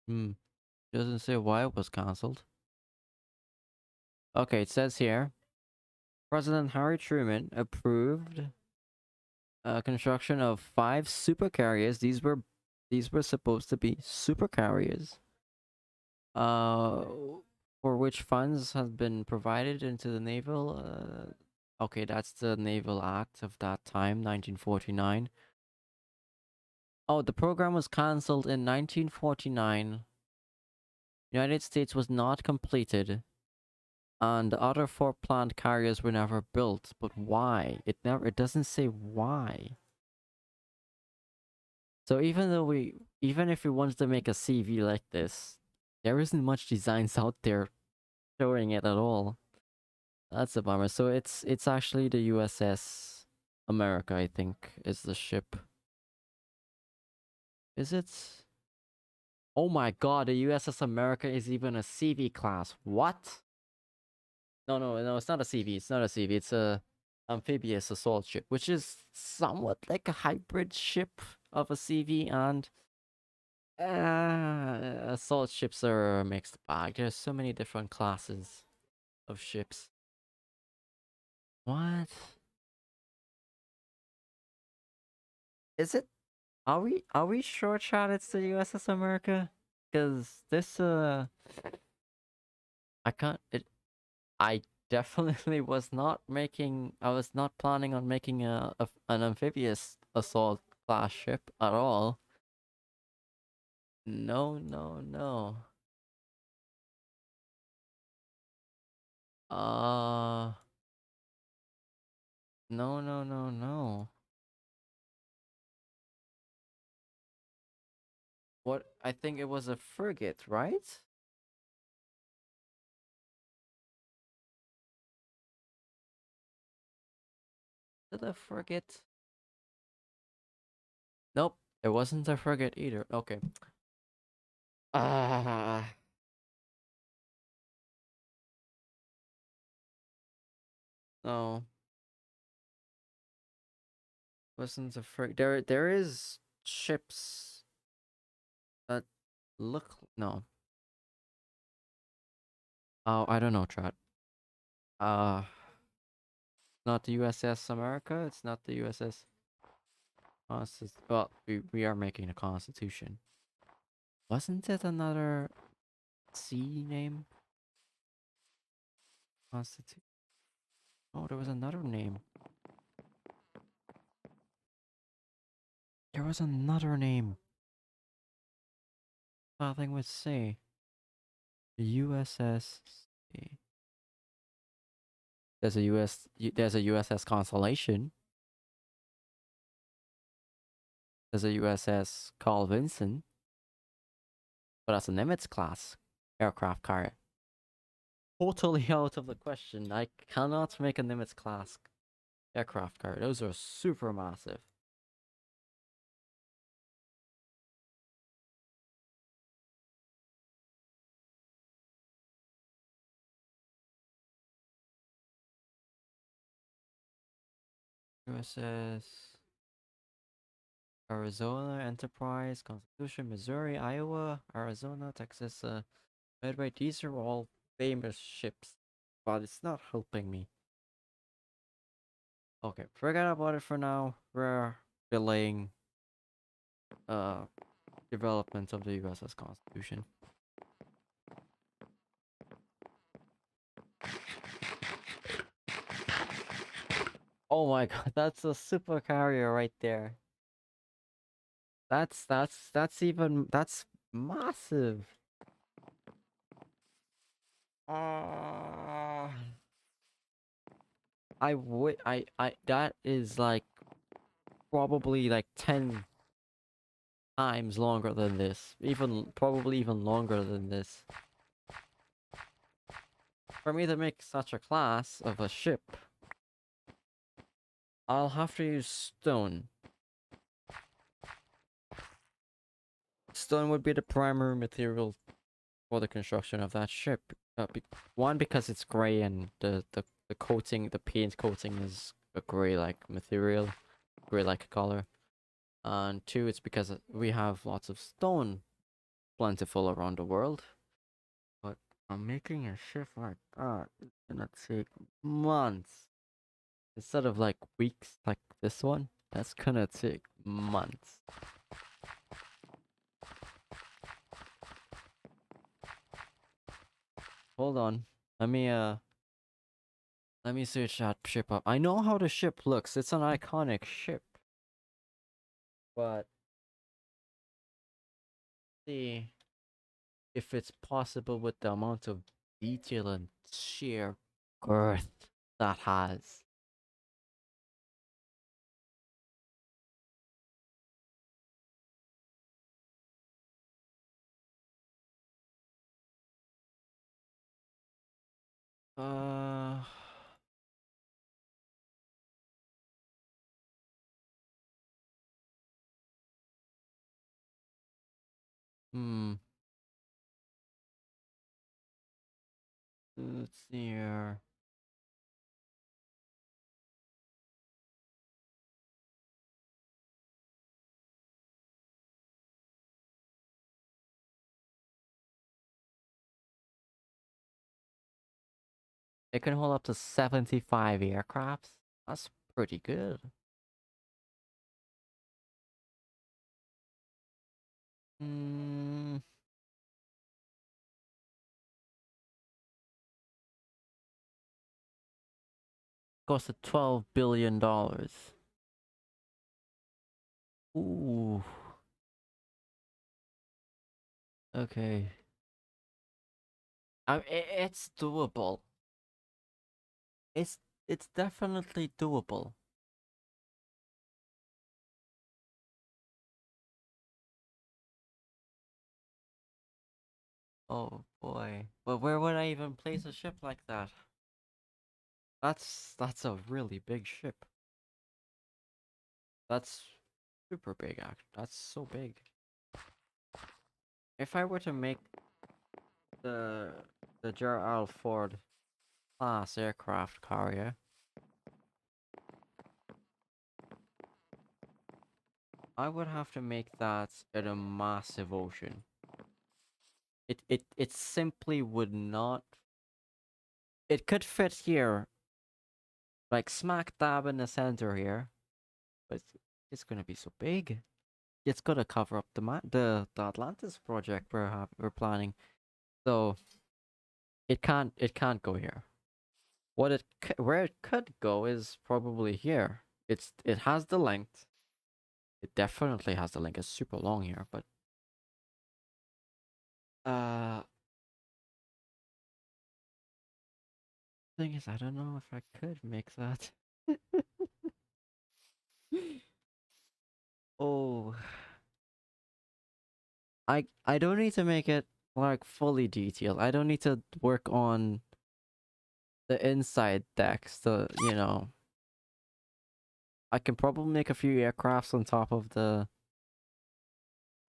Speaker 1: Hmm. Doesn't say why it was cancelled. Okay, it says here President Harry Truman approved construction of 5 supercarriers. These were supposed to be supercarriers. Uh, for which funds have been provided into the naval. Okay, that's the Naval Act of that time, 1949. Oh, the program was cancelled in 1949. United States was not completed, and the other 4 planned carriers were never built. But why? It doesn't say why. So even if we wanted to make a CV like this, there isn't much designs out there showing it at all. That's a bummer. So it's actually the USS America, I think, is the ship. Is it? Oh my god, the USS America is even a CV class. What? No, it's not a CV. It's not a CV. It's a amphibious assault ship, which is somewhat like a hybrid ship of a CV and assault ships are a mixed bag. There's so many different classes of ships. What? Is it? Are we sure, Chad? It's the USS America? Because this I can't. I definitely was not making. I was not planning on making an amphibious assault class ship at all. No, no, no. Uh, no, no, no, no. What? I think it was a frigate, right? Did a frigate? Nope, it wasn't a frigate either. Okay. Ah, no, wasn't a frigate. There is ships that look. No. Oh, I don't know, Trot. Uh, not the USS America. It's not the USS. Well, we are making a Constitution. Wasn't it another sea name? Constitute. Oh, there was another name. There was another name. Nothing with C. The USS. There's a There's a USS Constellation. There's a USS Carl Vinson. But that's a Nimitz class aircraft carrier. Totally out of the question. I cannot make a Nimitz class aircraft carrier. Those are super massive. USS Arizona, Enterprise, Constitution, Missouri, Iowa, Arizona, Texas, Midway. These are all famous ships, but it's not helping me. Okay, forget about it for now. We're delaying uh development of the USS Constitution. Oh my god, that's a super carrier right there. That's massive. Uh, I that is like probably like 10 times longer than this. Probably even longer than this. For me to make such a class of a ship, I'll have to use stone. Stone would be the primary material for the construction of that ship. One, because it's gray and the coating, the paint coating is a gray like material, gray like color. And two, it's because we have lots of stone plentiful around the world. But I'm making a ship like that. It's gonna take months instead of like weeks like this one. That's gonna take months. Hold on. Let me let me search that ship up. I know how the ship looks. It's an iconic ship. But see if it's possible with the amount of detail and sheer girth that has. Uh hmm. Let's see here. It can hold up to 75 aircrafts. That's pretty good. Hmm. Costed $12 billion. Ooh. Okay. It's doable. It's it's definitely doable. Oh boy. But where would I even place a ship like that? That's a really big ship. That's super big act. That's so big. If I were to make the the Gerald Ford class aircraft carrier, I would have to make that in a massive ocean. It simply would not. It could fit here, like smack dab in the center here, but it's gonna be so big. it's gonna cover up the Atlantis project we're planning. So it can't go here. Where it could go is probably here. It has the length. It definitely has the length. It's super long here, but uh, thing is, I don't know if I could make that. Oh, I don't need to make it like fully detailed. I don't need to work on the inside decks. I can probably make a few aircrafts on top of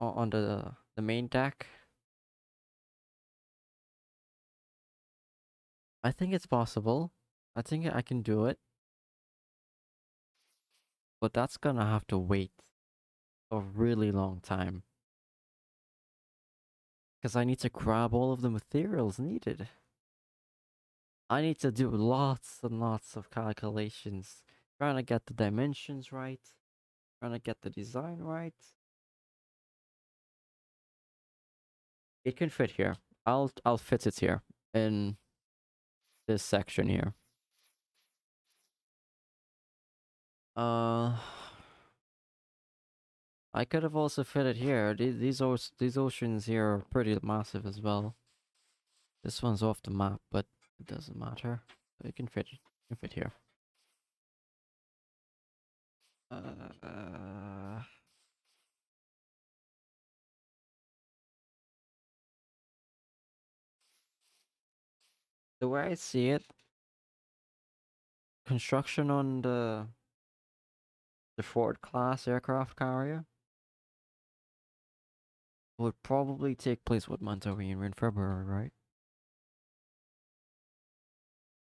Speaker 1: on the main deck. I think it's possible. I think I can do it, but that's gonna have to wait a really long time because I need to grab all of the materials needed. I need to do lots and lots of calculations, trying to get the dimensions right, trying to get the design right. It can fit here. I'll fit it here in this section here. Uh, I could have also fit it here. These oceans here are pretty massive as well. This one's off the map, but it doesn't matter. It can fit. It can fit here. Uh, the way I see it, construction on the Ford class aircraft carrier would probably take place. What month are we in? We're in February, right?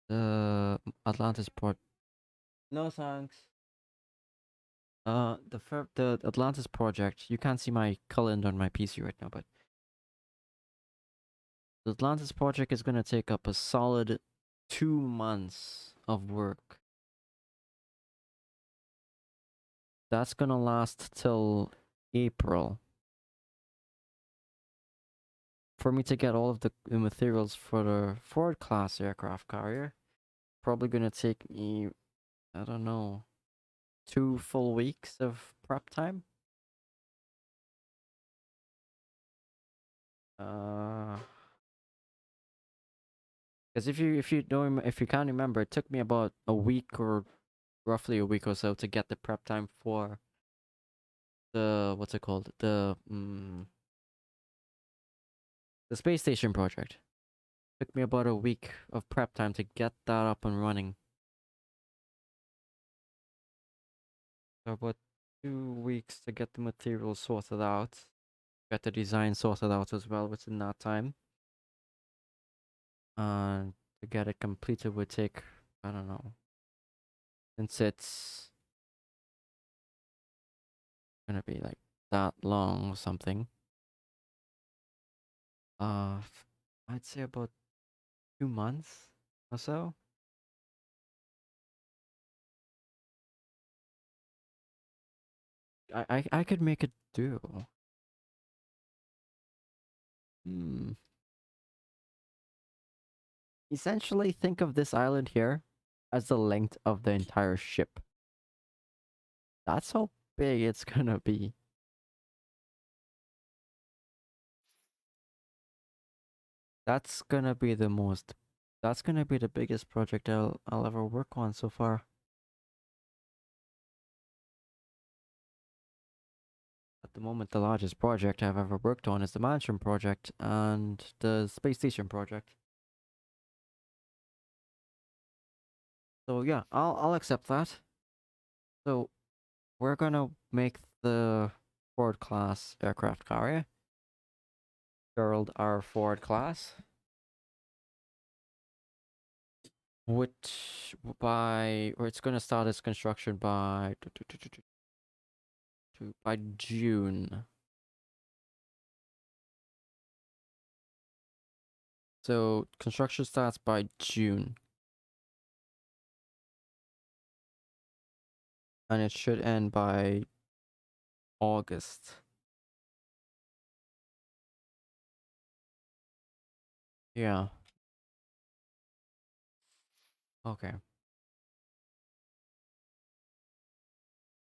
Speaker 1: The Atlantis port. No thanks. The Atlantis project. You can't see my calendar on my PC right now, but the Atlantis project is gonna take up a solid 2 months of work. That's gonna last till April. For me to get all of the materials for the Ford class aircraft carrier, probably gonna take me, I don't know, 2 full weeks of prep time. Uh, because if you can't remember, it took me about a week or roughly a week or so to get the prep time for the what's it called the space station project. Took me about a week of prep time to get that up and running. So about 2 weeks to get the materials sorted out, get the design sorted out as well within that time. And to get it completed would take, I don't know, since it's gonna be like that long or something. Uh, I'd say about 2 months or so. I could make it do. Hmm. Essentially, think of this island here as the length of the entire ship. That's how big it's gonna be. That's gonna be the most. That's gonna be the biggest project I'll ever work on so far. At the moment, the largest project I've ever worked on is the mansion project and the space station project. So yeah, I'll accept that. So we're gonna make the Ford class aircraft carrier. Gerald R. Ford class. Which or it's gonna start its construction by June. So construction starts by June. And it should end by August. Yeah. Okay.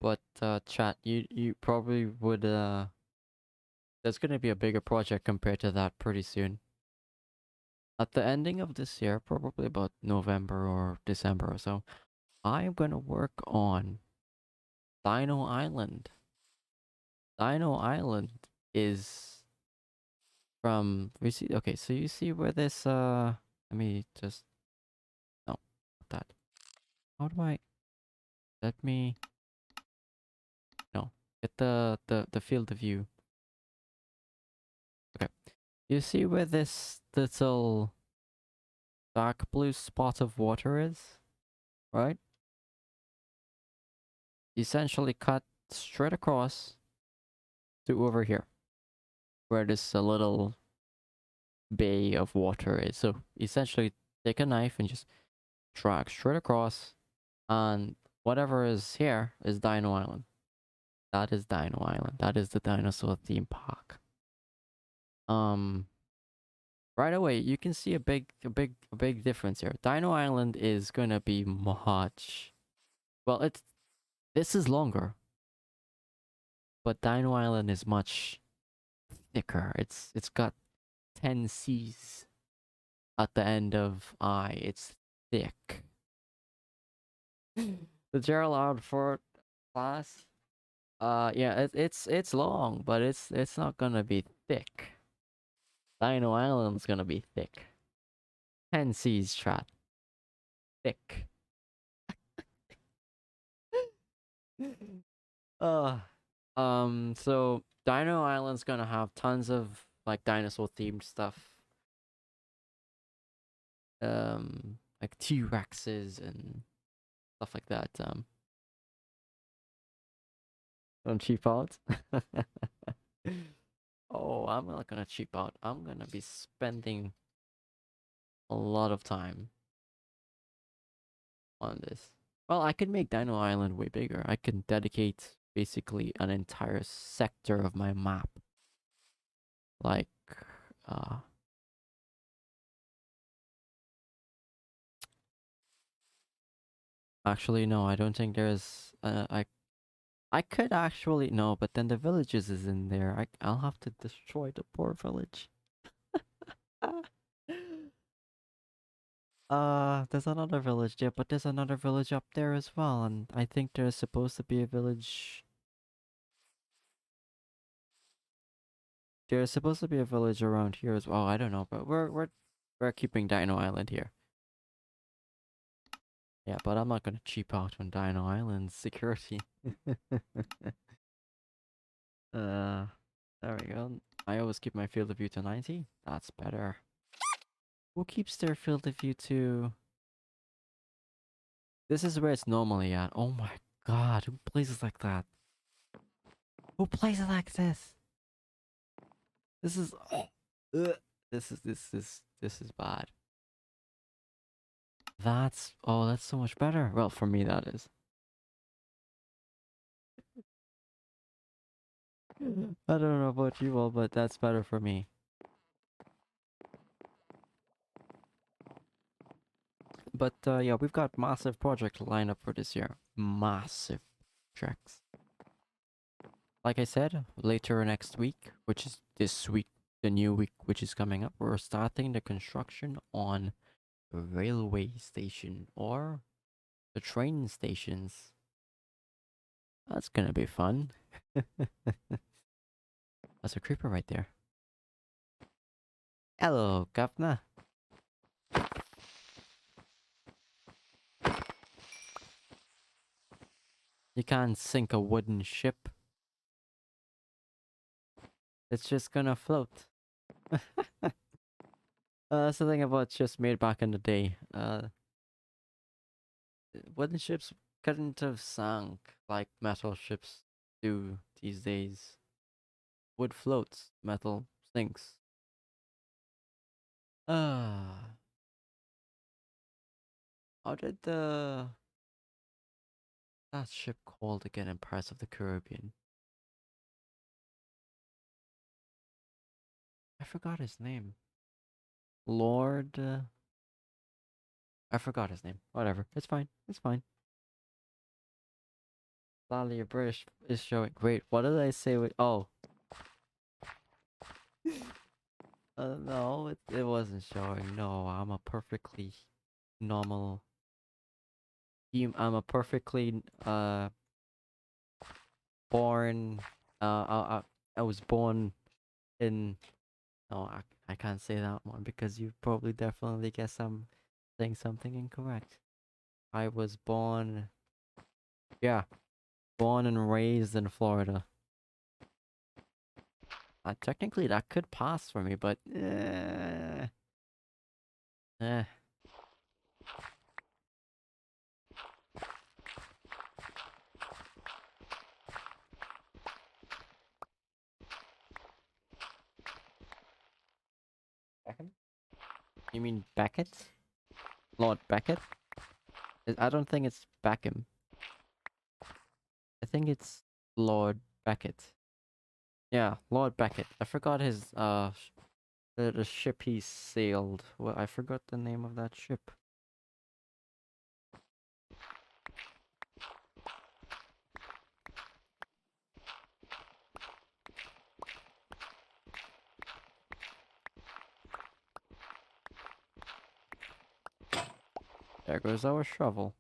Speaker 1: But chat, you probably would there's gonna be a bigger project compared to that pretty soon. At the ending of this year, probably about November or December or so, I am gonna work on Dino Island. Dino Island is from we see okay, so you see where this let me just no not that. How do I let me no get the field of view. Okay. You see where this little dark blue spot of water is? Right? Essentially cut straight across to over here. Where this little bay of water is. So essentially take a knife and just drag straight across, and whatever is here is Dino Island. That is Dino Island. That is the dinosaur theme park. Um right away you can see a big difference here. Dino Island is gonna be much well it's this is longer, but Dino Island is much thicker. It's got 10 C's at the end of I. It's thick. The Gerald Ford class. Yeah, it's long, but it's not gonna be thick. Dino Island's gonna be thick. 10 C's chat. Thick. uh so Dino Island's gonna have tons of like dinosaur themed stuff. Like T-Rexes and stuff like that. Don't cheap out. Oh, I'm not gonna cheap out. I'm gonna be spending a lot of time on this. Well, I could make Dino Island way bigger. I can dedicate basically an entire sector of my map. Like, uh, actually, no, I don't think there's. I could actually no, but then the villages is in there. I'll have to destroy the poor village. There's another village there, but there's another village up there as well, and I think there's supposed to be a village. There's supposed to be a village around here as well. I don't know, but we're keeping Dino Island here. Yeah, but I'm not gonna cheap out on Dino Island security. uh, there we go. I always keep my field of view to 90. That's better. Who keeps their field of view to? This is where it's normally at. Oh my god, who plays it like that? Who plays it like this? This is this is bad. That's so much better. Well, for me that is. I don't know about you all, but that's better for me. But yeah, we've got massive project lineup for this year. Massive projects. Like I said, later next week, which is this week, the new week which is coming up, we're starting the construction on a railway station or the train stations. That's gonna be fun. That's a creeper right there. Hello, governor. You can't sink a wooden ship. It's just gonna float. That's the thing about ships made back in the day. Wooden ships couldn't have sunk like metal ships do these days. Wood floats, metal sinks. Ah, how did that ship called again in Pirates of the Caribbean? forgot his name. Lord. I forgot his name. Whatever. It's fine. It's fine. Sadly, your British is showing. Wait, what did I say? With oh, no, it wasn't showing. No, I'm a perfectly normal. I'm a perfectly born. I was born in. No, I can't say that one because you probably definitely guess I'm saying something incorrect. I was born. Yeah, born and raised in Florida. Technically, that could pass for me, but eh. Beckham? You mean Beckett? Lord Beckett? I don't think it's Beckham. I think it's Lord Beckett. Yeah, Lord Beckett. I forgot his the ship he sailed. Well, I forgot the name of that ship. There goes our shovel.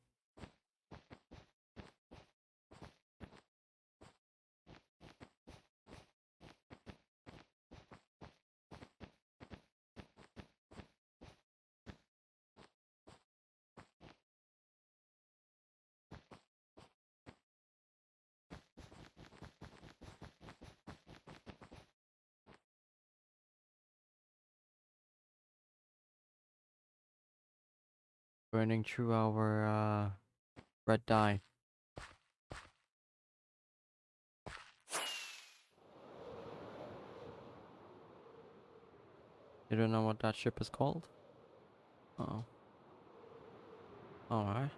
Speaker 1: Burning through our red dye. You don't know what that ship is called? Oh. Alright.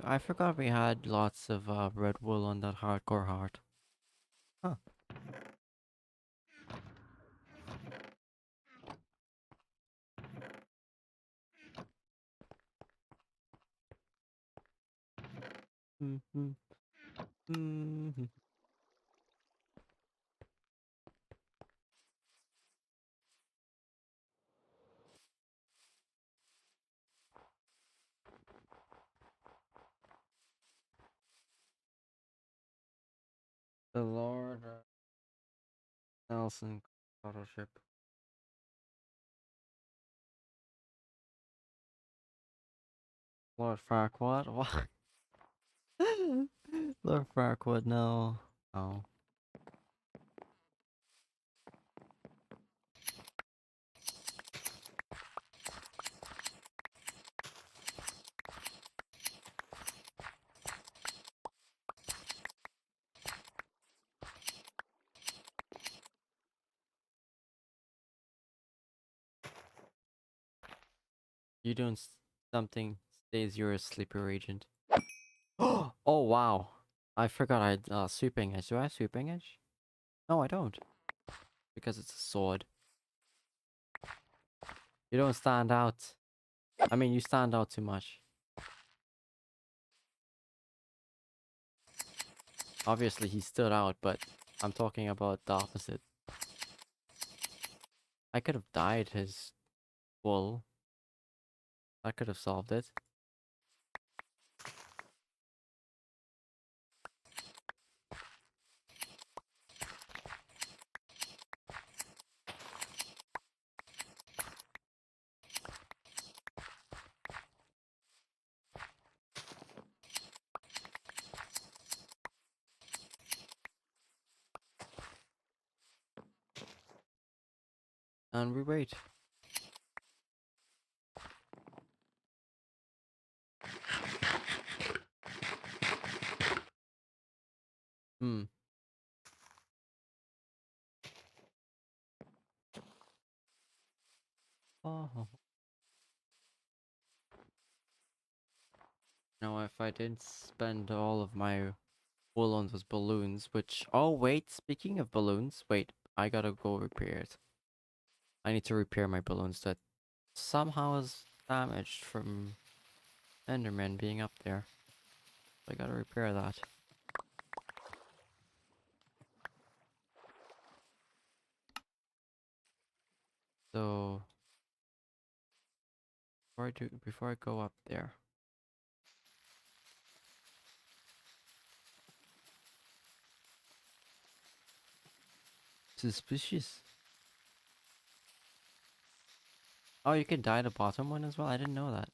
Speaker 1: I forgot we had lots of red wool on that hardcore heart. Huh. Mm-hmm. Mm-hmm. The Lord Nelson battleship. Lord Farquaad? What? Lord Farquaad, no. Oh. You doing something says you're a sleeper agent. Oh wow. I forgot I had sweeping edge. Do I have sweeping edge? No, I don't. Because it's a sword. You don't stand out. I mean, you stand out too much. Obviously, he stood out, but I'm talking about the opposite. I could have dyed his wool. I could have solved it. And we wait. Hmm. Oh. Now, if I didn't spend all of my wool on those balloons, which... Oh, wait. Speaking of balloons, wait. I gotta go repair it. I need to repair my balloons that somehow is damaged from Enderman being up there. I gotta repair that. So before I go up there. Suspicious. Oh, you can dye the bottom one as well? I didn't know that.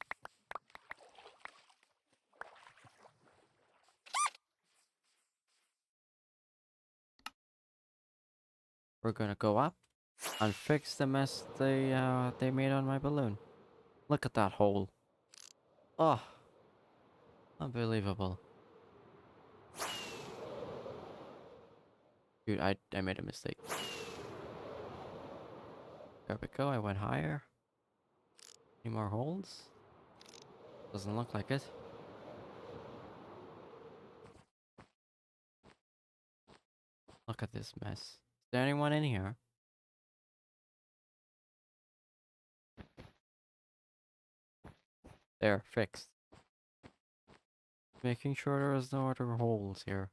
Speaker 1: We're gonna go up and fix the mess they made on my balloon. Look at that hole. Oh, unbelievable. Dude, I made a mistake. There we go, I went higher. Any more holes? Doesn't look like it. Look at this mess. Is there anyone in here? There, fixed. Making sure there is no other holes here.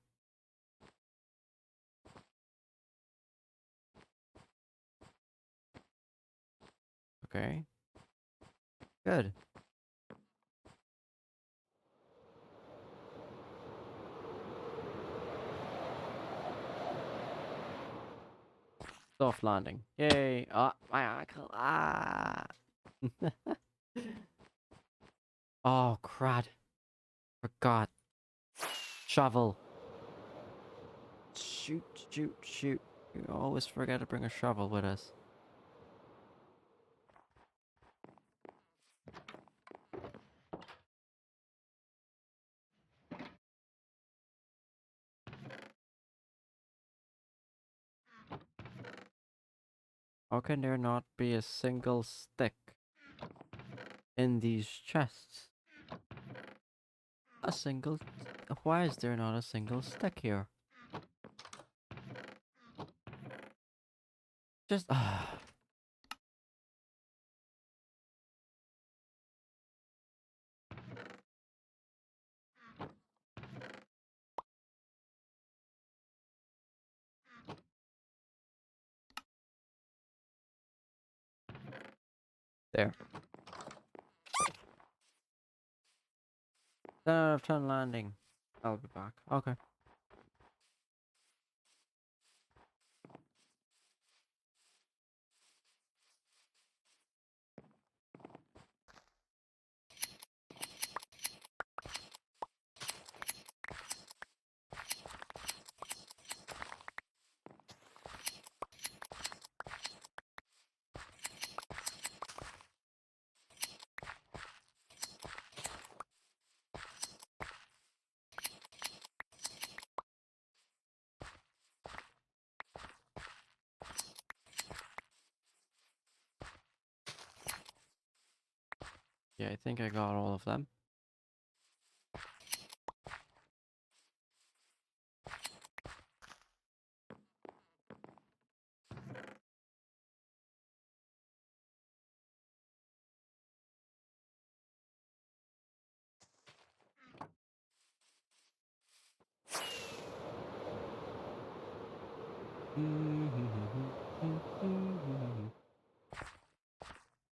Speaker 1: Okay. Good. Soft landing. Yay. Ah, my ankle. Ah. Oh, crud. Forgot. Shovel. Shoot, shoot, shoot. You always forget to bring a shovel with us. How can there not be a single stick in these chests? A single... Why is there not a single stick here? Just... Ah. There. 10 out of 10 landing. I'll be back. Okay. Yeah, I think I got all of them.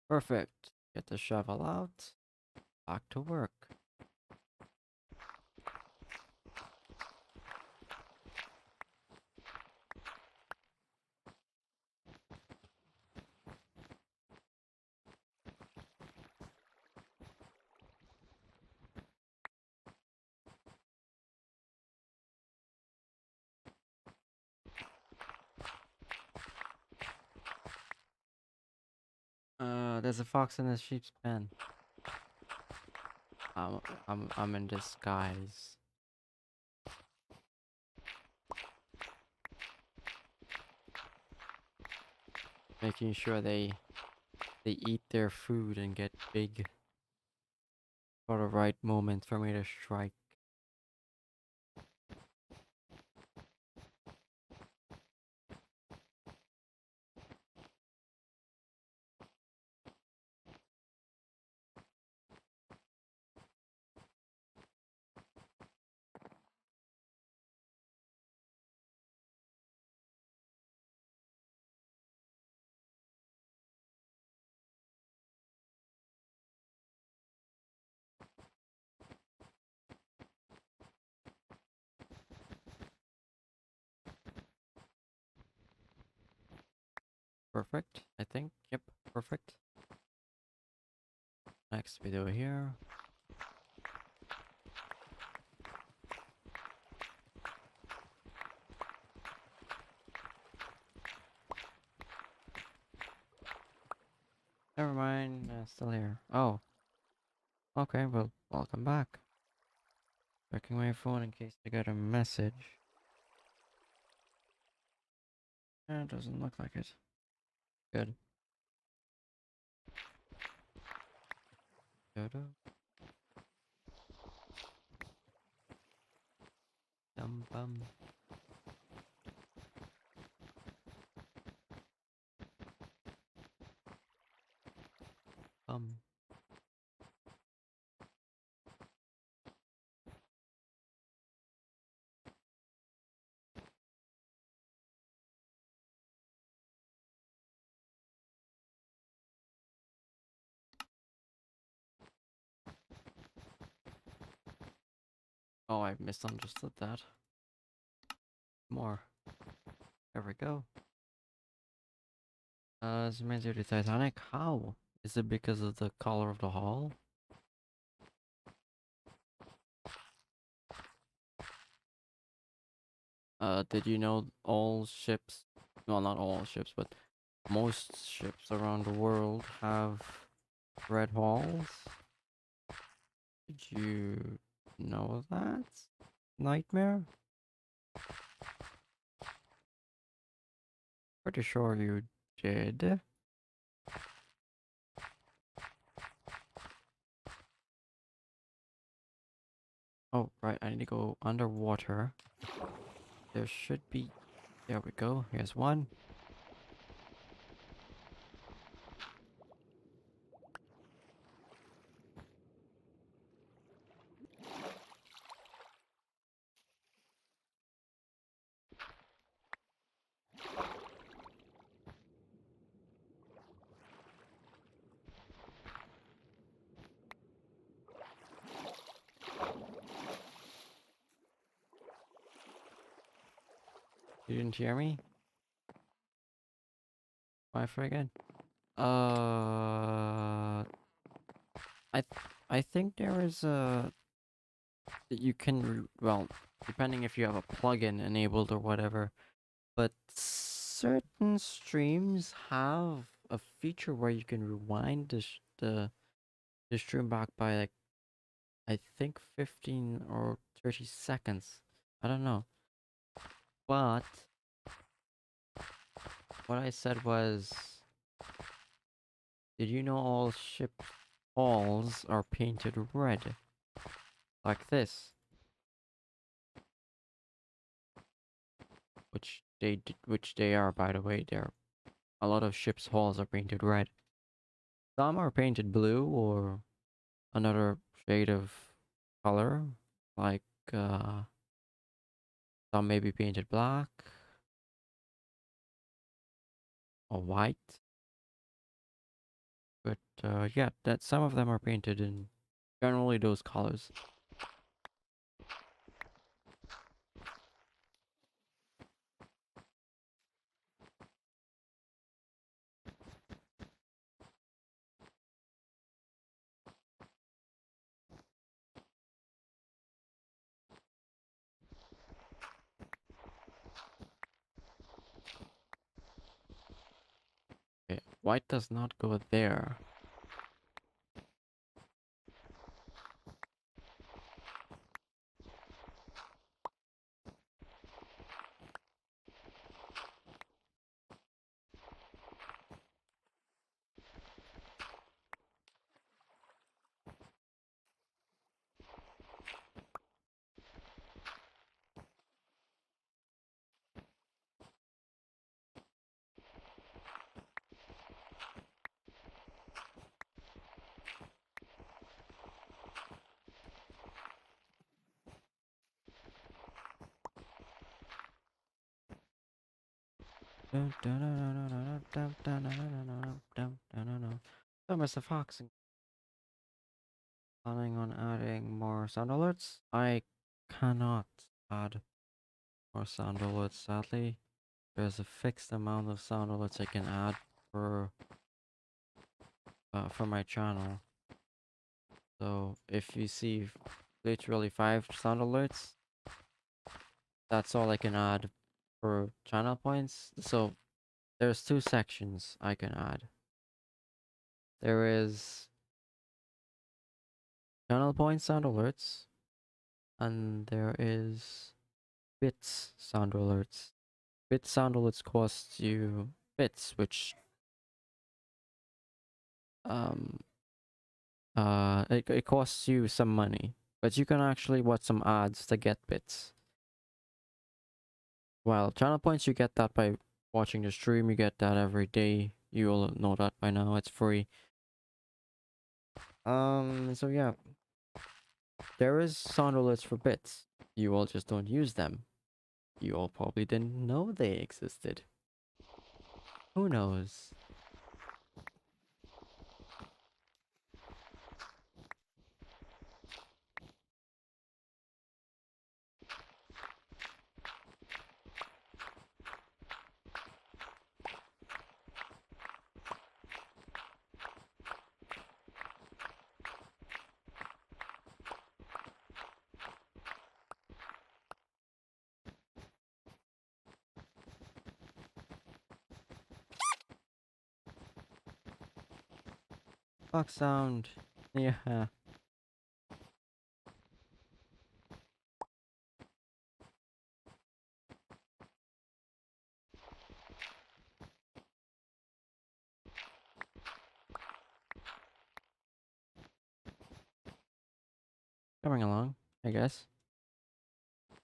Speaker 1: Perfect. Get the shovel out. Back to work. There's a fox in a sheep's pen. I'm I'm in disguise. Making sure they eat their food and get big for the right moment for me to strike. Perfect, I think. Yep, perfect. Next video here. Never mind, still here. Oh, okay, well, welcome back. Checking my phone in case I got a message. It doesn't look like it. Good. Dodo. Dum bum. Bum. Oh, I misunderstood that. More. There we go. Samantha the Titanic? How? Is it because of the color of the hull? Did you know all ships, well, not all ships, but most ships around the world have red hulls? Did you know that? Nightmare? Pretty sure you did. Oh, right, I need to go underwater. There should be... There we go, here's one. You didn't hear me? Why again? I think there is a... You can, well, depending if you have a plugin enabled or whatever, but certain streams have a feature where you can rewind the stream back by like, I think 15 or 30 seconds. I don't know. But what I said was, did you know all ship walls are painted red? Like this. Which they are, by the way. They're a lot of ships' hulls are painted red. Some are painted blue or another shade of color, like some may be painted black or white. But yeah, that some of them are painted in generally those colors. Okay, white does not go there. So, Mr. Fox, planning on adding more sound alerts? I cannot add more sound alerts, sadly. there's a fixed amount of sound alerts I can add for my channel. So if you see literally 5 sound alerts, that's all I can add for channel points. So there's 2 sections I can add. There is channel point sound alerts, and there is bits sound alerts. Bit sound alerts cost you bits, which um it costs you some money, but you can actually watch some ads to get bits. While channel points, you get that by watching the stream. You get that every day. You all know that by now. It's free. So yeah, there is sound alerts for bits. You all just don't use them. You all probably didn't know they existed. Who knows? Fuck sound. Yeah. Coming along, I guess.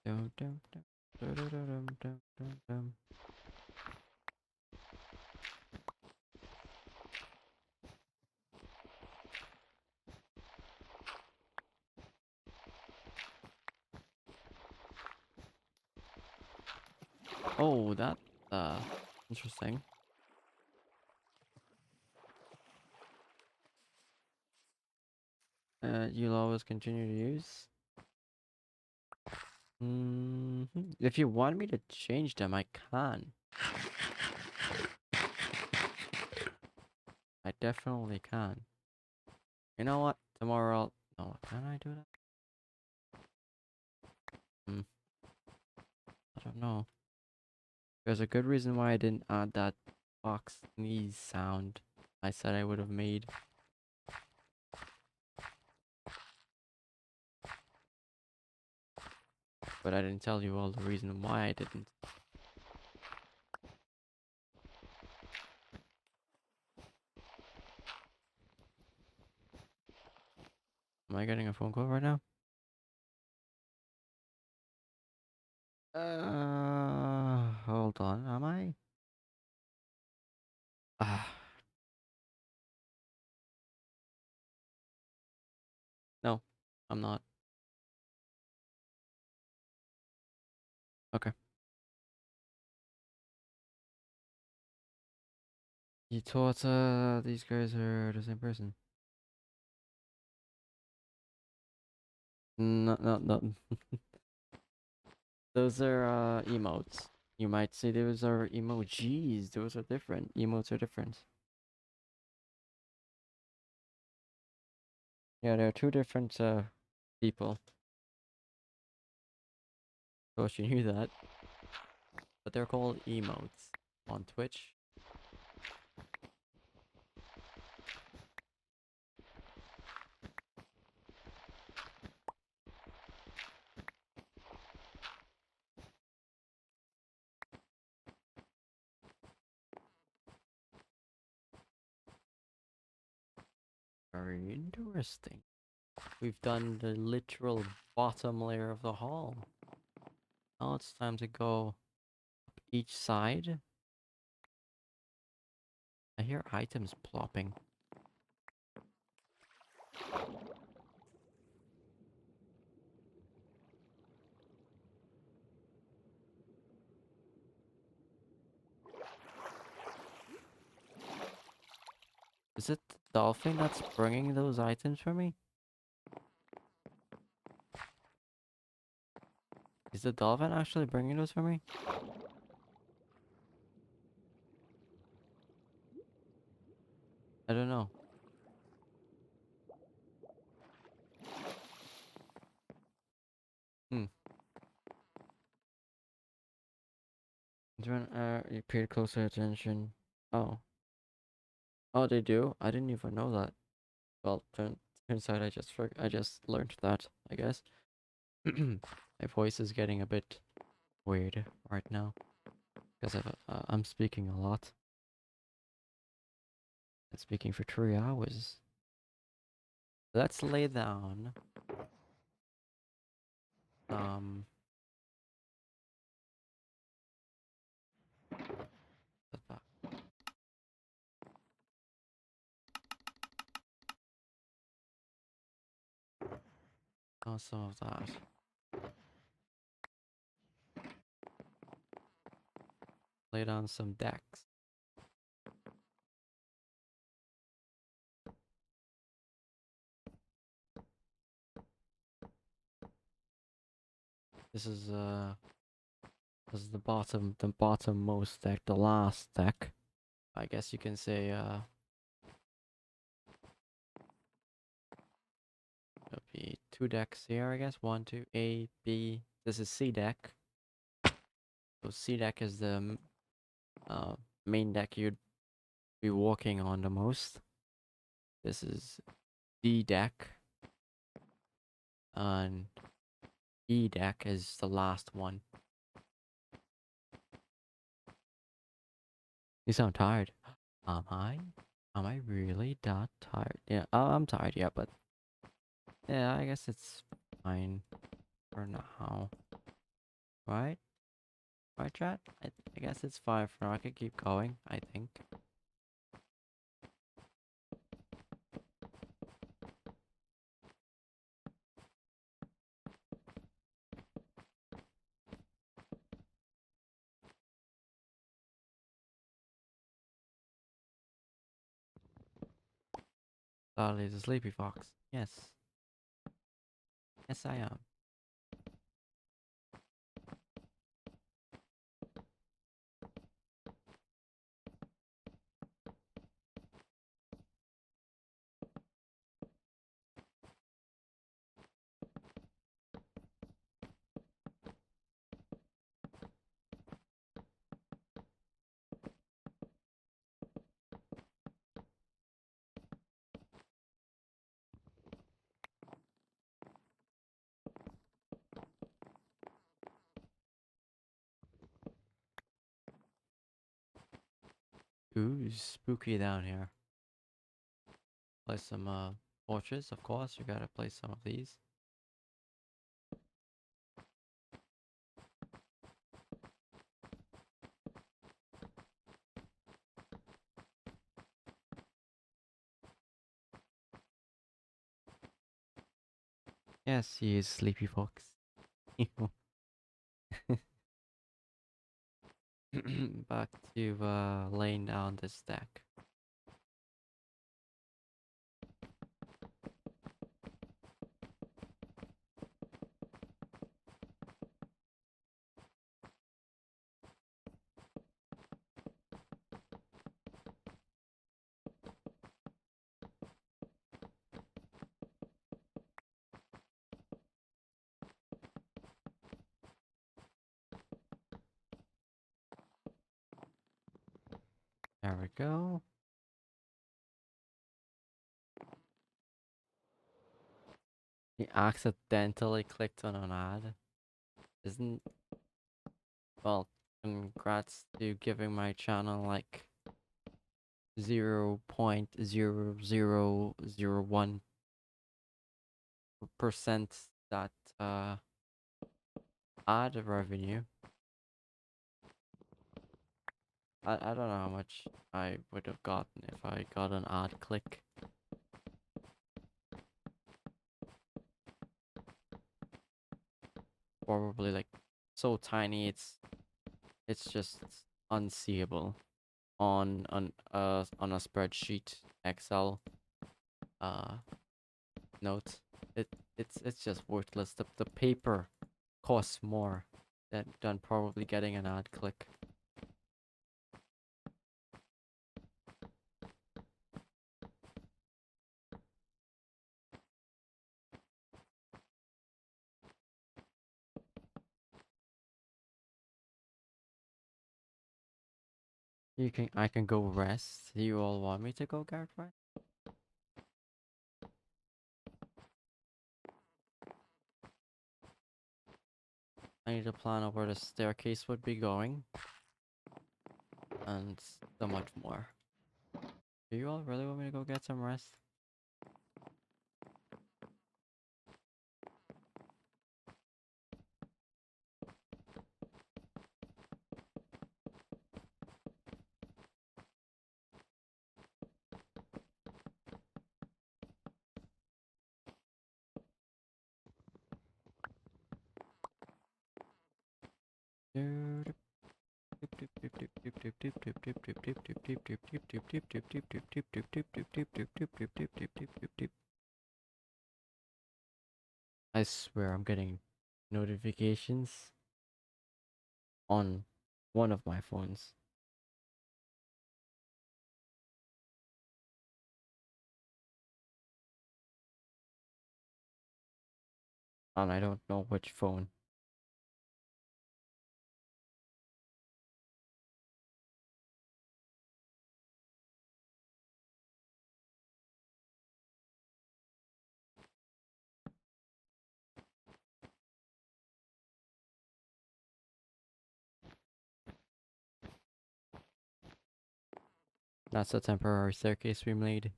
Speaker 1: Dum, dum, dum, dum, dum, dum, dum, dum, dum. Oh, that interesting. You'll always continue to use. If you want me to change them, I can. I definitely can. You know what? Tomorrow I'll... No, can I do that? I don't know. There's a good reason why I didn't add that box sneeze sound I said I would have made. But I didn't tell you all the reason why I didn't. Am I getting a phone call right now? Hold on, am I? Ah, no, I'm not. Okay. You thought these guys are the same person? No, no, no. Those are emotes. You might say those are emojis. Those are different. Emotes are different. Yeah, there are 2 different people. Of course, you knew that. But they're called emotes on Twitch. Very interesting. We've done the literal bottom layer of the hall. Now it's time to go up each side. I hear items plopping. Is it the dolphin that's bringing those items for me? Is the dolphin actually bringing those for me? I don't know. Hmm. You paid closer attention. Oh. Oh, they do? I didn't even know that. Well, turns out I just learned that, I guess. My voice is getting a bit weird right now because I'm speaking a lot. I'm speaking for 3 hours. Let's lay down um some of that. Lay down some decks. This is this is the bottommost deck, the last deck. I guess you can say there'll be 2 decks here, I guess. 1, 2, A, B. This is C deck. So C deck is the main deck you'd be walking on the most. This is D deck. And E deck is the last one. You sound tired. Am I? Am I really that tired? Yeah, I'm tired, yeah, but yeah, I guess it's fine for now. Right? Right, chat? I guess it's fine for now. I could keep going, I think. Charlie the Sleepy Fox. Yes. Yes, I am. Ooh, spooky down here. Play some torches, of course. You gotta play some of these. Yes, he is Sleepy Fox. Back to laying down this deck. There we go. He accidentally clicked on an ad. Isn't... Well, congrats to giving my channel like 0.0001% that ad revenue. I don't know how much I would have gotten if I got an ad click. Probably like so tiny it's just unseeable on a spreadsheet Excel note. It's just worthless. The paper costs more than probably getting an ad click. I can go rest. Do you all want me to go get rest? I need to plan out where the staircase would be going. And so much more. Do you all really want me to go get some rest? I swear I'm getting notifications on one of my phones. And I don't know which phone. That's a temporary staircase we made.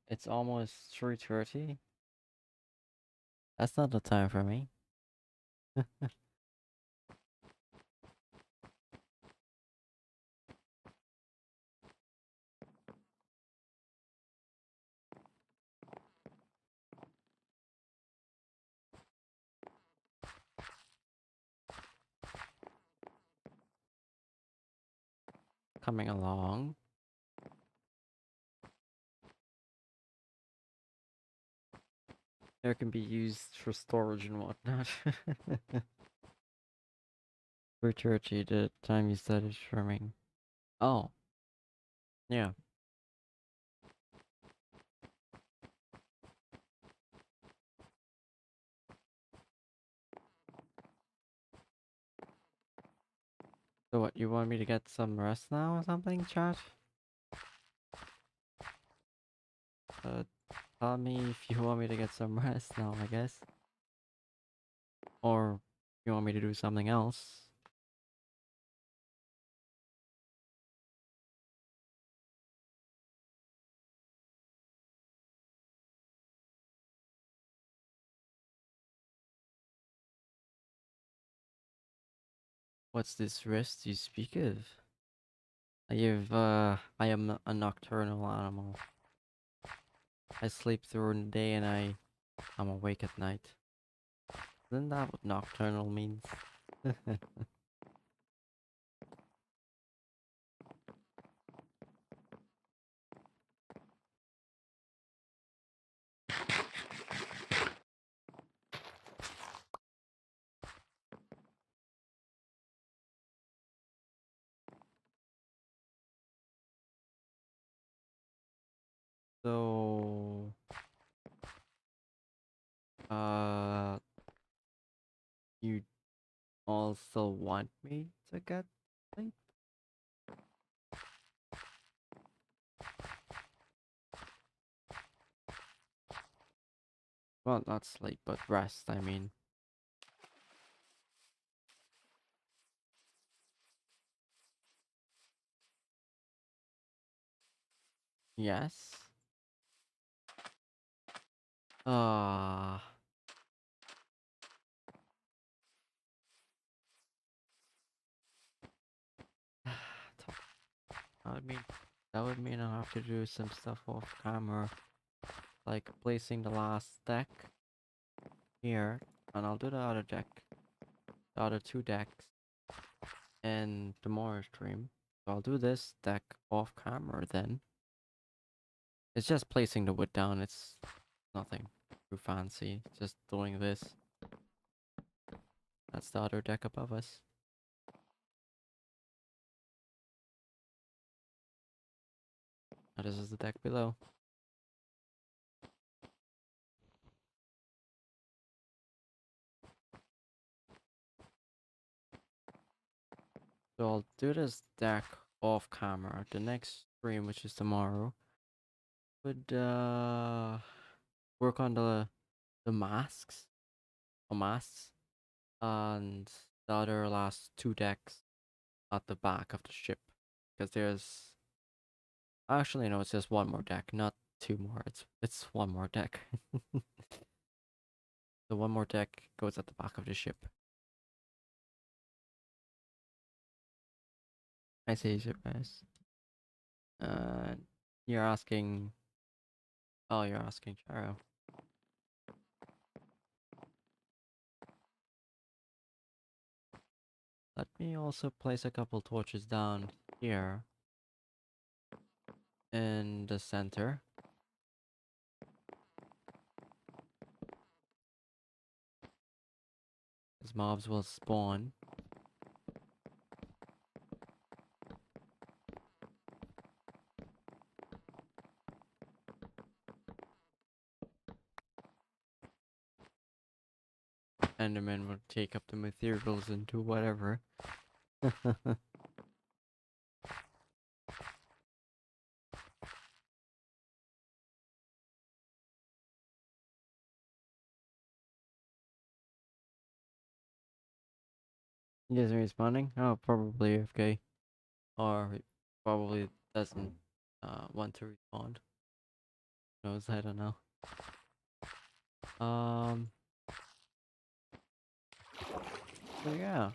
Speaker 1: It's almost 3:30. That's not the time for me. Coming along. There can be used for storage and whatnot. 3:30, the time you started streaming. Oh, yeah. So what, you want me to get some rest now or something, chat? Uh, Tell me if you want me to get some rest now, I guess. Or you want me to do something else. What's this rest you speak of? I am a nocturnal animal. I sleep during the day and I'm awake at night. Isn't that what nocturnal means? So, uh, you also want me to get sleep? Well, not sleep, but rest, I mean. Yes? Ah. I mean, that would mean I have to do some stuff off camera, like placing the last deck here, and I'll do the other deck, the other two decks, in tomorrow's stream. So I'll do this deck off camera then. It's just placing the wood down. It's Nothing too fancy. Just doing this. That's the other deck above us. And this is the deck below. So I'll do this deck off camera. The next stream, which is tomorrow, would work on the masks or masks and the other last two decks at the back of the ship. Because there's actually no, it's just one more deck, not two more. It's one more deck. The one more deck goes at the back of the ship. I see, guys. You're asking. Oh, you're asking Charo. Let me also place a couple torches down here in the center. As mobs will spawn. Enderman will take up the materials into whatever. He isn't responding? Oh, probably AFK. Or he probably doesn't want to respond. Who knows, I don't know. So yeah.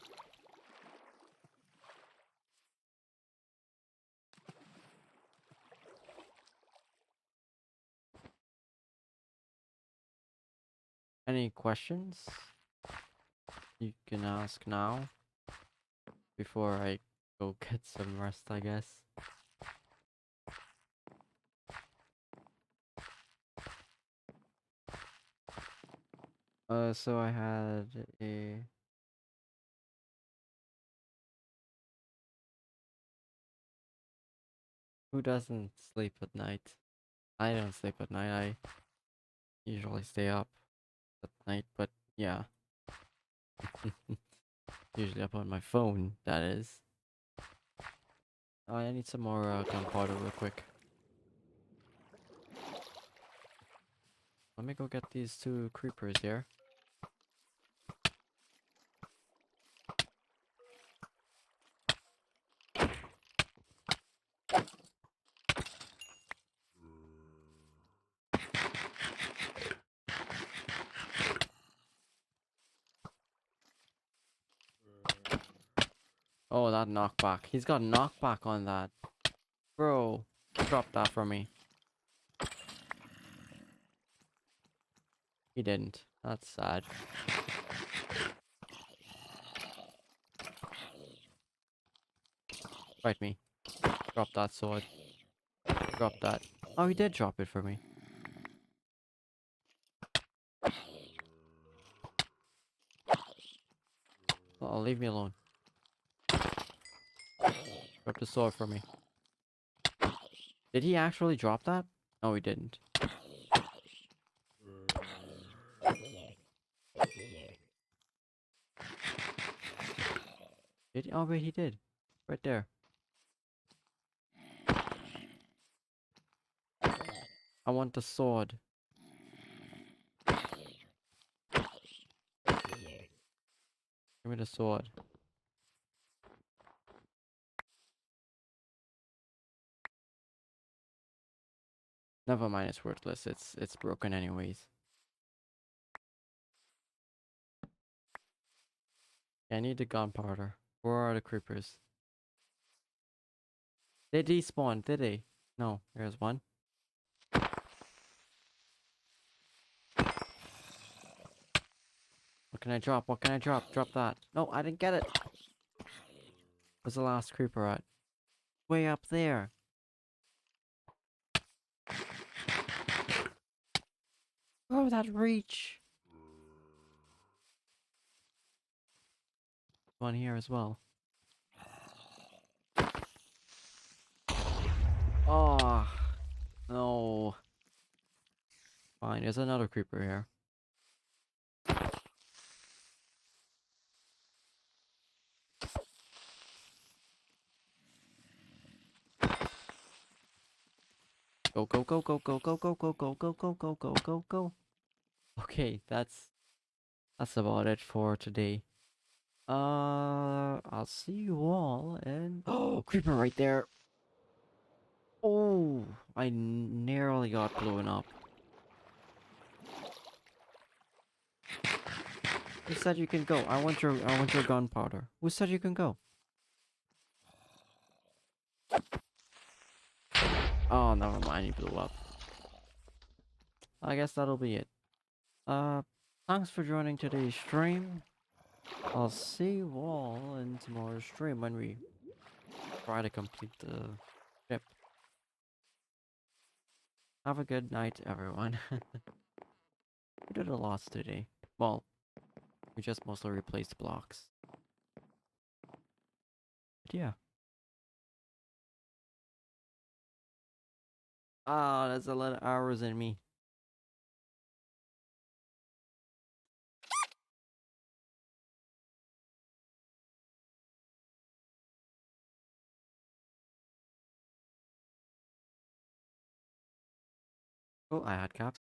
Speaker 1: Any questions? You can ask now. Before I go get some rest, I guess. So I had a... Who doesn't sleep at night? I don't sleep at night, I usually stay up at night, but yeah. Usually up on my phone, that is. Oh, I need some more gunpowder real quick. Let me go get these two creepers here. Oh, that knockback. He's got knockback on that. Bro, drop that for me. He didn't. That's sad. Fight me. Drop that sword. Drop that. Oh, he did drop it for me. Oh, leave me alone. Drop the sword for me. Did he actually drop that? No, he didn't. Did he? Oh, wait, he did. Right there. I want the sword. Give me the sword. Never mind, it's worthless. It's broken anyways. Yeah, I need the gunpowder. Where are the creepers? They despawned, did they? No, there's one. What can I drop? What can I drop? Drop that. No, I didn't get it. Where's the last creeper at? Way up there. Oh, that reach! One here as well. Oh, no. Fine, there's another creeper here. Go, go, go, go, go, go, go, go, go, go, go, go, go, go, go. Okay, that's about it for today. I'll see you all and oh, creeper right there. Oh, I nearly got blown up. Who said you can go? I want your gunpowder. Who said you can go? Oh, never mind, he blew up. I guess that'll be it. Uh, thanks for joining today's stream. I'll see you all in tomorrow's stream when we try to complete the ship. Have a good night, everyone. We did a lot today. Well, we just mostly replaced blocks. But yeah. Ah, there's a lot of hours in me. Oh, I had caps.